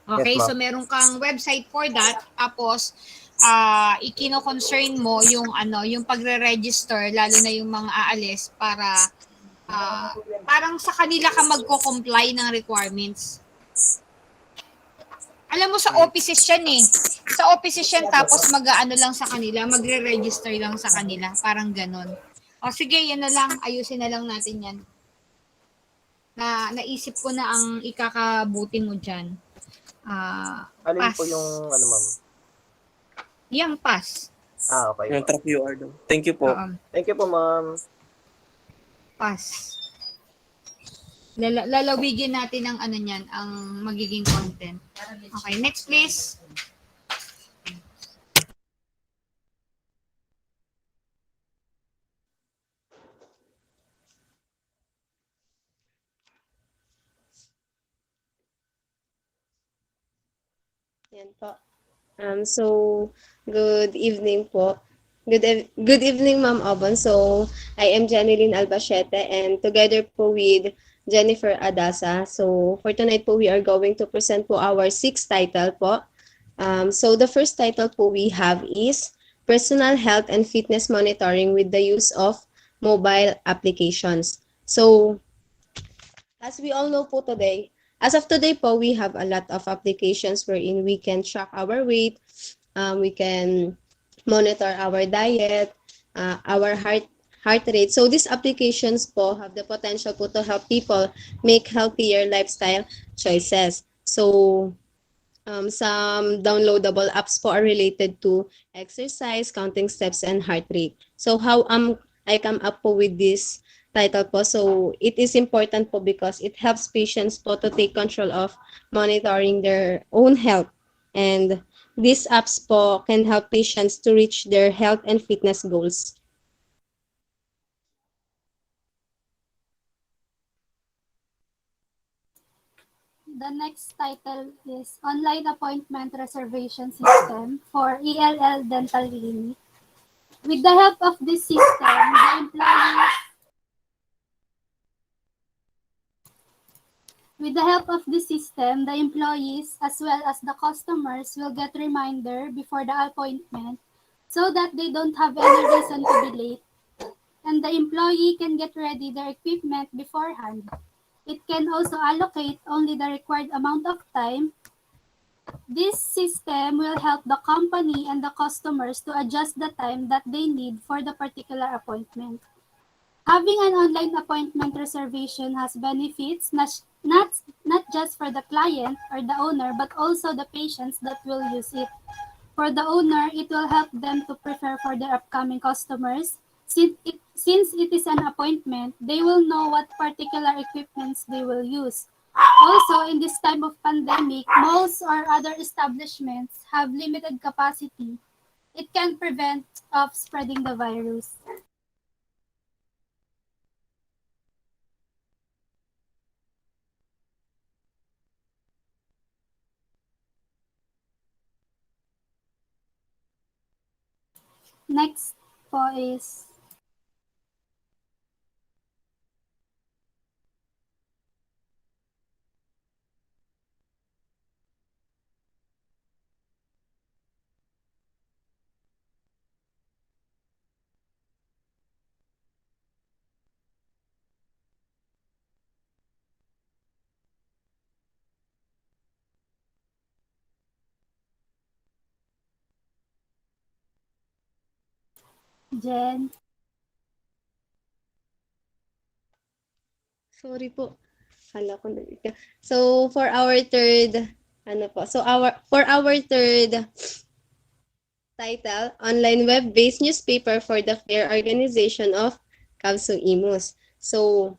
Okay, Yes, ma'am. so meron kang website for that, tapos ikino-concern mo yung pagre-register, lalo na yung mga aalis para parang sa kanila ka magko-comply ng requirements. Alam mo sa offices yan eh. Sa offices yan tapos mag-aano lang sa kanila, magre-register lang sa kanila, parang ganon. O sige, yan na lang, ayusin na lang natin yan. Naisip ko na ang ikakabuti mo dyan. Alin Pass. po yung ma'am? Yang pass. Okay. Yung track QR daw. Thank you po. Thank you po, ma'am. Pass. Lalawigin natin ang niyan, ang magiging content. Okay, next please. Yan po. So, good evening po. Good evening, Ma'am Obon. So, I am Janeline Albacete and together po with Jennifer Adasa. So, for tonight po, we are going to present po our sixth title po. So, the first title po we have is Personal Health and Fitness Monitoring with the Use of Mobile Applications. So, as we all know po today, as of today po, we have a lot of applications wherein we can track our weight, we can monitor our diet, our heart rate. So these applications po have the potential po to help people make healthier lifestyle choices. So some downloadable apps po are related to exercise, counting steps, and heart rate. So how I come up po with this title po. So it is important po because it helps patients po to take control of monitoring their own health. And these apps po can help patients to reach their health and fitness goals. The next title is Online Appointment Reservation System for ELL Dental Clinic. With the help of this system, the employees as well as the customers will get reminder before the appointment so that they don't have any reason to be late. And the employee can get ready their equipment beforehand. It can also allocate only the required amount of time. This system will help the company and the customers to adjust the time that they need for the particular appointment. Having an online appointment reservation has benefits not just for the client or the owner, but also the patients that will use it. For the owner, it will help them to prepare for their upcoming customers. Since it is an appointment, they will know what particular equipments they will use. Also, in this time of pandemic, malls or other establishments have limited capacity. It can prevent of spreading the virus. Next po is Jen. Sorry po. Hala ko na. So, for our third, for our third title, Online Web-Based Newspaper for the Fair Organization of Kabsu-Imus. So,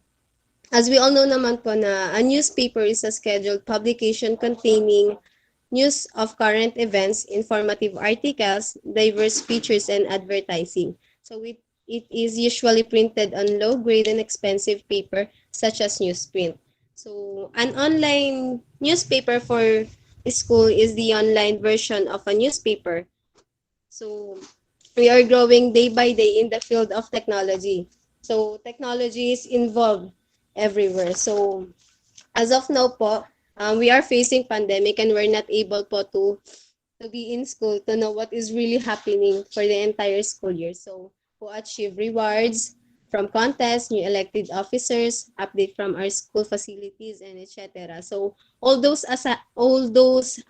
as we all know naman po na a newspaper is a scheduled publication containing news of current events, informative articles, diverse features, and advertising. So it is usually printed on low-grade and expensive paper such as newsprint. So an online newspaper for school is the online version of a newspaper. So we are growing day by day in the field of technology. So technology is involved everywhere. So as of now po, we are facing pandemic and we're not able po to be in school to know what is really happening for the entire school year. So who achieve rewards from contests, new elected officers, update from our school facilities, and etc. So all those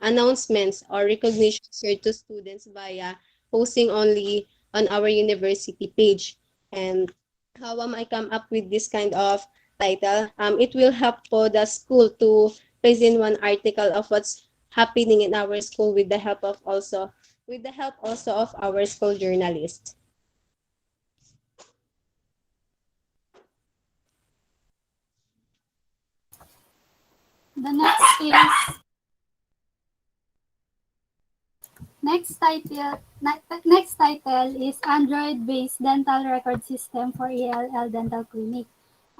announcements or recognition shared to students via posting only on our university page. And how am I come up with this kind of title? It will help po the school to present one article of what's happening in our school with the help also of our school journalists. The next title is Android-based dental record system for ELL dental clinic.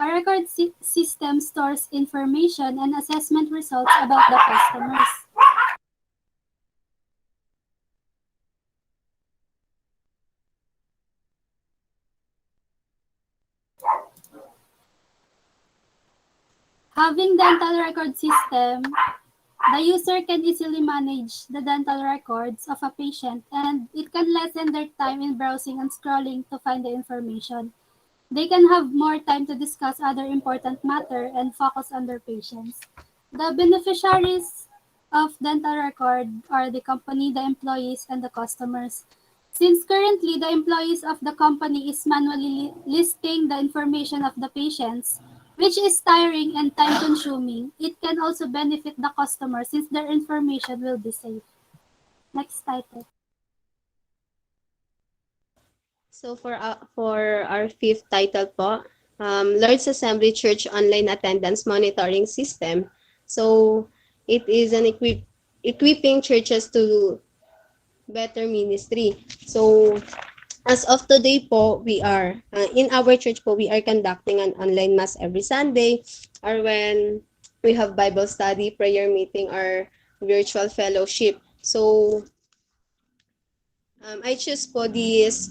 A record system stores information and assessment results about the customers. Having dental record system, the user can easily manage the dental records of a patient and it can lessen their time in browsing and scrolling to find the information. They can have more time to discuss other important matter and focus on their patients. The beneficiaries of dental record are the company, the employees, and the customers. Since currently the employees of the company is manually listing the information of the patients, which is tiring and time consuming, it can also benefit the customer since their information will be safe. Next title. So for our fifth title po, Lord's Assembly Church Online Attendance Monitoring System. So it is an equipping churches to better ministry. So as of today po, we are in our church po, we are conducting an online mass every Sunday, or when we have Bible study, prayer meeting, or virtual fellowship. So I choose po this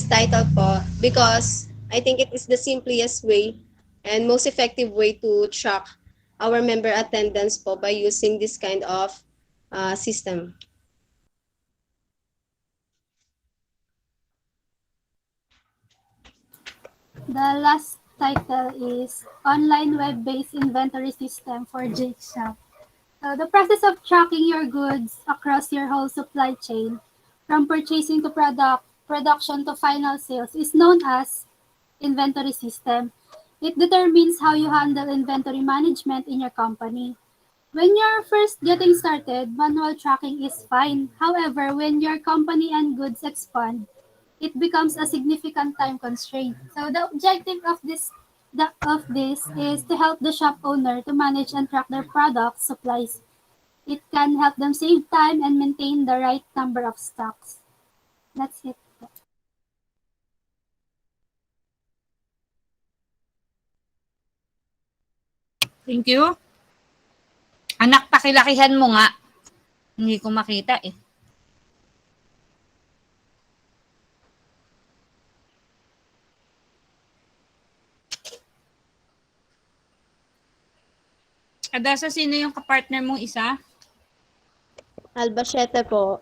title po because I think it is the simplest way and most effective way to track our member attendance po by using this kind of system. The last title is Online Web-Based Inventory System for Jake Shop. So the process of tracking your goods across your whole supply chain, from purchasing to production to final sales, is known as inventory system. It determines how you handle inventory management in your company. When you're first getting started, manual tracking is fine. However, when your company and goods expand, it becomes a significant time constraint. So the objective of this is to help the shop owner to manage and track their product supplies. It can help them save time and maintain the right number of stocks. That's it. Thank you. Anak, pakilakihan mo nga. Hindi ko makita eh. Adasa, sino yung kapartner mong isa? Albacete po.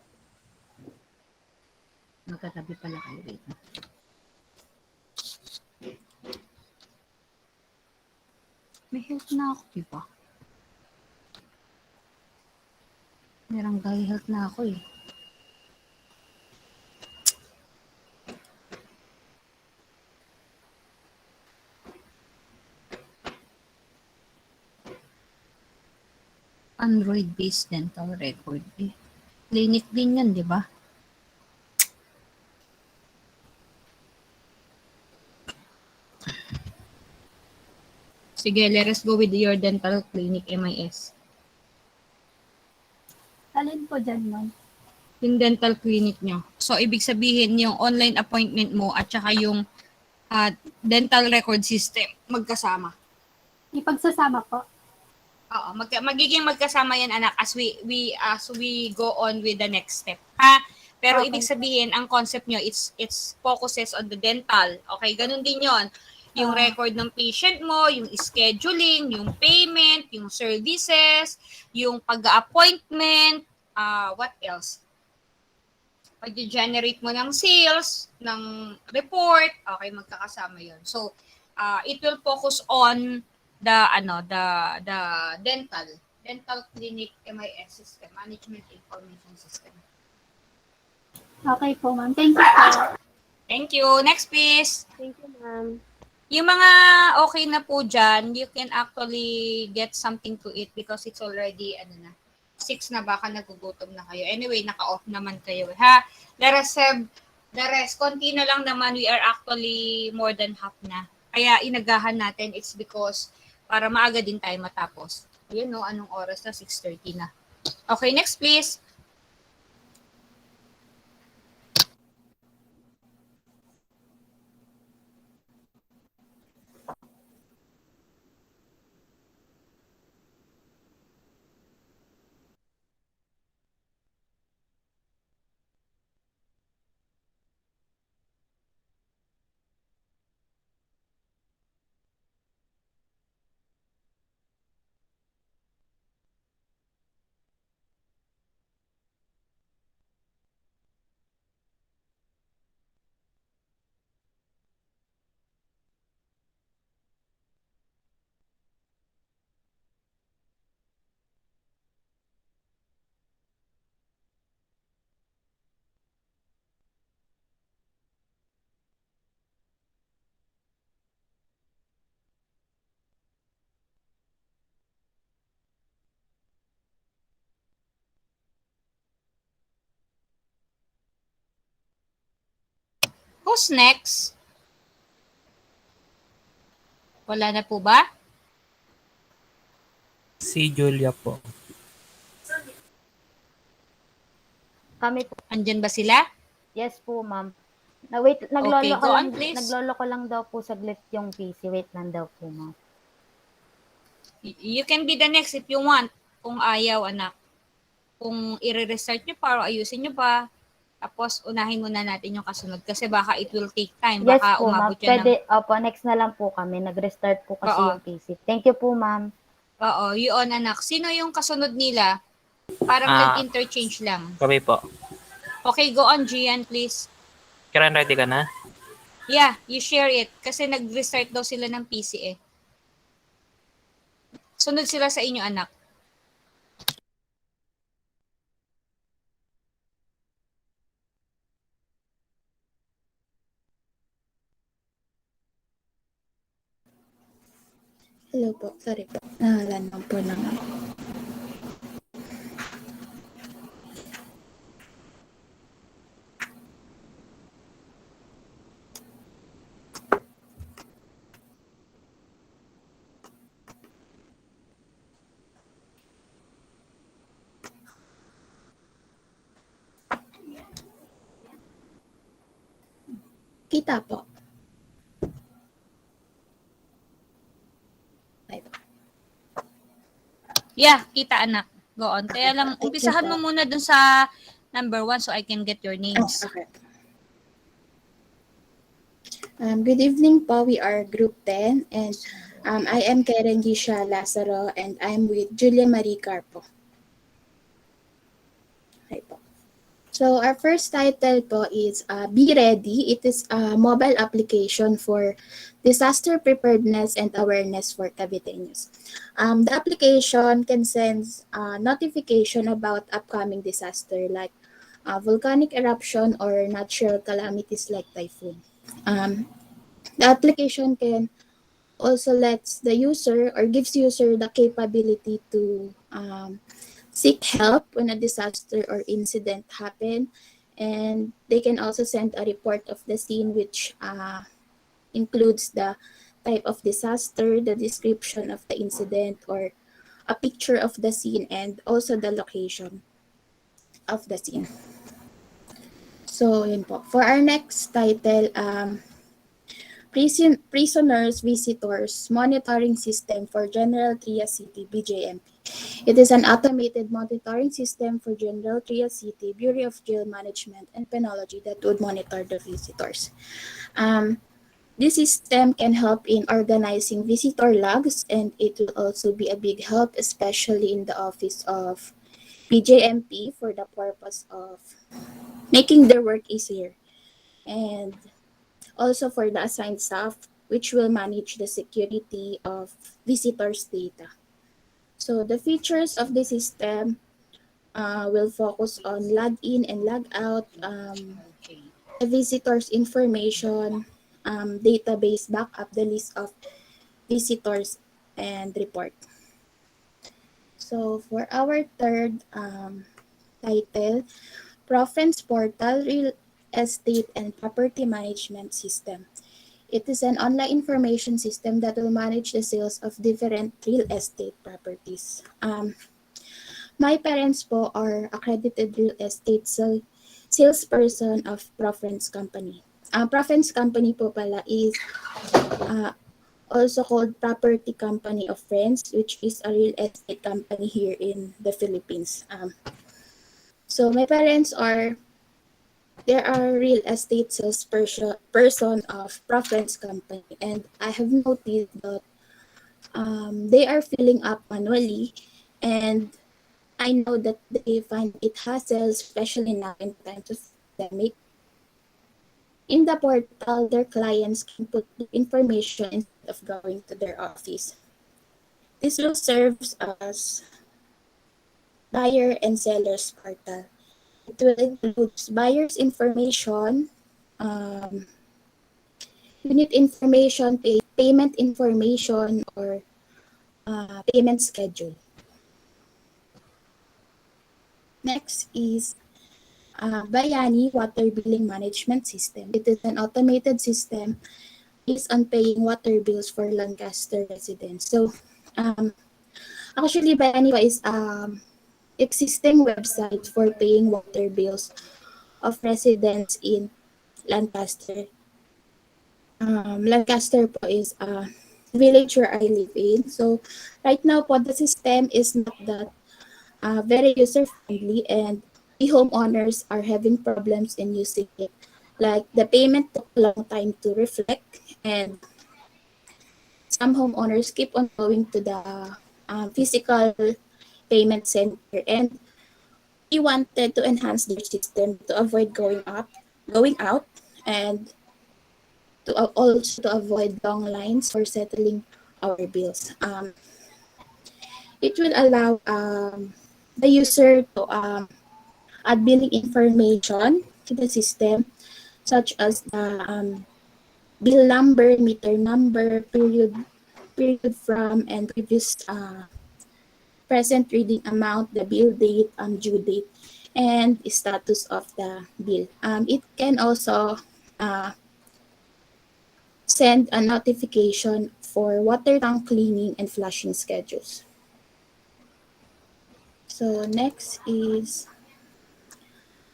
Magkatabi pala kayo dito. May health na ako, di ba? Barangay health na ako eh. Android-based dental record. Clinic din yan, di ba? Sige, let us go with your dental clinic MIS. Alin po dyan, ma'am? Yung dental clinic nyo. So, ibig sabihin, yung online appointment mo at saka yung dental record system, magkasama. Ipagsasama po. Oo, magiging magkasama yan, anak, as we go on with the next step. Ha? Pero Okay. ibig sabihin, ang concept nyo, it's focuses on the dental. Okay, ganun din yon. Yung record ng patient mo, yung scheduling, yung payment, yung services, yung pag-appointment, what else? Pag-generate mo ng sales, ng report, okay, magkakasama yon. So, it will focus on the dental clinic MIS system, management information system. Okay po, ma'am. Thank you po. Thank you. Next, please. Thank you, ma'am. Yung mga okay na po dyan, you can actually get something to eat because it's already, 6 na, baka nagugutom na kayo. Anyway, naka-off naman kayo. Ha? Let us have the rest. Konti na lang naman, we are actually more than half na. Kaya inagahan natin, it's because para maaga din tayo matapos. Ayun, no, anong oras na? 6:30 na. Okay, next please. Who's next? Wala na po ba? Si Julia po. Kami po. Andyan ba sila? Yes po, ma'am. Wait, Okay, go on, please. naglolo ko lang daw po saglit yung PC. Wait lang daw po, ma'am. You can be the next if you want. Kung ayaw, anak. Kung i-restart nyo pa o ayusin nyo pa, tapos unahin muna natin yung kasunod kasi baka it will take time. Yes Baka po, ma'am. umabot yan Pwede, opo, next na lang po kami. Nag-restart po kasi Oo. yung PC. Thank you po, ma'am. Oo, yun anak. Sino yung kasunod nila? Parang nag-interchange lang. Kami po. Okay, go on, Gian, please. Karen, ready ka na? Yeah, you share it. Kasi nag-restart daw sila ng PC eh. Sunod sila sa inyo, anak. Hello po, sorry po. Nahalan lang po ng kita po. Yeah, kita anak. Go on. Kaya lang, umpisahan mo muna dun sa number 1 so I can get your names. Okay. Good evening po. We are Group 10 and I am Karen Gisha Lazaro and I'm with Julia Marie Carpo. Hi po. So our first title po is Be Ready. It is a mobile application for disaster preparedness and awareness for Caviteños. The application can send notification about upcoming disaster like volcanic eruption or natural calamities like typhoon. The application can also lets the user or gives user the capability to um, seek help when a disaster or incident happen, and they can also send a report of the scene, which includes the type of disaster, the description of the incident, or a picture of the scene, and also the location of the scene. So, yun po. For our next title, Prisoners Visitors Monitoring System for General Trias City, BJMP. It is an automated monitoring system for General Trias City, Bureau of Jail Management and Penology that would monitor the visitors. This system can help in organizing visitor logs, and it will also be a big help, especially in the office of BJMP, for the purpose of making their work easier, and also for the assigned staff, which will manage the security of visitors' data. So the features of the system will focus on log in and log out, the visitors' information, database backup, the list of visitors, and report. So for our third title, Province Portal Real Estate and Property Management System. It is an online information system that will manage the sales of different real estate properties. My parents po are accredited real estate salesperson of Province Company. Province Company po pala is also called Property Company of Friends, which is a real estate company here in the Philippines. So my parents are there are real estate salesperson of Province Company, and I have noticed that they are filling up manually, and I know that they find it hassle, especially now in times of pandemic. In the portal, their clients can put their information instead of going to their office. This will serve as buyer and seller's portal. It will include buyer's information, um, unit information, payment information, or payment schedule. Next is Bayani Water Billing Management System. It is an automated system based on paying water bills for Lancaster residents. So, actually, Bayani is existing website for paying water bills of residents in Lancaster. Lancaster po is a village where I live in. So, right now po, the system is not that very user-friendly, and the homeowners are having problems in using it. Like, the payment took a long time to reflect, and some homeowners keep on going to the physical payment center, and we wanted to enhance their system to avoid going out, and to also to avoid long lines for settling our bills. It will allow the user to add billing information to the system, such as the bill number, meter number, period from, and previous present reading amount, the bill date, due date, and status of the bill. It can also send a notification for water tank cleaning and flushing schedules. So next is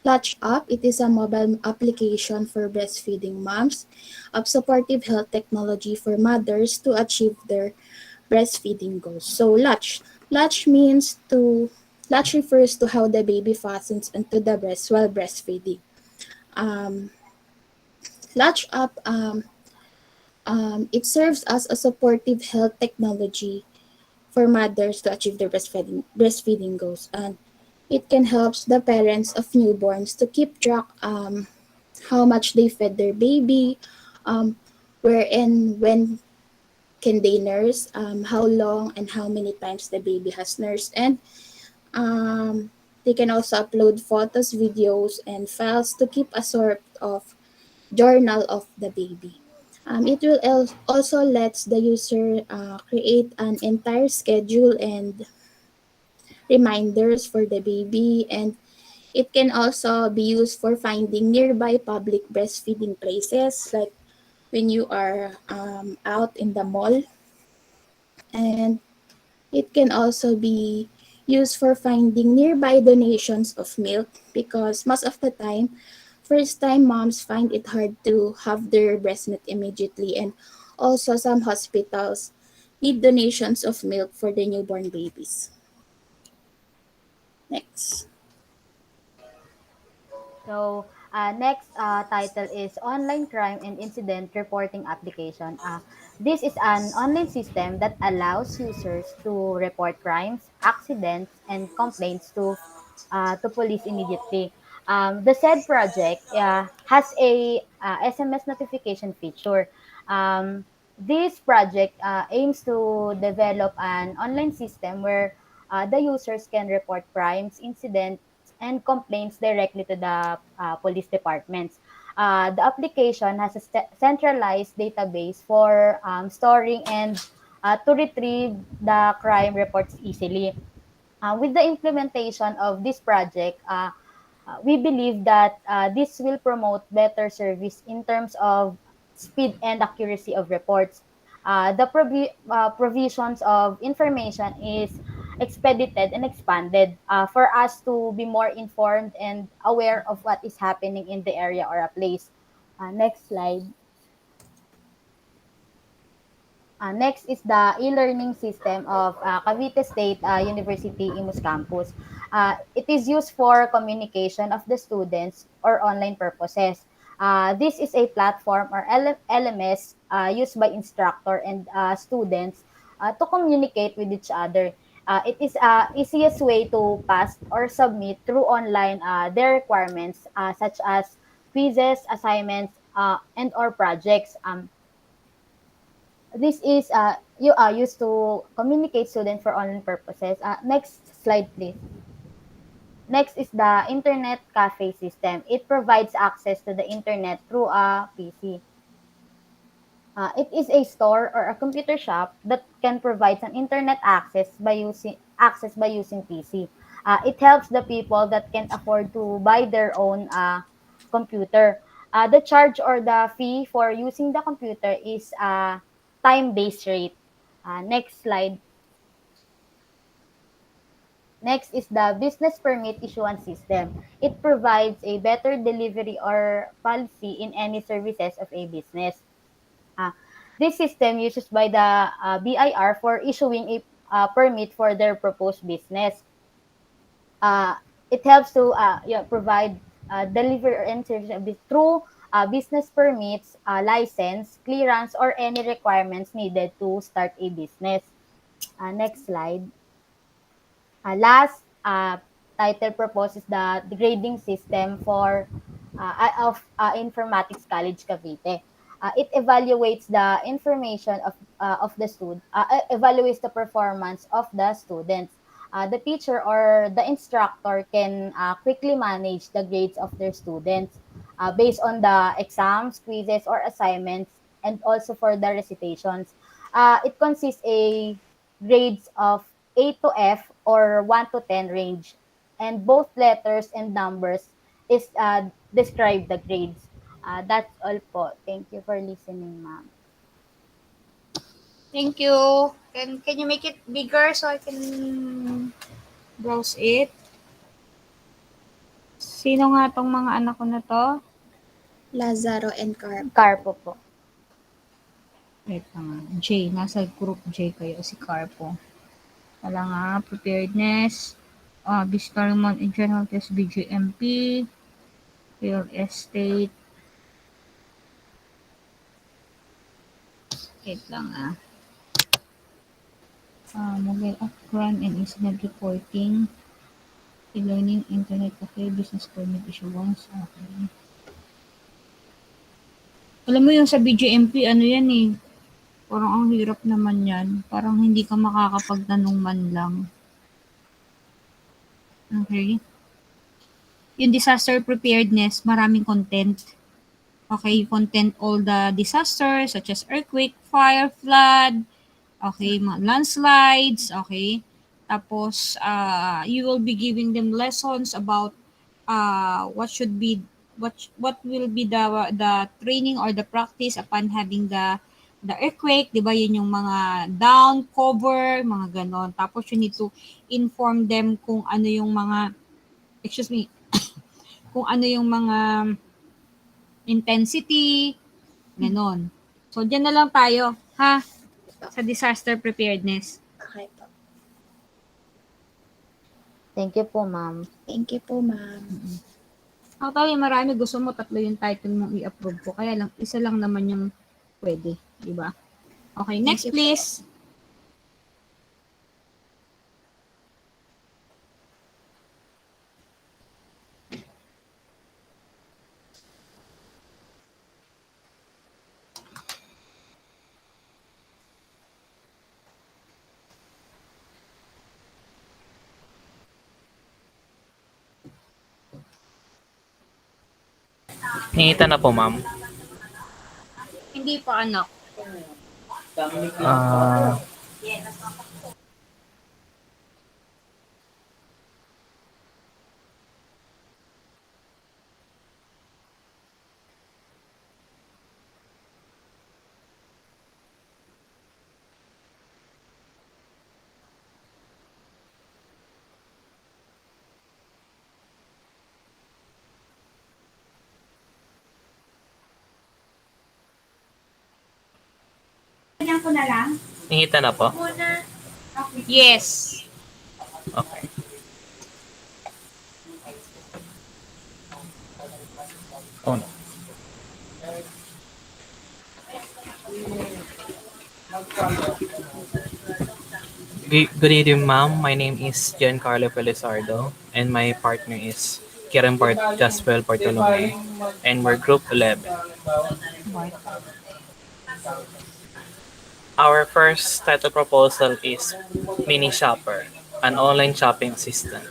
Latch Up. It is a mobile application for breastfeeding moms of supportive health technology for mothers to achieve their breastfeeding goals. So latch refers to how the baby fastens onto the breast while breastfeeding. Um, Latch Up it serves as a supportive health technology for mothers to achieve their breastfeeding goals, and it can help the parents of newborns to keep track how much they fed their baby, where and when can they nurse, how long and how many times the baby has nursed, and they can also upload photos, videos, and files to keep a sort of journal of the baby. It will also let the user create an entire schedule and reminders for the baby, and it can also be used for finding nearby public breastfeeding places, like when you are out in the mall. And it can also be used for finding nearby donations of milk, because most of the time, first time moms find it hard to have their breast milk immediately. And also, some hospitals need donations of milk for the newborn babies. Next. So, next title is Online Crime and Incident Reporting Application. This is an online system that allows users to report crimes, accidents, and complaints to police immediately. The said project has a SMS notification feature. This project aims to develop an online system where the users can report crimes, incidents, and complaints directly to the police departments. The application has a centralized database for storing and to retrieve the crime reports easily. With the implementation of this project, we believe that this will promote better service in terms of speed and accuracy of reports. The provisions of information is expedited and expanded for us to be more informed and aware of what is happening in the area or a place. Next slide. Next is the e-learning system of Cavite State University Imus Campus. It is used for communication of the students or online purposes. This is a platform or LMS used by instructor and students to communicate with each other. It is easiest way to pass or submit through online their requirements such as quizzes, assignments, and or projects. This is you are used to communicate students for online purposes. Next slide, please. Next is the internet cafe system. It provides access to the internet through a PC. It is a store or a computer shop that can provide an internet access by using PC. It helps the people that can't afford to buy their own computer. The charge or the fee for using the computer is a time-based rate. Next slide. Next is the business permit issuance system. It provides a better delivery or policy in any services of a business. Uh, this system uses by the BIR for issuing a permit for their proposed business. It helps to provide delivery and service through business permits, license, clearance, or any requirements needed to start a business. Next slide. Last title proposes the grading system for of Informatics College Cavite. It evaluates the information of the student, evaluates the performance of the students. The teacher or the instructor can quickly manage the grades of their students based on the exams, quizzes, or assignments, and also for the recitations. It consists a grades of A to F or 1 to 10 range, and both letters and numbers is describe the grades. That's all po. Thank you for listening, ma'am. Thank you. Can you make it bigger so I can browse it? Sino nga tong mga anak ko na to? Lazaro and Carp. Carpo po. Wait lang nga. J. Nasa group J kayo. Si Carpo. Wala nga. Preparedness. Visitor Month in General Test BGMP. Real Estate. Wait lang ah. Mobile app crime and incident reporting. E-learning, internet cafe, business permit issuance. Okay. Alam mo yung sa BGMP, ano yan eh. Parang ang hirap naman yan. Parang hindi ka makakapagtanong man lang. Okay. Yung disaster preparedness, maraming content. Okay, you content all the disasters such as earthquake, fire, flood, okay, landslides, okay. Tapos, you will be giving them lessons about what should be what will be the training or the practice upon having the earthquake, 'di ba? Yun yung mga down, cover, mga ganon. Tapos you need to inform them kung ano yung mga excuse me, kung ano yung mga intensity, ganon. So, dyan na lang tayo, ha? Sa disaster preparedness. Okay po. Thank you po, ma'am. Thank you po, ma'am. Actually, marami gusto mo tatlo yung title mong i-approve ko. Kaya lang, isa lang naman yung pwede. Di ba? Okay, Thank next you po. please. Nakita na po, ma'am. Hindi pa anak. Ah, nakita na po? Yes. Okay. Oh, no. Good evening, ma'am. My name is Giancarlo Pelizardo, and my partner is Kieran Jasper Bartolome, and we're Group 11. Our first title proposal is Mini Shopper, an online shopping assistant.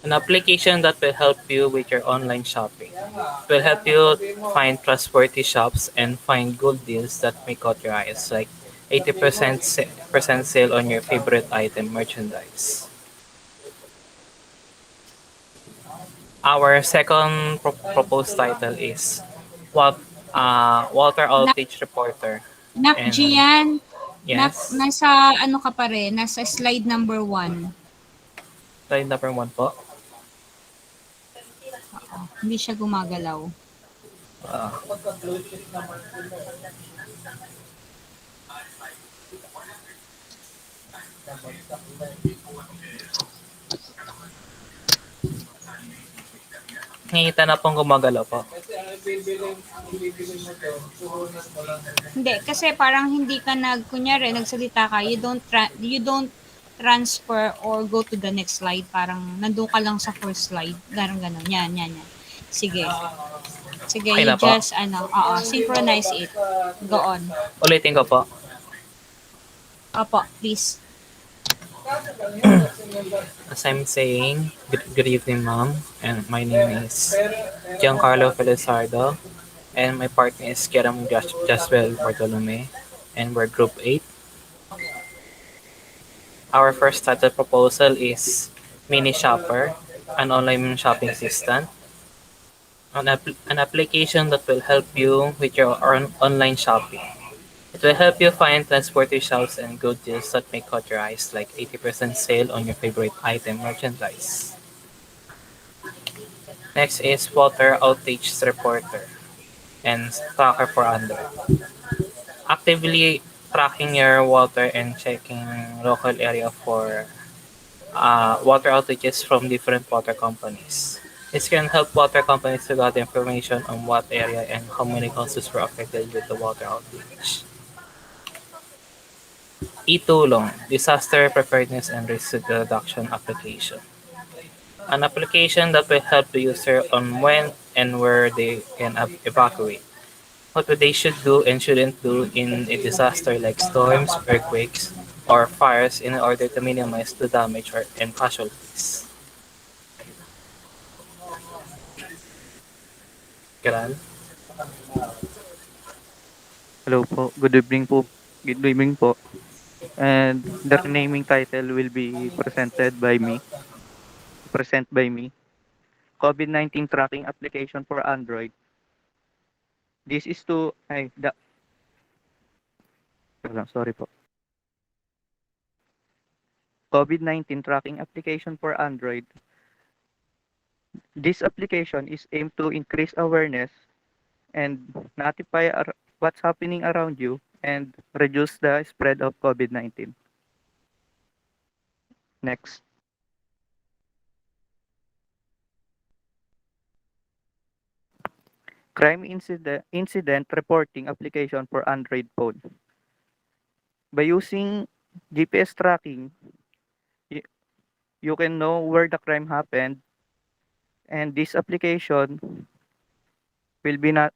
An application that will help you with your online shopping. It will help you find trustworthy shops and find good deals that may caught your eyes, like 80% sale on your favorite item merchandise. Our second proposed title is Walter Na, Outage Reporter. And Gian, yes, nasa ano ka pa rin? Nasa slide number 1. slide number 1 po. Hindi siya gumagalaw. Uh, Nakita na pong gumagalaw po. Hindi, kasi parang hindi ka kunyari, nagsalita ka, you don't transfer or go to the next slide. Parang nandun ka lang sa first slide. Ganon. Yan. Sige. Sige, Okay you na po. just, synchronize it. Go on. Ulitin ko po. Opo, please. As I'm saying, good evening, ma'am. And my name is Giancarlo Felizardo. And my partner is Kieran Jasper Bartolome. And we're Group 8. Our first title proposal is Mini Shopper, an online shopping assistant. An application that will help you with your online shopping. It will help you find transported shops and good deals that may catch your eyes, like 80% sale on your favorite item merchandise. Next is Water Outage Reporter and Tracker for Android. Actively tracking your water and checking local area for water outages from different water companies. This can help water companies to gather information on what area and how many houses were affected with the water outage. Itulong, Disaster Preparedness and Risk Reduction Application. An application that will help the user on when and where they can evacuate. What they should do and shouldn't do in a disaster like storms, earthquakes, or fires in order to minimize the damage and casualties. Gran? Hello po. Good evening po. Good evening po. and the renaming title will be present by me. COVID-19 tracking application for Android. This is to ay the sorry po. COVID-19 tracking application for Android. This application is aimed to increase awareness and notify what's happening around you and reduce the spread of COVID-19. Next. Crime incident reporting application for Android phone. By using GPS tracking, you, you can know where the crime happened, and this application will be not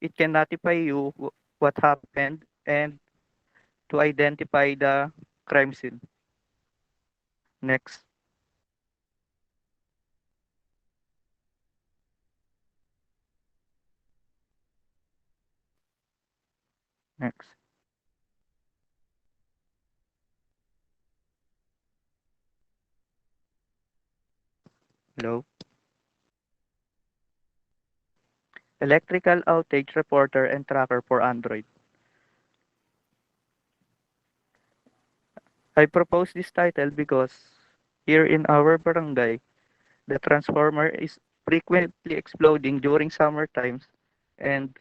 it can notify you what happened and to identify the crime scene. Next. Next. Hello. Electrical outage reporter and tracker for Android. I propose this title because here in our barangay, the transformer is frequently exploding during summer times and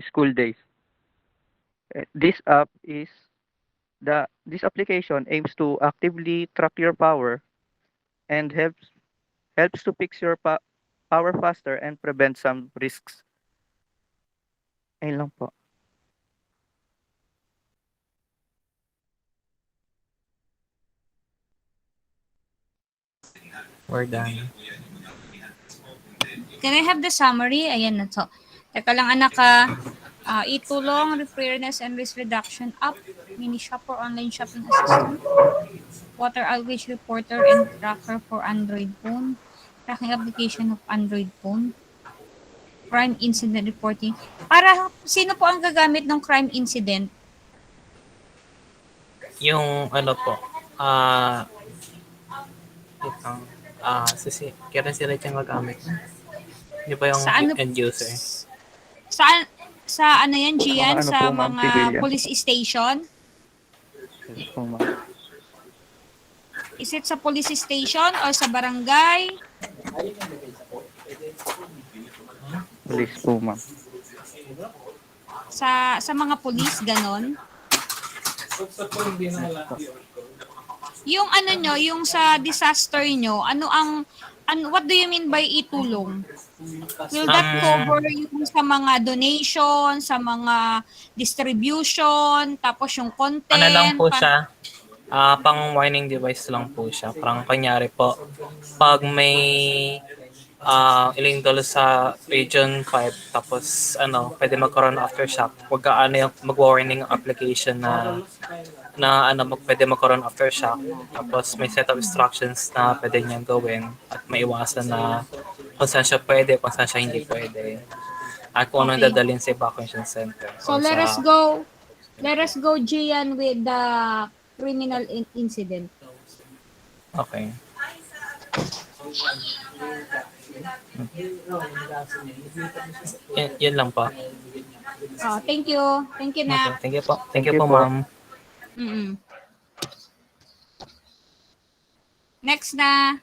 school days. This app is this application aims to actively track your power and helps to fix your power faster and prevent some risks. Ayun lang po. We're done. Can I have the summary? Ayan na to. Teka lang anak ka. Itulong, preparedness and risk reduction app, mini shop for online shopping assistant, water outage reporter and tracker for Android phone, tracking application of Android phone, crime incident reporting. Para sino po ang gagamit ng crime incident? Yung ano po, ah, wait lang. Kailan sila dyan magamit? Hindi ba yung Sa ano end user? sa ano yan, Mga Gian? ano Sa po ma'am, mga civilian. police station? Yes po ma'am. Is it sa police station or sa barangay? Police po ma'am. Sa mga police, ganon? Yes po. Yung ano nyo, yung sa disaster nyo, what do you mean by itulong? Will that cover yung sa mga donation, sa mga distribution, tapos yung Ano lang content? po siya, pang warning device lang po siya. Parang kanyari po, pag may iling dolo sa region 5, tapos pwede magkaroon ng aftershock. Wag ka yung mag-warning application pwede magkaroon ng aftershock. Tapos may set of instructions na pwede niyang gawin at maiwasan na kung saan siya pwede, kung saan siya hindi pwede. At kung anong Okay. dadalhin sa evacuation center. So let us go, Gian, with the criminal incident. Okay. Yan lang po. Thank you. Thank you, Okay, Nak. thank you po. Thank Thank you you po, po. ma'am. Next na.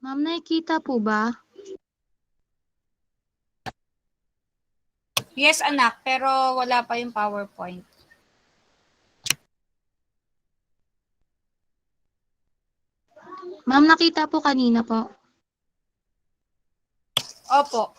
Ma'am, nakikita po ba? Yes, anak, pero wala pa yung PowerPoint. Ma'am, nakita po kanina po. Opo.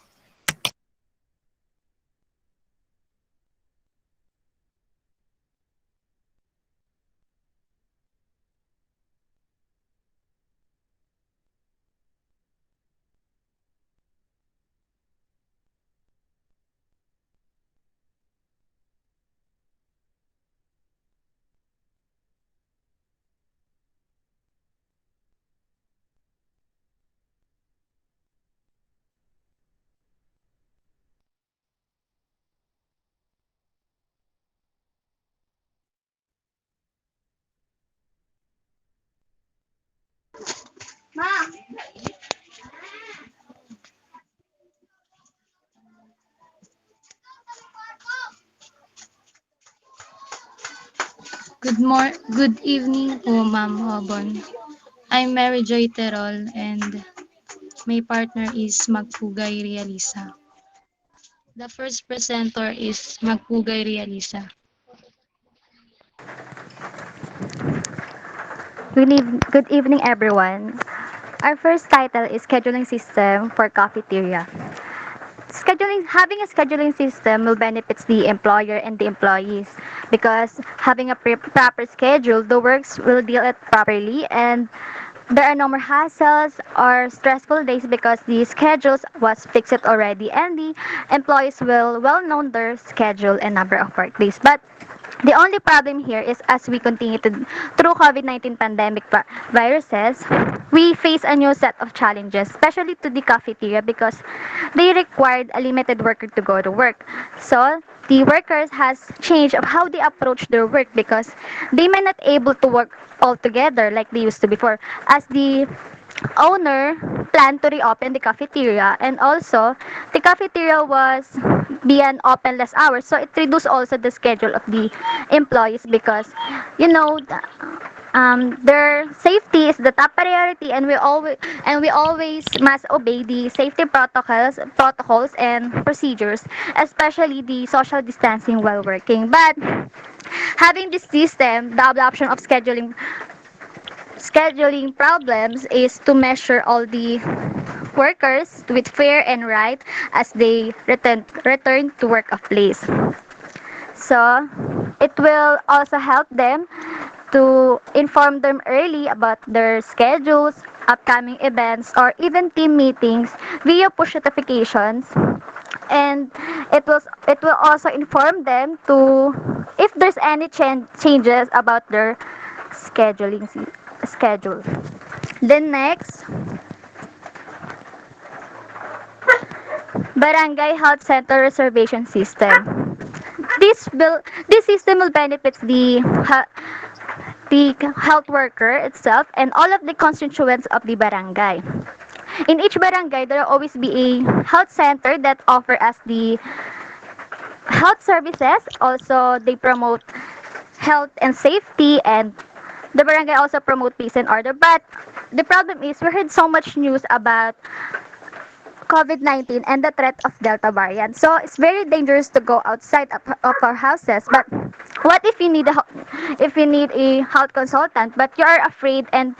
Good evening po, Ma'am Hobon. I'm Mary Joy Terol and my partner is Magpugay Realisa. The first presenter is Magpugay Realisa. Good evening, everyone. Our first title is Scheduling System for Cafeteria. Having a scheduling system will benefit the employer and the employees because having a proper schedule, the works will deal it properly and there are no more hassles or stressful days because the schedules was fixed already and the employees will well know their schedule and number of work days. But the only problem here is as we continue to through COVID-19 pandemic viruses, we face a new set of challenges, especially to the cafeteria because they required a limited worker to go to work. So the workers has changed of how they approach their work because they may not able to work all together like they used to before as the owner planned to reopen the cafeteria and also the cafeteria was beyond open less hours so it reduced also the schedule of the employees because you know their safety is the top priority and we always must obey the safety protocols and procedures especially the social distancing while working but having this system the option of scheduling problems is to measure all the workers with fair and right as they return to work of place. So it will also help them to inform them early about their schedules, upcoming events, or even team meetings via push notifications. And it will also inform them to if there's any changes about their schedule. Then next, Barangay Health Center Reservation System. This system will benefit the health worker itself and all of the constituents of the barangay. In each barangay, there will always be a health center that offer us the health services. Also, they promote health and safety and the barangay also promote peace and order. But the problem is we heard so much news about COVID-19 and the threat of Delta variant. So it's very dangerous to go outside of our houses. But what if you need a health consultant, but you are afraid and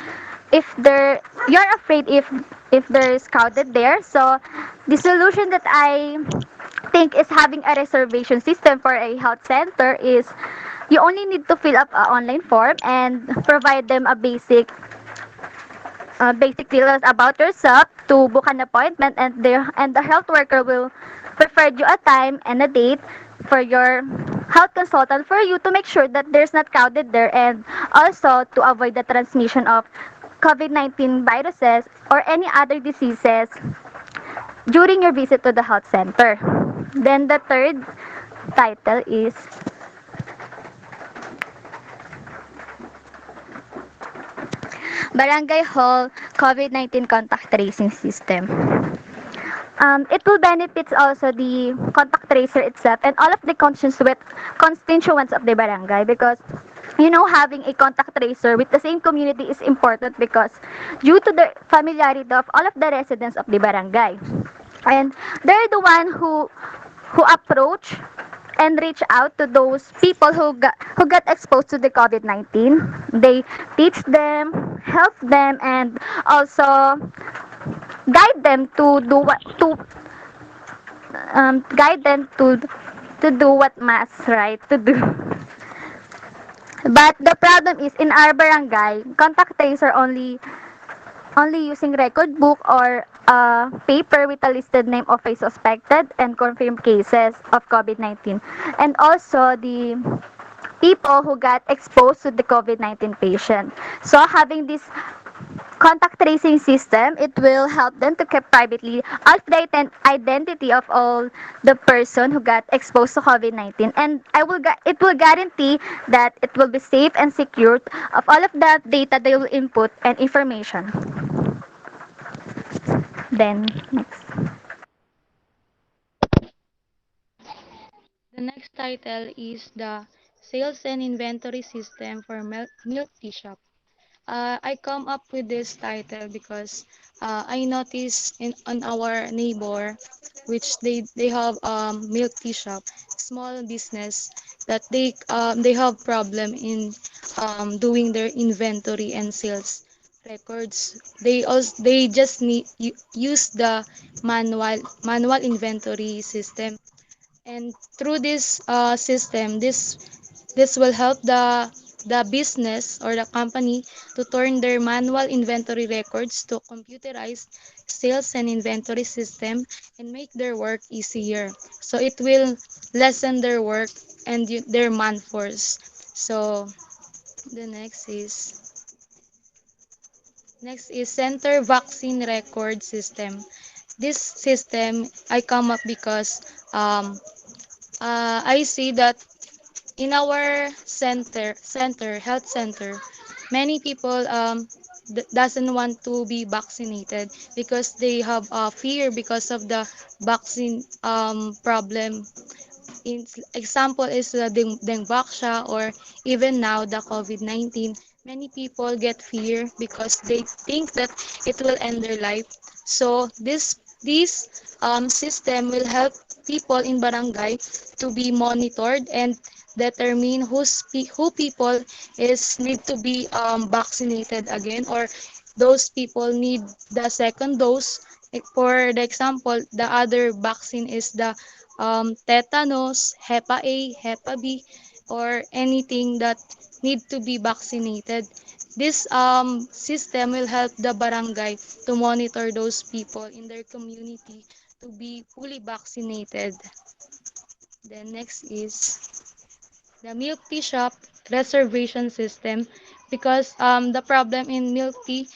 you're afraid if there is crowded there. So the solution that I think is having a reservation system for a health center is you only need to fill up an online form and provide them a basic details about yourself to book an appointment and the health worker will prefer you a time and a date for your health consultant for you to make sure that there's not crowded there and also to avoid the transmission of COVID-19 viruses or any other diseases during your visit to the health center. Then the third title is Barangay Hall COVID-19 Contact Tracing System. It will benefit also the contact tracer itself and all of the constituents of the barangay because having a contact tracer with the same community is important because due to the familiarity of all of the residents of the barangay. And they're the one who approach and reach out to those people who got exposed to the COVID-19. They teach them, help them, and also guide them to do what to guide them to do what must right to do. But the problem is in our barangay, contact tracer only using record book or paper with a listed name of a suspected and confirmed cases of COVID-19. And also the people who got exposed to the COVID-19 patient. So having this contact tracing system, it will help them to keep privately all the identity of all the person who got exposed to COVID-19, and it will guarantee that it will be safe and secure of all of the data they will input and information. Then next. The next title is the Sales and Inventory System for Milk Tea Shop. I come up with this title because I noticed on our neighbor, which they have milk tea shop, small business that they have problem in doing their inventory and sales records. They just need use the manual inventory system, and through this system, this will help the business or the company to turn their manual inventory records to computerized sales and inventory system and make their work easier. So it will lessen their work and their man-force. So the next is center vaccine record system. This system I come up because I see that in our health center, many people doesn't want to be vaccinated because they have fear because of the vaccine problem. In example is the dengue or even now the COVID-19. Many people get fear because they think that it will end their life. So this system will help people in barangay to be monitored and determine who people is need to be vaccinated again, or those people need the second dose. For the example, the other vaccine is the tetanus, Hepa A, Hepa B, or anything that need to be vaccinated. This system will help the barangay to monitor those people in their community to be fully vaccinated. Then next is the milk tea shop reservation system, because the problem in milk tea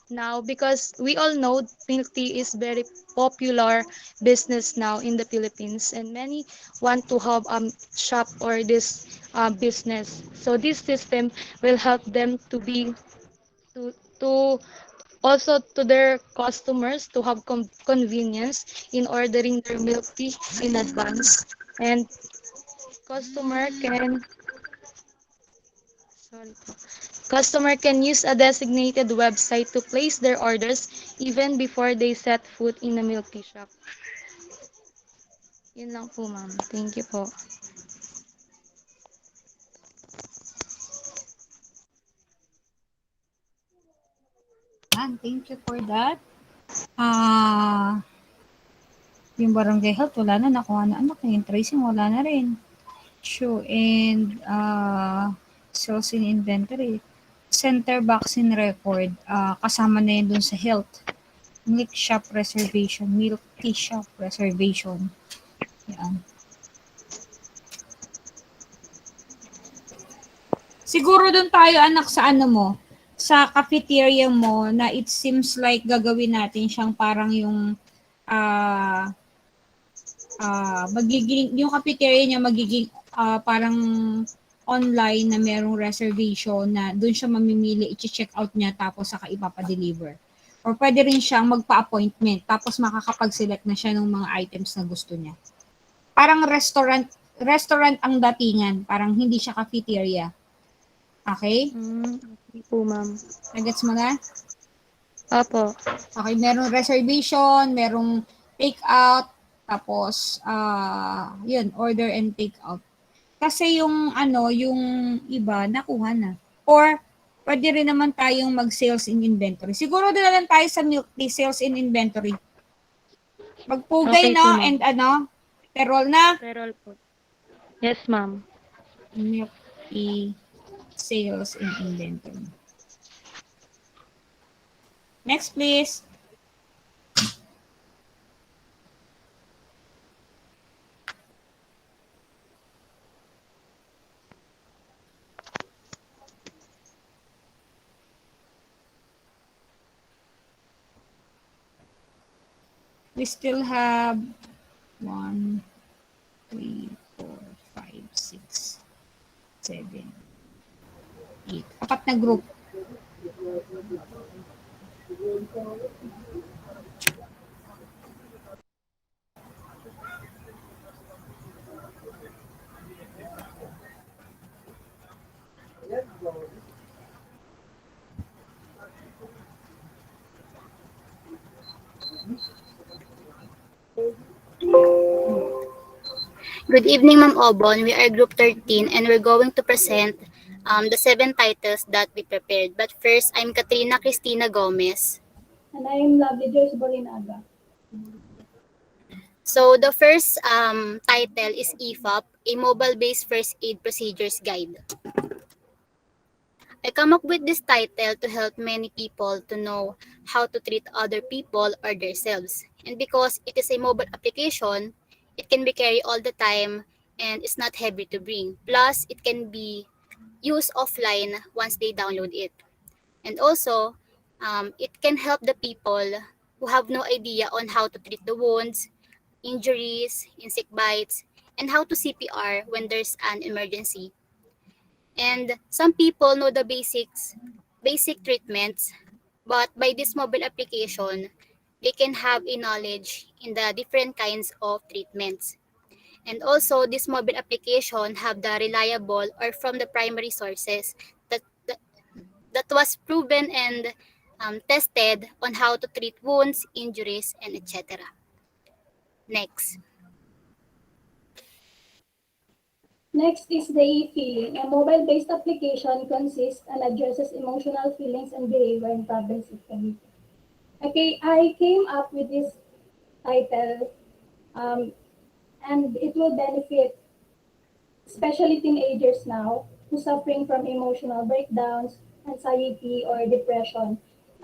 now, because we all know milk tea is very popular business now in the Philippines, and many want to have shop or this business. So this system will help them to also to their customers to have convenience in ordering their milk tea in advance, and customer can sorry po. Customer can use a designated website to place their orders even before they set foot in a milk tea shop. Yun lang po, ma'am. Thank you po. Thank you for that. Yung barangay health, wala na, nakuha na anak. Yung tracing, wala na rin. Show and sales and inventory. Center vaccine record, kasama na yun dun sa health. Milk shop reservation, milk tea shop reservation. Yan. Siguro dun tayo anak sa ano mo, sa cafeteria mo na it seems like gagawin natin siyang parang yung magiging, yung cafeteria niya magiging parang online na merong reservation na doon siya mamimili, i-check out niya tapos saka ipapadeliver. Or pwede rin siyang magpa-appointment tapos makakapag-select na siya ng mga items na gusto niya. Parang restaurant ang datingan, parang hindi siya cafeteria. Okay? Okay po, ma'am. Nagets mo na? Opo. Okay, merong reservation, merong take out, tapos yun, order and take out. Kasi yung yung iba nakuha na. Or pwede rin naman tayong mag-sales in inventory. Siguro doon na lang tayo sa Milky sales in inventory. Magpugay, Okay no? po, ma'am. And perol na? Perol po. Yes, ma'am. Milky sales in inventory. Next, please. We still have 1, 3, 4, 5, 6, 7, 8. Apat na group. Good evening, Ma'am Obon. We are Group 13 and we're going to present the 7 titles that we prepared. But first, I'm Katrina Cristina Gomez. And I am Lovely Joyce Bolinaga. So the first title is EFOP, a mobile-based first aid procedures guide. I come up with this title to help many people to know how to treat other people or themselves. And because it is a mobile application, it can be carried all the time and it's not heavy to bring. Plus, it can be used offline once they download it. And also, it can help the people who have no idea on how to treat the wounds, injuries, insect bites, and how to CPR when there's an emergency. And some people know the basic treatments, but by this mobile application, they can have a knowledge in the different kinds of treatments. And also, this mobile application have the reliable or from the primary sources that that, that was proven and tested on how to treat wounds, injuries, and etc. Next. Next is the e-feeling. A mobile-based application consists and addresses emotional feelings and behavior in problems with community. Okay, I came up with this title, and it will benefit especially teenagers now who suffering from emotional breakdowns, anxiety, or depression.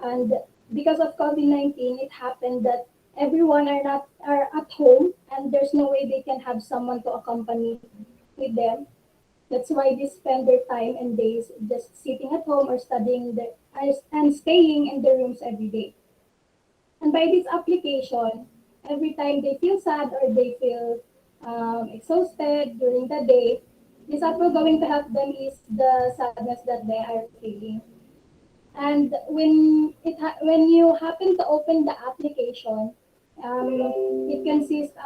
And because of COVID-19, it happened that everyone are at home and there's no way they can have someone to accompany with them. That's why they spend their time and days just sitting at home or studying and staying in their rooms every day. And by this application, every time they feel sad or they feel exhausted during the day, this app will going to help them ease the sadness that they are feeling. And when you happen to open the application, it consists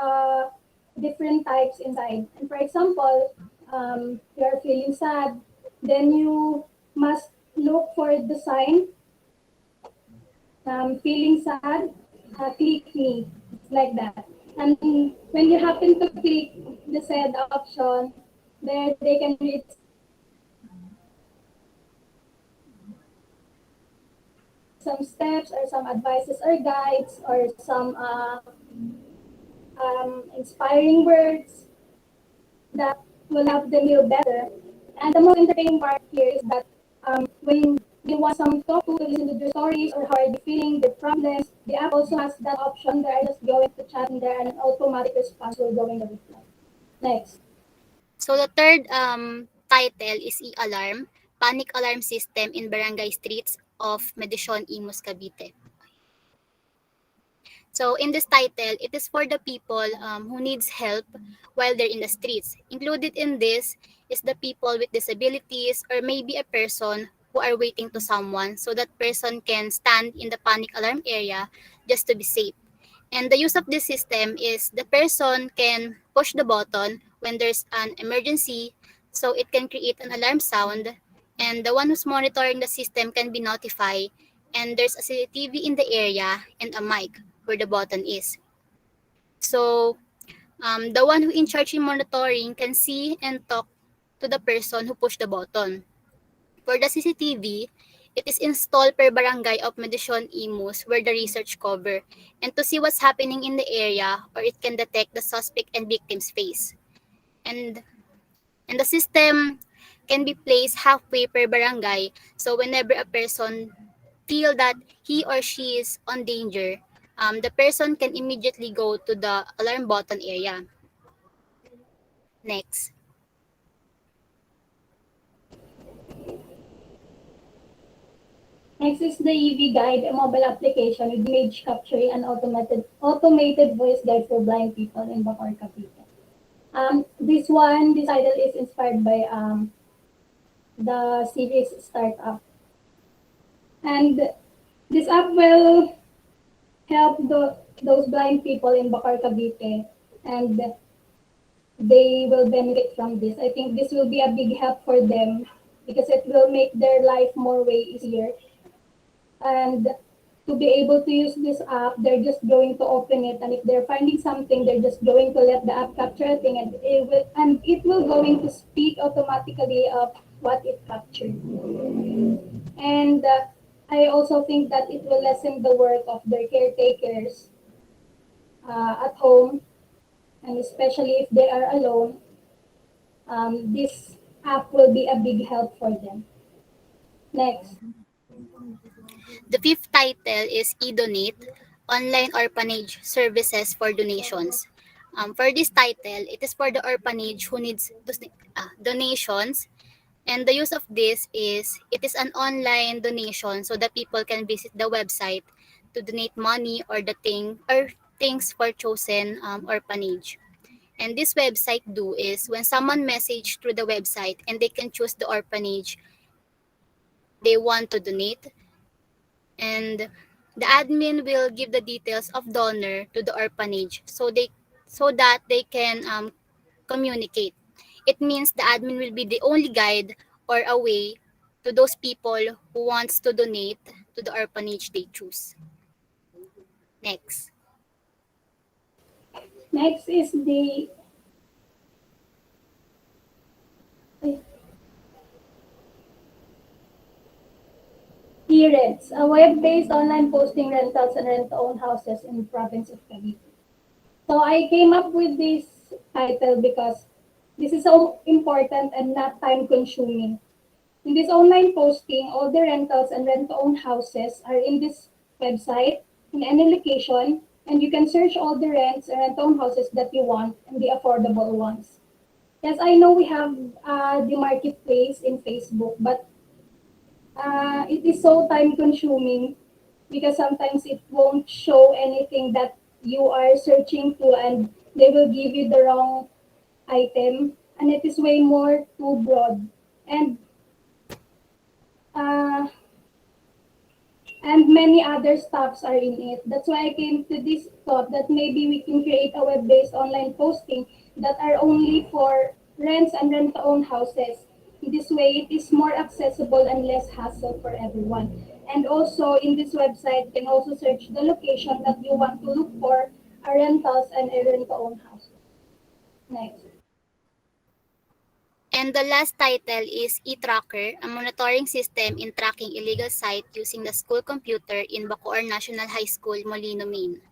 different types inside. And for example, you are feeling sad, then you must look for the sign. Feeling sad, click me. It's like that. And when you happen to click the said option, there they can read some steps or some advices or guides or some inspiring words that will help them feel better. And the most entertaining part here is that when they want someone to talk to listen to their stories or how are they feeling, their problems, the app also has that option. They are just going to chat in there and an automatic response will go in the reply. Next. So the third title is E-Alarm, Panic Alarm System in Barangay Streets of Medicion, Imus, Cavite. So in this title, it is for the people who needs help while they're in the streets. Included in this is the people with disabilities or maybe a person who are waiting to someone so that person can stand in the panic alarm area just to be safe. And the use of this system is the person can push the button when there's an emergency so it can create an alarm sound and the one who's monitoring the system can be notified, and there's a CCTV in the area and a mic where the button is. So the one who in charge in monitoring can see and talk to the person who pushed the button. For the CCTV, it is installed per barangay of Medicion Imus where the research cover, and to see what's happening in the area, or it can detect the suspect and victim's face. And and the system can be placed halfway per barangay, so whenever a person feel that he or she is on danger, the person can immediately go to the alarm button area. Next. Next is the EV Guide, a mobile application with image capturing and automated voice guide for blind people in Bacoor, Cavite. This title is inspired by the series Startup. And this app will help those blind people in Bacoor, Cavite, and they will benefit from this. I think this will be a big help for them because it will make their life more way easier. And to be able to use this app, they're just going to open it, and if they're finding something, they're just going to let the app capture a thing, and it will going to speak automatically of what it captured. And I also think that it will lessen the work of their caretakers at home, and especially if they are alone, this app will be a big help for them. Next. The fifth title is eDonate, Online Orphanage Services for Donations. For this title, it is for the orphanage who needs donations. And the use of this is, it is an online donation so that people can visit the website to donate money or things for chosen orphanage. And this website do is when someone message through the website and they can choose the orphanage they want to donate, and the admin will give the details of donor to the orphanage so that they can communicate. It means the admin will be the only guide or a way to those people who wants to donate to the orphanage they choose. Next. Next is the E-Rents, a web-based online posting rentals and rent-to-own houses in the province of Cavite. So I came up with this title because this is so important and not time-consuming. In this online posting, all the rentals and rent-to-own houses are in this website in any location, and you can search all the rents and rent-to-own houses that you want and the affordable ones. Yes, I know we have the marketplace in Facebook, but it is so time consuming because sometimes it won't show anything that you are searching to, and they will give you the wrong item, and it is way more too broad. And uh, and many other stuffs are in it. That's why I came to this thought that maybe we can create a web-based online posting that are only for rents and rent-to-own houses. In this way, it is more accessible and less hassle for everyone. And also, in this website, you can also search the location that you want to look for a rentals and a rent-to-own house. Next. And the last title is eTracker, a monitoring system in tracking illegal site using the school computer in Bacoor National High School, Molino, Maine.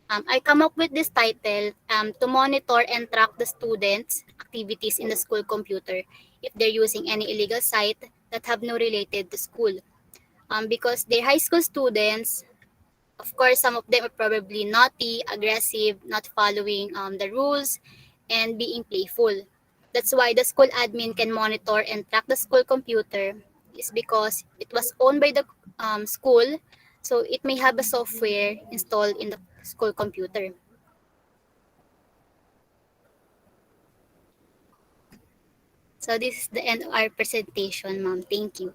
I come up with this title to monitor and track the students' activities in the school computer if they're using any illegal site that have no related to school. Because they're high school students, of course, some of them are probably naughty, aggressive, not following the rules, and being playful. That's why the school admin can monitor and track the school computer, is because it was owned by the school, so it may have a software installed in the school computer. So this is the end of our presentation, ma'am. Thank you.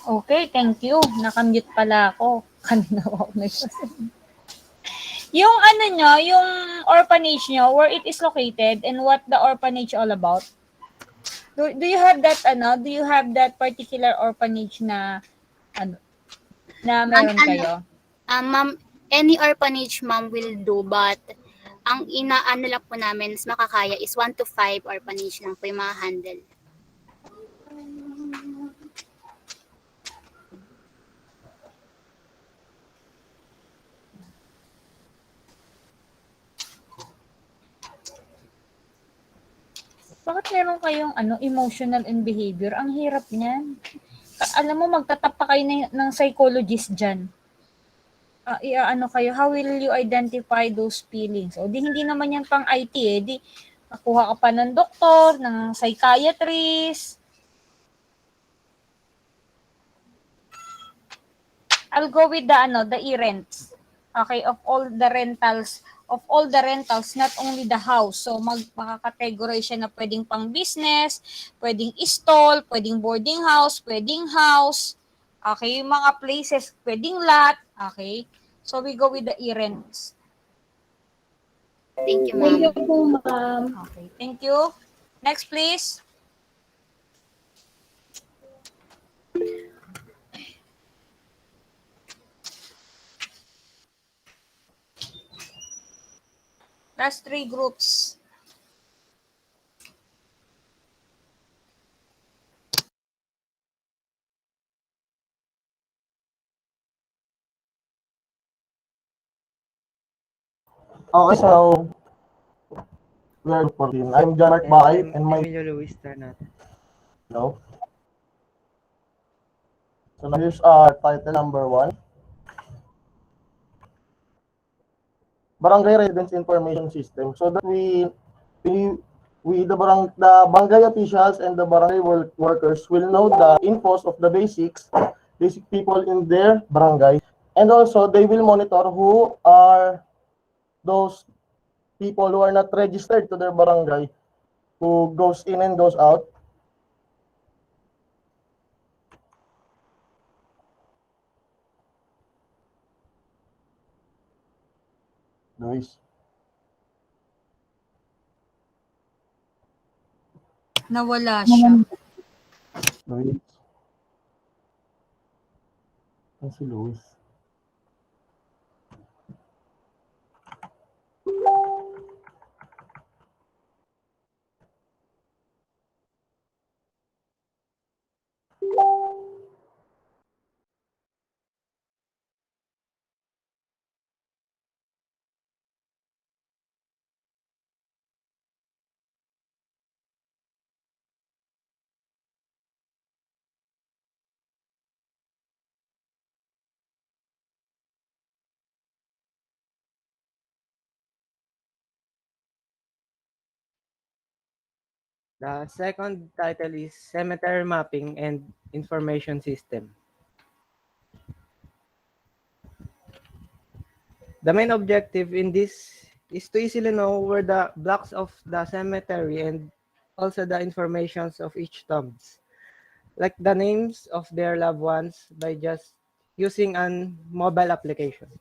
Okay, thank you. Nakamute pala ako. Kanina ako nagsasabi. Yung ano nyo, yung orphanage nyo, where it is located and what the orphanage all about? Do you have that do you have that particular orphanage na ano na meron kayo? Ma'am, any orphanage ma'am will do, but ang inaano lang po namin is makakaya is 1 to 5 orphanage lang po yung mga handle. Bakit meron kayong emotional and behavior? Ang hirap niyan. Alam mo, magtatap pa kayo ng psychologist dyan. Kayo, how will you identify those feelings? O di hindi naman yan pang IT eh. Di nakuha ka pa ng doktor, ng psychiatrist. I'll go with the e-rents. Okay, of all the rentals, not only the house. So makakategorize siya na pwedeng pang business, pwedeng stall, pwedeng boarding house, pwedeng house. Okay, yung mga places, pwedeng lot. Okay. So we go with the e-rents. Thank you, ma'am. Thank you po, ma'am. Okay, thank you. Next, please. Last 3 groups. Okay, so we are 14. I'm John Mark Bahay and my Emilio Luis Tarnat. no. So now here's our title number 1. Barangay Residence Information System. So that the barangay officials and the barangay workers will know the infos of the basic people in their barangay, and also they will monitor who are those people who are not registered to their barangay, who goes in and goes out. Luis. Nawala siya. Luis. Ano si Luis? The second title is Cemetery Mapping and Information System. The main objective in this is to easily know where the blocks of the cemetery and also the informations of each tombs, like the names of their loved ones, by just using an mobile application.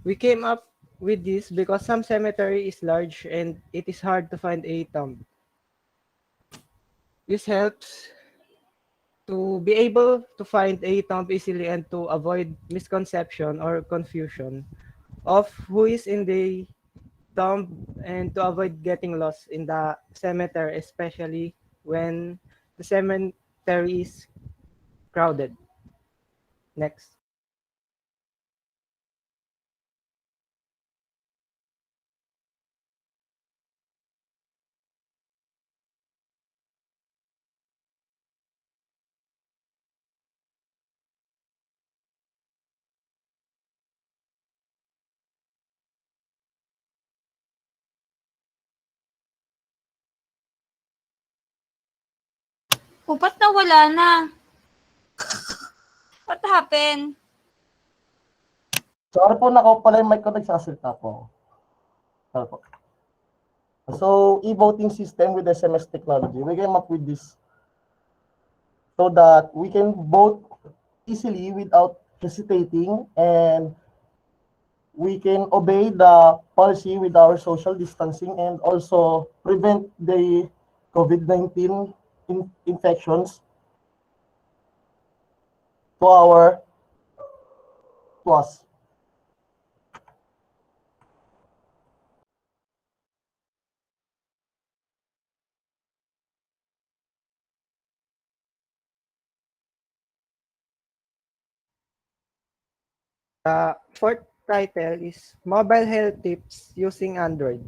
We came up with this because some cemetery is large and it is hard to find a tomb. This helps to be able to find a tomb easily and to avoid misconception or confusion of who is in the tomb, and to avoid getting lost in the cemetery, especially when the cemetery is crowded. Next. Ba't nawala na? What happened? Sorry po, nako pala yung mic ko, nagsasalita po. Sorry po. So, e-voting system with SMS Technology. We came up with this so that we can vote easily without hesitating, and we can obey the policy with our social distancing and also prevent the COVID-19 infections to our to us. The fourth title is Mobile Health Tips Using Android.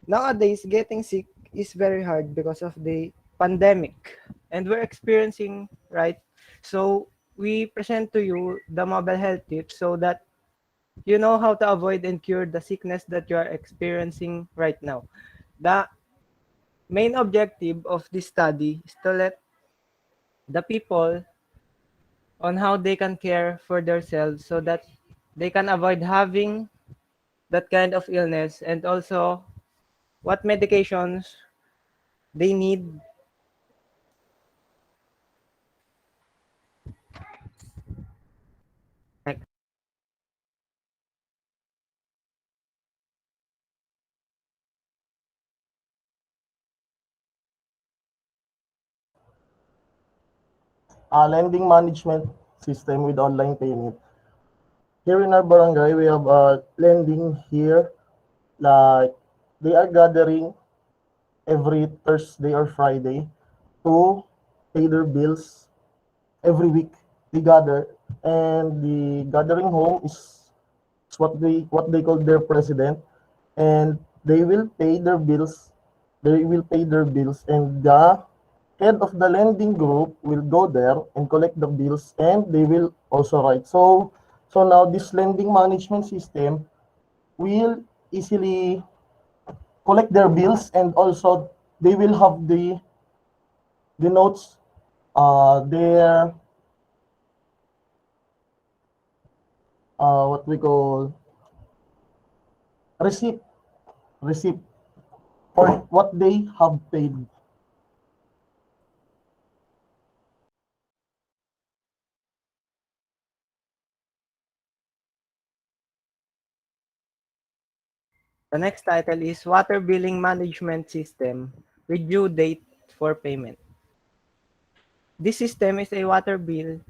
Nowadays, getting sick is very hard because of the pandemic, and we're experiencing, right? So we present to you the mobile health tips so that you know how to avoid and cure the sickness that you are experiencing right now. The main objective of this study is to let the people on how they can care for themselves so that they can avoid having that kind of illness, and also what medications they need. Lending management system with online payment. Here in our barangay, we have lending here. Like they are gathering every Thursday or Friday to pay their bills every week. They gather, and the gathering home is what they call their president, and they will pay their bills. They will pay their bills, and the head of the lending group will go there and collect the bills, and they will also write. So now this lending management system will easily collect their bills, and also they will have the notes, their what we call receipt receipt for what they have paid. The next title is Water Billing Management System with due date for payment. This system is a water bill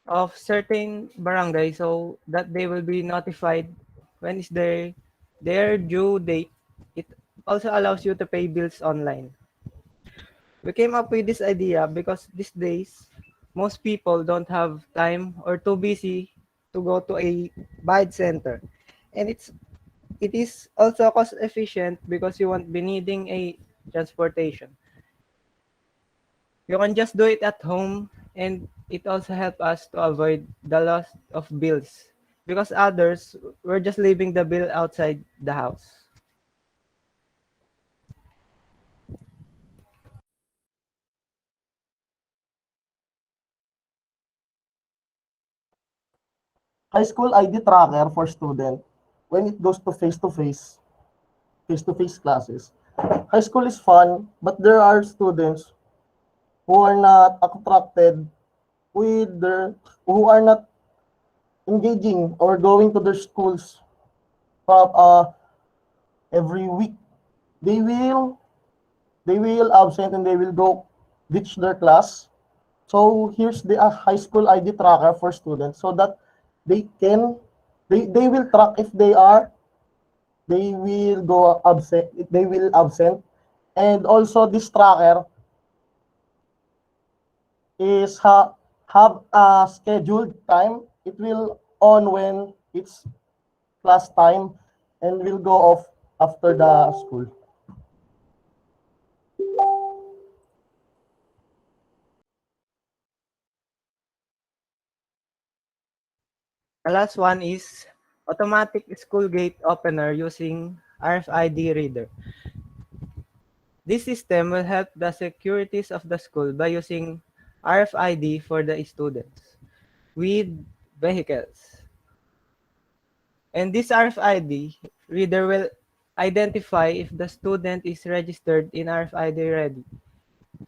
of certain barangay so that they will be notified when is their due date. It also allows you to pay bills online. We came up with this idea because these days most people don't have time or too busy to go to a BID center, and it is also cost efficient because you won't be needing a transportation. You can just do it at home, and it also helps us to avoid the loss of bills because others were just leaving the bill outside the house. High school ID tracker for student when it goes to face-to-face classes. High school is fun, but there are students who are not attracted with their who are not engaging or going to their schools every week. They will they will absent, and they will go ditch their class. So here's the high school ID tracker for students so that they can they will track if they will go absent, if they will absent. And also this tracker is have a scheduled time. It will on when it's class time, and will go off after the school. The last one is automatic school gate opener using RFID reader. This system will help the securities of the school by using RFID for the students with vehicles. And this RFID reader will identify if the student is registered in RFID ready.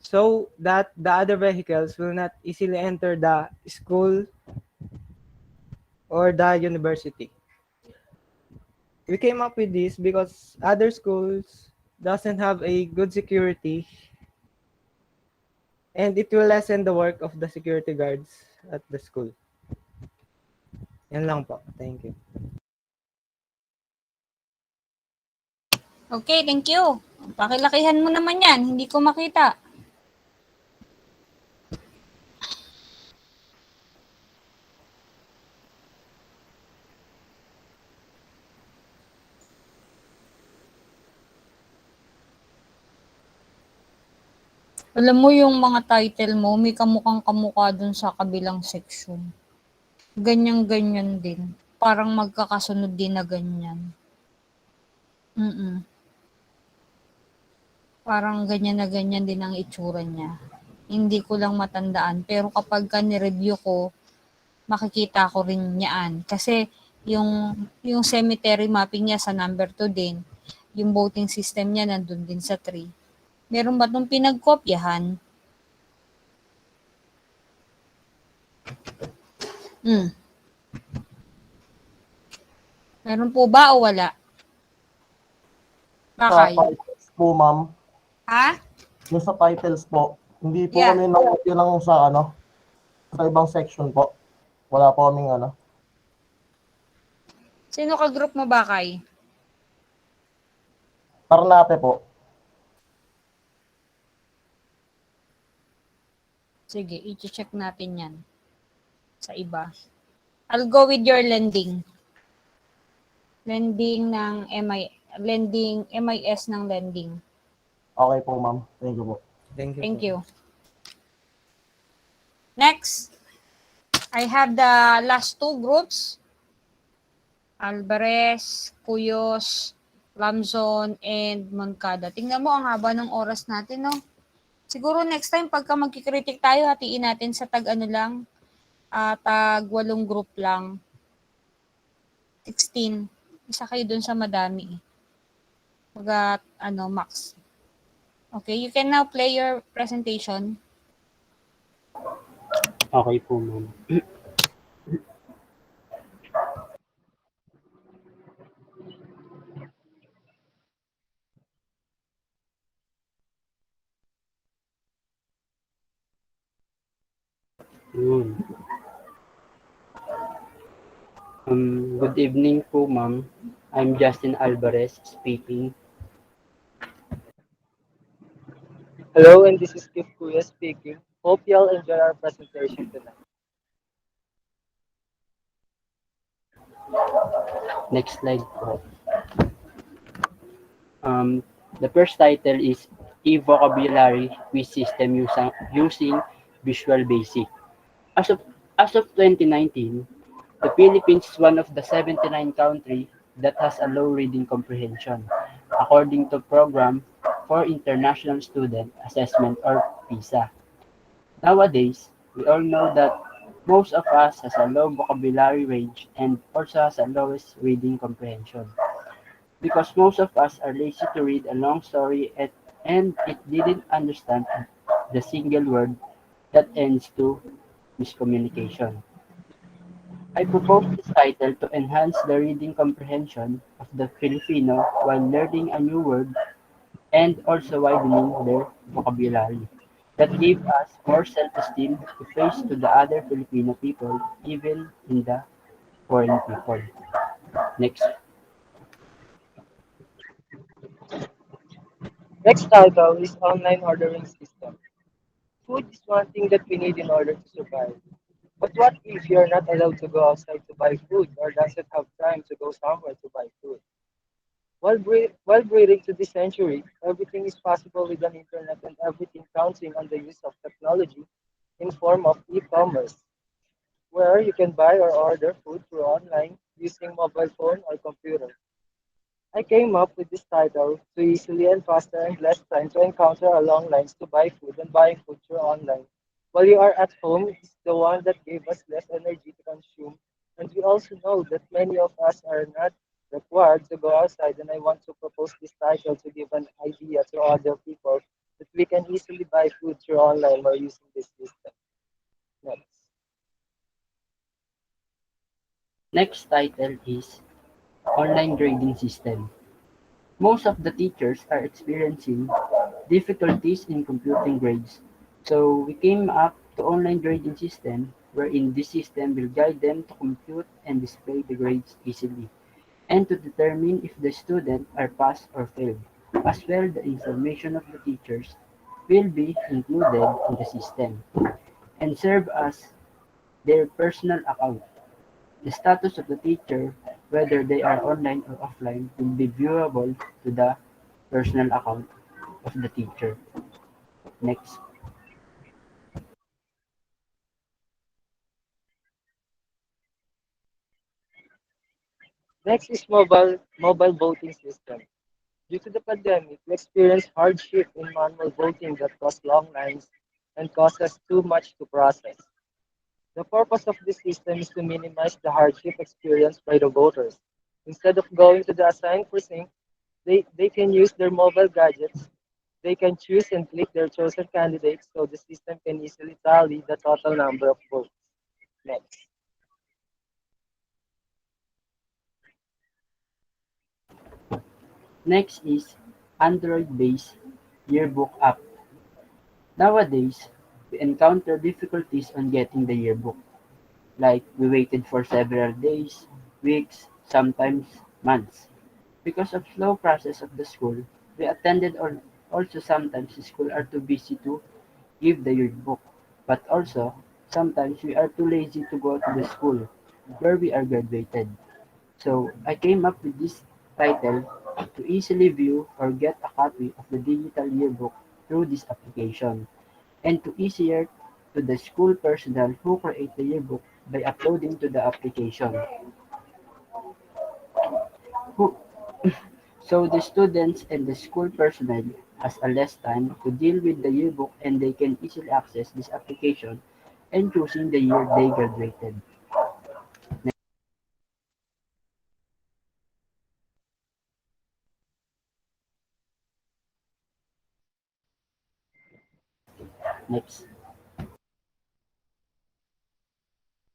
so that the other vehicles will not easily enter the school or the university. We came up with this because other schools doesn't have a good security, and it will lessen the work of the security guards at the school. Yan lang po. Thank you. Okay, thank you. Pakilakihan mo naman yan. Hindi ko makita. Alam mo yung mga title mo, may kamukhang kamukha dun sa kabilang section. Ganyan-ganyan din. Parang magkakasunod din na ganyan. Mm. Parang ganyan na ganyan din ang itsura niya. Hindi ko lang matandaan. Pero kapag ni-review ko, makikita ko rin yan. Kasi yung cemetery mapping niya sa number 2 din. Yung voting system niya nandun din sa 3. Meron ba itong pinagkopyahan? Meron po ba o wala? Sa Bakay? titles po, ma'am. Ha? Yung sa titles po, hindi po Yeah. kami nakopya lang sa sa ibang section po. Wala po kaming Sino ka group mo, Bakay? Parnape po. Sige, i-check natin yan sa iba. I'll go with your lending. Lending ng MIS ng lending. Okay po, ma'am. Thank you po. Thank you. Next, I have the last two groups. Alvarez, Cuyos, Lamzon, and Moncada. Tingnan mo, ang haba ng oras natin, no? Siguro next time, pagka magkikritik tayo, hatiin natin sa tag 8 group lang. 16. Isa kayo dun sa madami. Max. Okay, you can now play your presentation. Okay po, ma'am. Yun. Good evening po, ma'am. I'm Justin Alvarez speaking. Hello, and this is Steve Kuya speaking. Hope y'all enjoy our presentation tonight. Next slide po. The first title is E-Vocabulary Quiz System using Visual Basic. As of 2019, the Philippines is one of the 79 countries that has a low reading comprehension, according to Program for International Student Assessment or PISA. Nowadays, we all know that most of us has a low vocabulary range and also has a lowest reading comprehension. Because most of us are lazy to read a long story and it didn't understand the single word that ends to miscommunication. I propose this title to enhance the reading comprehension of the Filipino while learning a new word and also widening their vocabulary. That give us more self-esteem to face to the other Filipino people, even in the foreign people. Next. Next title is Online Ordering System. Food is one thing that we need in order to survive. But what if you're not allowed to go outside to buy food or doesn't have time to go somewhere to buy food? While breathing to this century, everything is possible with an internet and everything counting on the use of technology in form of e-commerce, where you can buy or order food through online using mobile phone or computer. I came up with this title to easily and faster and less time to encounter a long lines to buy food and buying food through online. While you are at home, it's the one that gave us less energy to consume. And we also know that many of us are not required to go outside, and I want to propose this title to give an idea to other people that we can easily buy food through online or using this system. Next. Next title is Online Grading System. Most of the teachers are experiencing difficulties in computing grades. So we came up to online grading system wherein this system will guide them to compute and display the grades easily and to determine if the student are passed or failed. As well, the information of the teachers will be included in the system and serve as their personal account. The status of the teacher, whether they are online or offline, will be viewable to the personal account of the teacher. Next. Next is mobile voting system. Due to the pandemic, we experienced hardship in manual voting that caused long lines and caused us too much to process. The purpose of this system is to minimize the hardship experienced by the voters. Instead of going to the assigned precinct, they can use their mobile gadgets. They can choose and click their chosen candidates so the system can easily tally the total number of votes. Next. Next is Android-based Yearbook app. Nowadays, we encounter difficulties on getting the yearbook. Like we waited for several days, weeks, sometimes months. Because of slow process of the school, we attended or also sometimes the school are too busy to give the yearbook. But also, sometimes we are too lazy to go to the school where we are graduated. So I came up with this title to easily view or get a copy of the digital yearbook through this application and to easier to the school personnel who create the yearbook by uploading to the application. Who, so the students and the school personnel has a less time to deal with the yearbook and they can easily access this application and choosing the year they graduated. Next.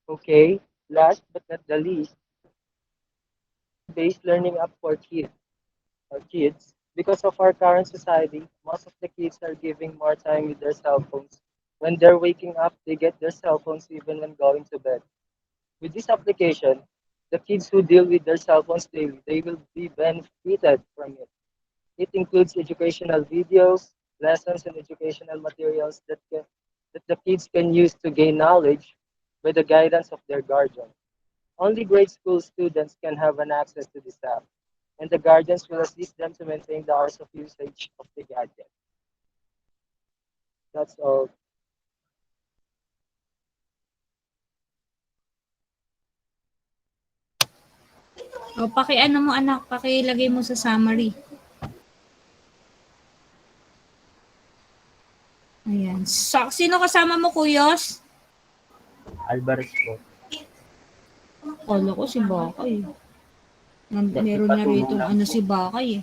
Okay, last but not the least, based learning app for kids. Because of our current society, most of the kids are giving more time with their cell phones. When they're waking up, they get their cell phones even when going to bed. With this application, the kids who deal with their cell phones daily, they will be benefited from it. It includes educational videos, lessons, and educational materials that the kids can use to gain knowledge by the guidance of their guardian. Only grade school students can have an access to this app, and the guardians will assist them to maintain the hours of usage of the gadget. That's all. O, paki-ano mo anak, pakilagay mo sa summary. Ayan. So, sino kasama mo, Kuyos? Alvarez po. Kala ko si Bakay. Meron na rito ano si Bakay eh.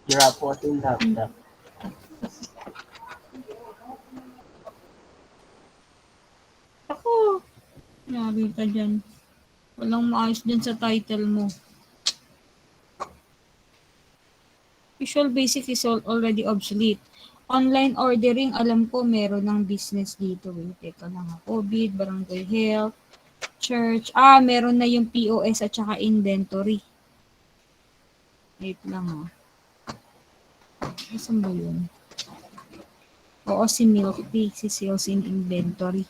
Sira po kasi yung laptop. Ako. Yari ka dyan. Walang maayos dyan sa title mo. Visual Basic is already obsolete. Online ordering, alam ko meron ng business dito. Wait, teka lang. COVID, Barangay Health, Church. Meron na yung POS at saka inventory. Wait lang Saan ba yun? Oo, si Milky. Si Sales in Inventory.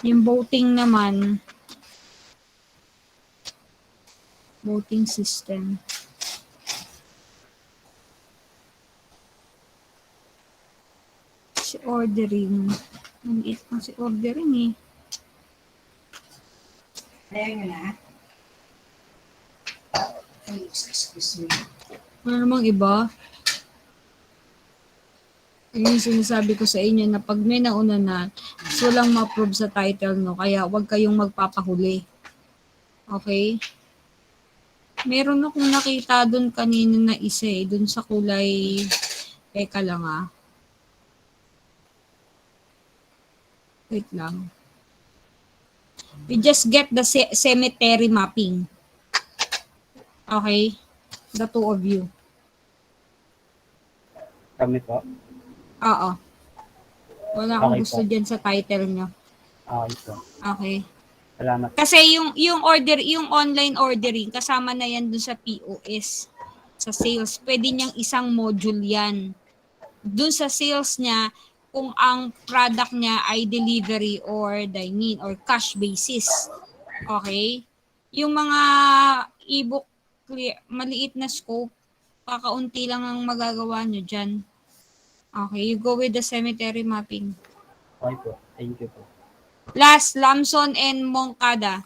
Yung voting naman, voting system. Si ordering. Maliit lang si ordering eh. Ayaw nyo na? Excuse me. Ano namang iba? Yung sinasabi ko sa inyo na pag may nauna na, so lang ma-approve sa title, no? Kaya huwag kayong magpapahuli. Okay? Meron akong nakita dun kanina na isa eh, dun sa kulay, teka lang ah. Wait lang. We just get the cemetery mapping. Okay? The two of you. Kami po. Oo. Wala akong Okay gusto po. dyan sa title nyo. Okay po. Okay. Salamat. Kasi yung online ordering, kasama na yan dun sa POS. Sa sales. Pwede niyang isang module yan. Dun sa sales niya, kung ang product niya ay delivery or dine-in or cash basis. Okay? Yung mga ebook, maliit na scope, kakaunti lang ang magagawa nyo dyan. Okay, you go with the cemetery mapping. Okay po. Thank you po. Last, Lamson and Moncada.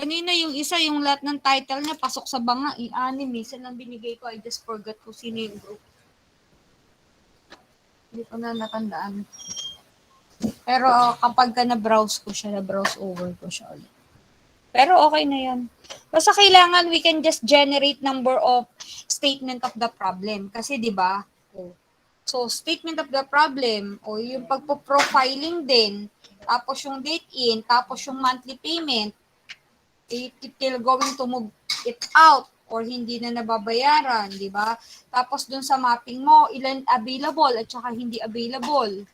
Kanina yung isa, yung lahat ng title niya, pasok sa banga, i-anim. Minsan lang binigay ko, I just forgot kung sino yung group. Hindi ko na natandaan. Pero kapag ka na-browse ko siya, na-browse over ko siya ulit. Pero okay na yan. Basta kailangan we can just generate number of statement of the problem. Kasi di ba? So, statement of the problem, o yung pagpo-profiling din, tapos yung date in, tapos yung monthly payment, it will going to move it out or hindi na nababayaran, di ba? Tapos dun sa mapping mo, ilan available at saka hindi available.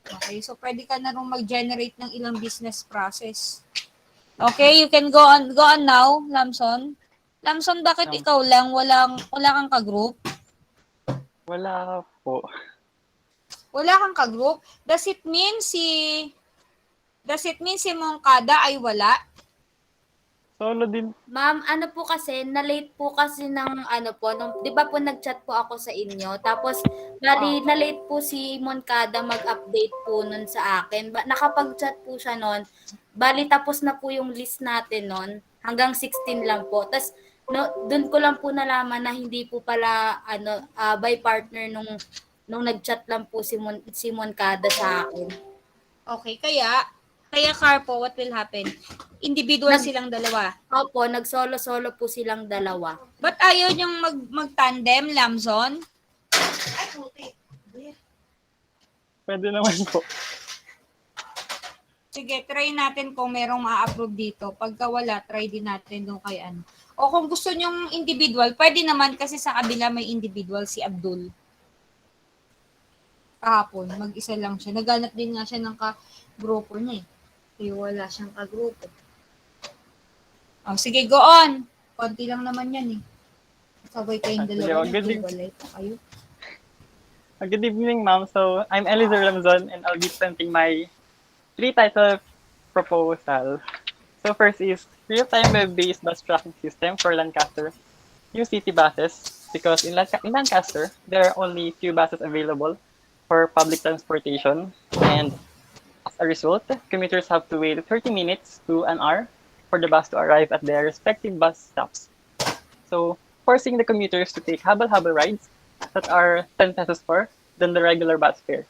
Okay, so pwede ka na rin mag-generate ng ilang business process. Okay, you can go on now, Lamson. Lamson, bakit ikaw lang wala kang ka-group? Wala po. Wala kang ka-group? Does it mean si Moncada ay wala? Solo din. Ma'am, ano po kasi, na-late po kasi ng ano po, nung, di ba po nag-chat po ako sa inyo, tapos na-late po si Moncada mag-update po nun sa akin. Nakapag-chat po siya nun, bali tapos na po yung list natin nun, hanggang 16 lang po. Tapos, dun ko lang po nalaman na hindi po pala by partner nung nag-chat lang po si Moncada sa akin. Okay, kaya Carpo, what will happen? Individual silang dalawa. Opo, nag-solo-solo po silang dalawa. Ba't ayaw niyong mag-tandem, Lamson? Pwede naman po. Sige, try natin kung merong ma-approve dito. Pagka wala, try din natin doon kay ano. O kung gusto nyong individual, pwede naman kasi sa kabila may individual si Abdul. Kahapon, mag-isa lang siya. Naghanap din nga siya ng ka-grupo niya eh. Kaya wala siyang ka-grupo. Sige, go on. Konti lang naman yan eh. Sabay kayong dalawa. Naghiwalay pa kayo. Good evening, ma'am. So, I'm Eliezer Ramzon and I'll be presenting my 3 title proposal. So, first is real-time web-based bus tracking system for Lancaster. New city buses, because in Lancaster, there are only few buses available for public transportation, and as a result, commuters have to wait 30 minutes to an hour for the bus to arrive at their respective bus stops. So, forcing the commuters to take habal-habal rides that are 10 pesos more than the regular bus fare.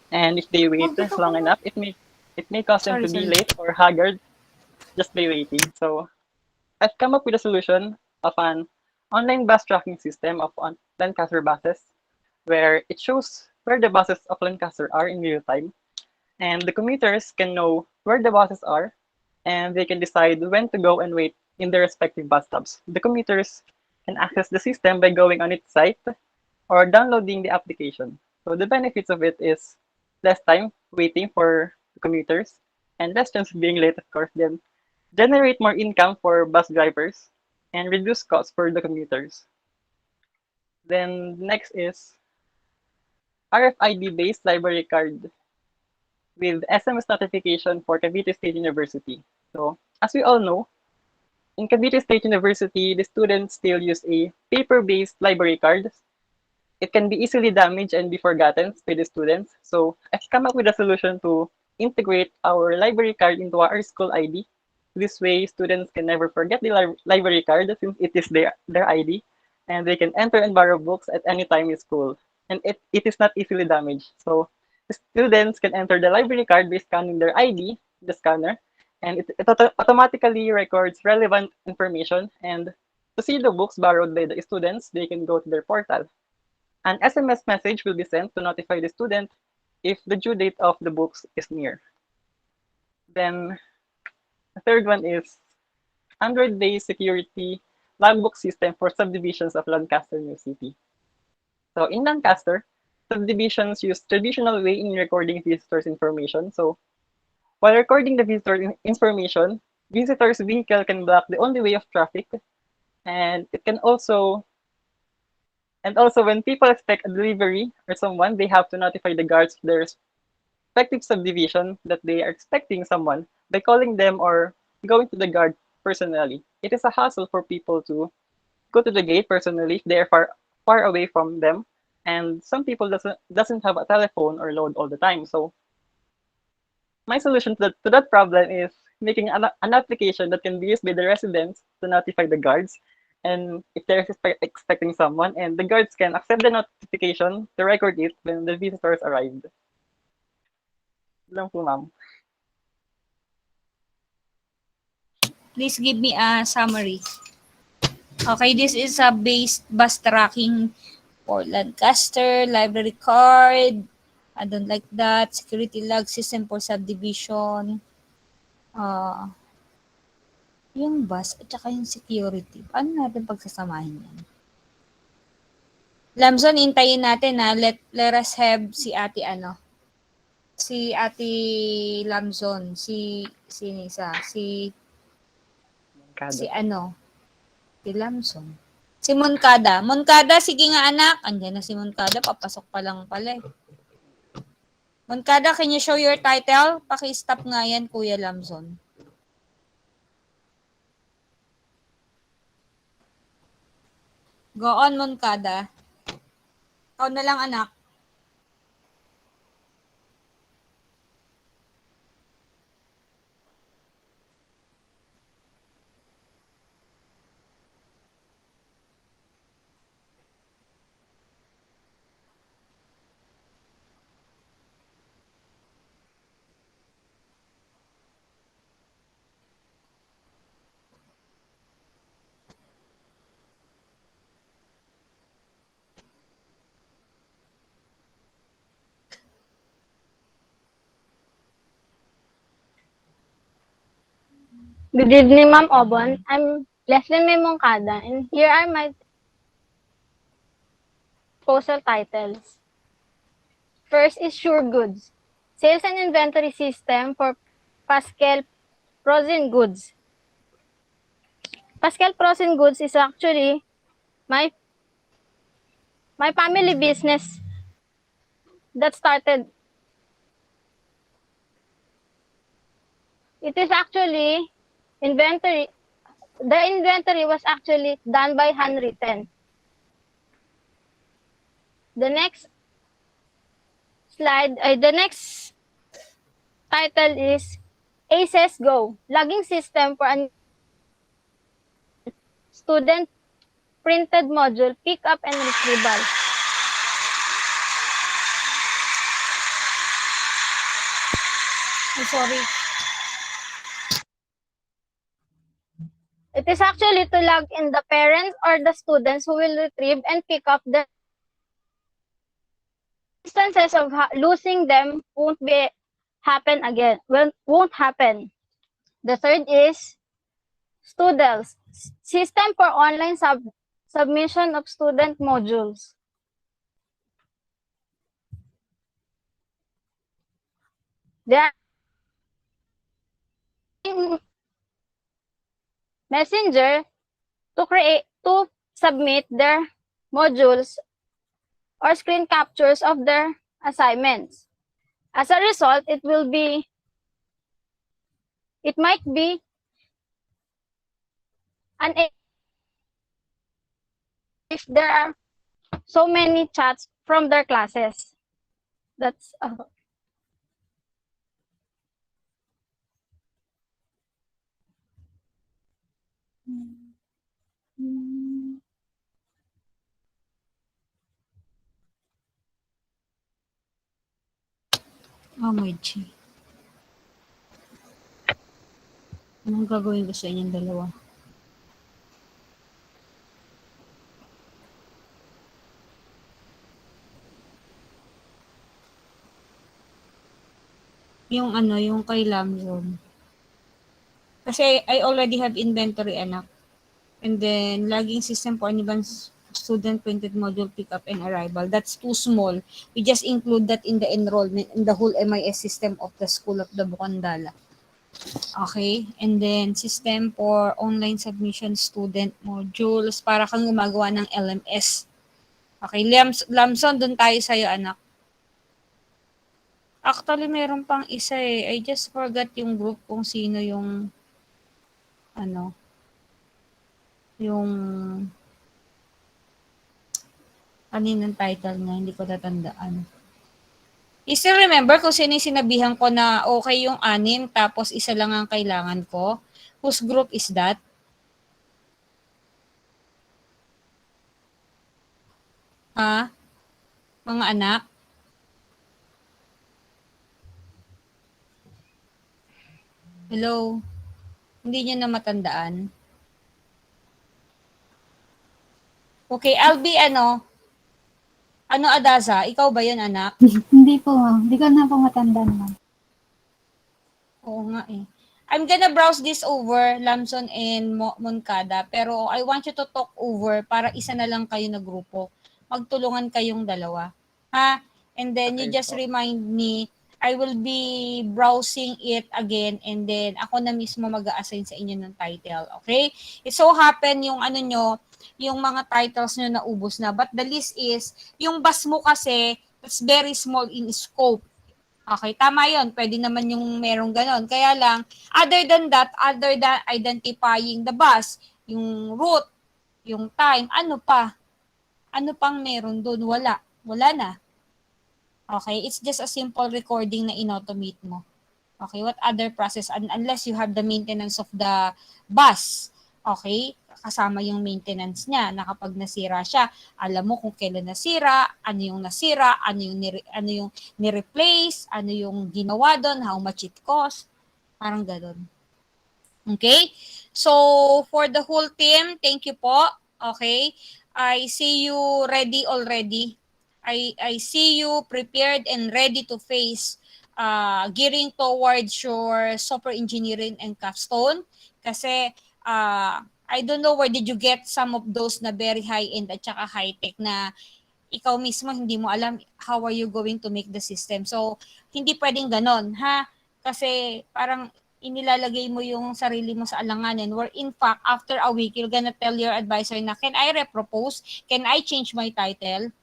And if they wait long enough, it may cause them to be late or haggard just by waiting. So, I've come up with a solution of an online bus tracking system of Lancaster buses, where it shows where the buses of Lancaster are in real time, and the commuters can know where the buses are, and they can decide when to go and wait in their respective bus stops. The commuters can access the system by going on its site or downloading the application. So the benefits of it is less time waiting for the commuters and less chance of being late, of course, then generate more income for bus drivers and reduce costs for the commuters. Then next is RFID-based library card with SMS notification for Cavite State University. So, as we all know, in Cavite State University, the students still use a paper-based library card. It can be easily damaged and be forgotten by the students. So, I've come up with a solution to integrate our library card into our school ID. This way, students can never forget the library card since it is their ID, and they can enter and borrow books at any time in school. and it is not easily damaged. So students can enter the library card by scanning their ID, the scanner, and it automatically records relevant information. And to see the books borrowed by the students, they can go to their portal. An SMS message will be sent to notify the student if the due date of the books is near. Then the third one is 100-day security logbook system for subdivisions of Lancaster, New City. So in Lancaster, subdivisions use traditional way in recording visitors' information. So while recording the visitor information, visitors' vehicle can block the only way of traffic, and it can also when people expect a delivery or someone, they have to notify the guards of their respective subdivision that they are expecting someone by calling them or going to the guard personally. It is a hassle for people to go to the gate personally if they are far away from them, and some people doesn't have a telephone or load all the time. So my solution to that problem is making an application that can be used by the residents to notify the guards, and if they're expecting someone, and the guards can accept the notification to record it when the visitors arrived. Lang po, ma'am. Please give me a summary. Okay, this is a bus tracking for Lancaster, library card. I don't like that. Security log system for subdivision. Yung bus at saka yung security. Paano natin pagsasamahin yan? Lamson, intayin natin na let us have si ate Si ate Lamson. Si Nisa. Si Lamson. Si Moncada. Moncada, sige nga anak. Andiyan na si Moncada. Papasok pa lang pala eh. Moncada, can you show your title? Paki-stop nga yan, Kuya Lamson. Go on, Moncada. Ikaw na lang, anak. Good evening, Ma'am Obon. I'm Leslie May Moncada, and here are my proposal titles. First is Sure Goods, Sales and Inventory System for Pascal Frozen Goods. Pascal Frozen Goods is actually my family business that started. It is actually inventory. The inventory was actually done by handwritten. The next title is ACES Go, logging system for a student printed module pickup and retrieval. I'm sorry. It is actually to log in the parents or the students who will retrieve and pick up the instances of losing them won't happen again. Won't happen. The third is Studels, system for online submission of student modules. They are in Messenger to submit their modules or screen captures of their assignments. As a result, it might be an if there are so many chats from their classes. That's Oh my G. Anong gagawin ko sa inyong dalawa? Yung yung kay Lamzon. Kasi I already have inventory, anak. And then, laging system for advanced student printed module pickup and arrival. That's too small. We just include that in the enrollment in the whole MIS system of the School of the Gondala. Okay? And then, system for online submission student modules para kang gumagawa ng LMS. Okay, Lamson, dun tayo sa'yo, anak. Actually, meron pang isa eh. I just forgot yung group kung sino yung yung kaninang title nga, hindi ko tatandaan. You still remember kung sino yung sinabihan ko na okay yung 6 tapos isa lang ang kailangan ko? Whose group is that? Ha? Mga anak? Hello? Hindi niyo na matandaan? Okay, I'll be Adaza? Ikaw ba yun, anak? Hindi po, ma'am. Hindi ko na po matandaan, ma'am. Oo nga eh. I'm gonna browse this over, Lamson and Moncada, pero I want you to talk over para isa na lang kayo na grupo. Magtulungan kayong dalawa. Ha? And then you just remind me, I will be browsing it again and then ako na mismo mag-a-assign sa inyo ng title. Okay? It so happen yung yung mga titles nyo naubos na. But the list is, yung bus mo kasi, that's very small in scope. Okay, tama yon. Pwede naman yung merong ganon. Kaya lang, other than identifying the bus, yung route, yung time, ano pa? Ano pang meron doon? Wala. Wala na. Okay, it's just a simple recording na in-automate mo. Okay, what other process? Unless you have the maintenance of the bus. Okay, kasama yung maintenance niya na kapag nasira siya, alam mo kung kailan nasira, ano yung ni-replace, ano yung ginawa doon, how much it cost, parang gano'n. Okay? So, for the whole team, thank you po. Okay? I see you ready already. I see you prepared and ready to face gearing towards your software engineering and capstone. Kasi, I don't know where did you get some of those na very high-end at saka high-tech na ikaw mismo hindi mo alam how are you going to make the system. So, hindi pwedeng ganon, ha? Kasi parang inilalagay mo yung sarili mo sa alanganin where in fact, after a week, you're gonna tell your advisor na, can I repropose? Can I change my title?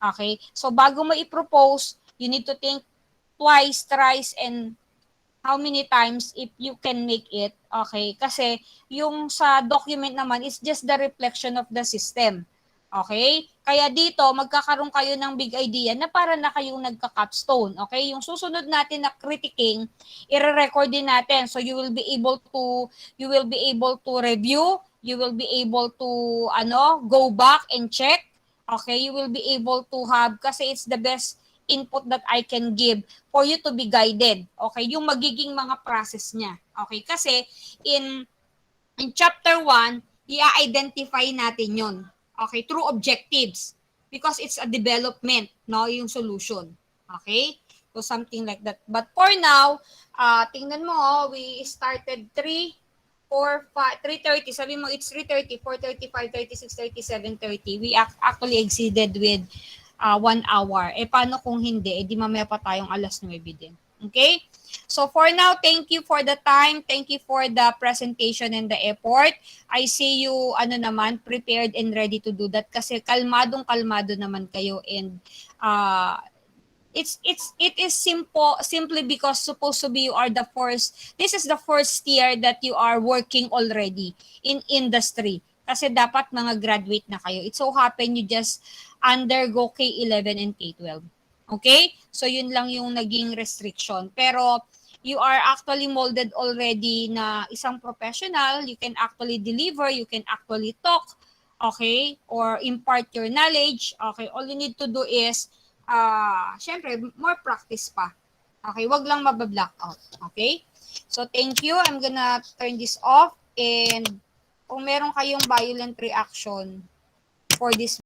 Okay? So, bago mo i-propose, you need to think twice, thrice, and how many times if you can make it, okay? Kasi yung sa document naman is just the reflection of the system. Okay? Kaya dito, magkakaroon kayo ng big idea na para na kayong nagka-capstone. Okay? Yung susunod natin na critiquing, i-record din natin. So you will be able to review, you will be able to go back and check. Okay? You will be able to have, kasi it's the best input that I can give for you to be guided. Okay? Yung magiging mga process niya. Okay? Kasi in chapter 1, i-identify natin yon. Okay? Through objectives. Because it's a development, no? Yung solution. Okay? So something like that. But for now, tingnan mo, we started 3, 4, 5, 3:30. Sabi mo, it's 3:30, 4:30, 5:30, 6:30, 7:30. We actually exceeded with 1 hour. Paano kung hindi? Di mamaya pa tayong 9:00 din. Okay? So for now, thank you for the time. Thank you for the presentation and the effort. I see you, prepared and ready to do that kasi kalmadong-kalmado naman kayo and it is simply because supposed to be you are this is the first year that you are working already in industry. Kasi dapat mga graduate na kayo. It so happen you just undergo K11 and K12. Okay? So yun lang yung naging restriction. Pero you are actually molded already na isang professional. You can actually deliver. You can actually talk. Okay? Or impart your knowledge. Okay? All you need to do is syempre, more practice pa. Okay, wag lang mabablock-out. Okay? So, thank you. I'm gonna turn this off. And kung meron kayong violent reaction for this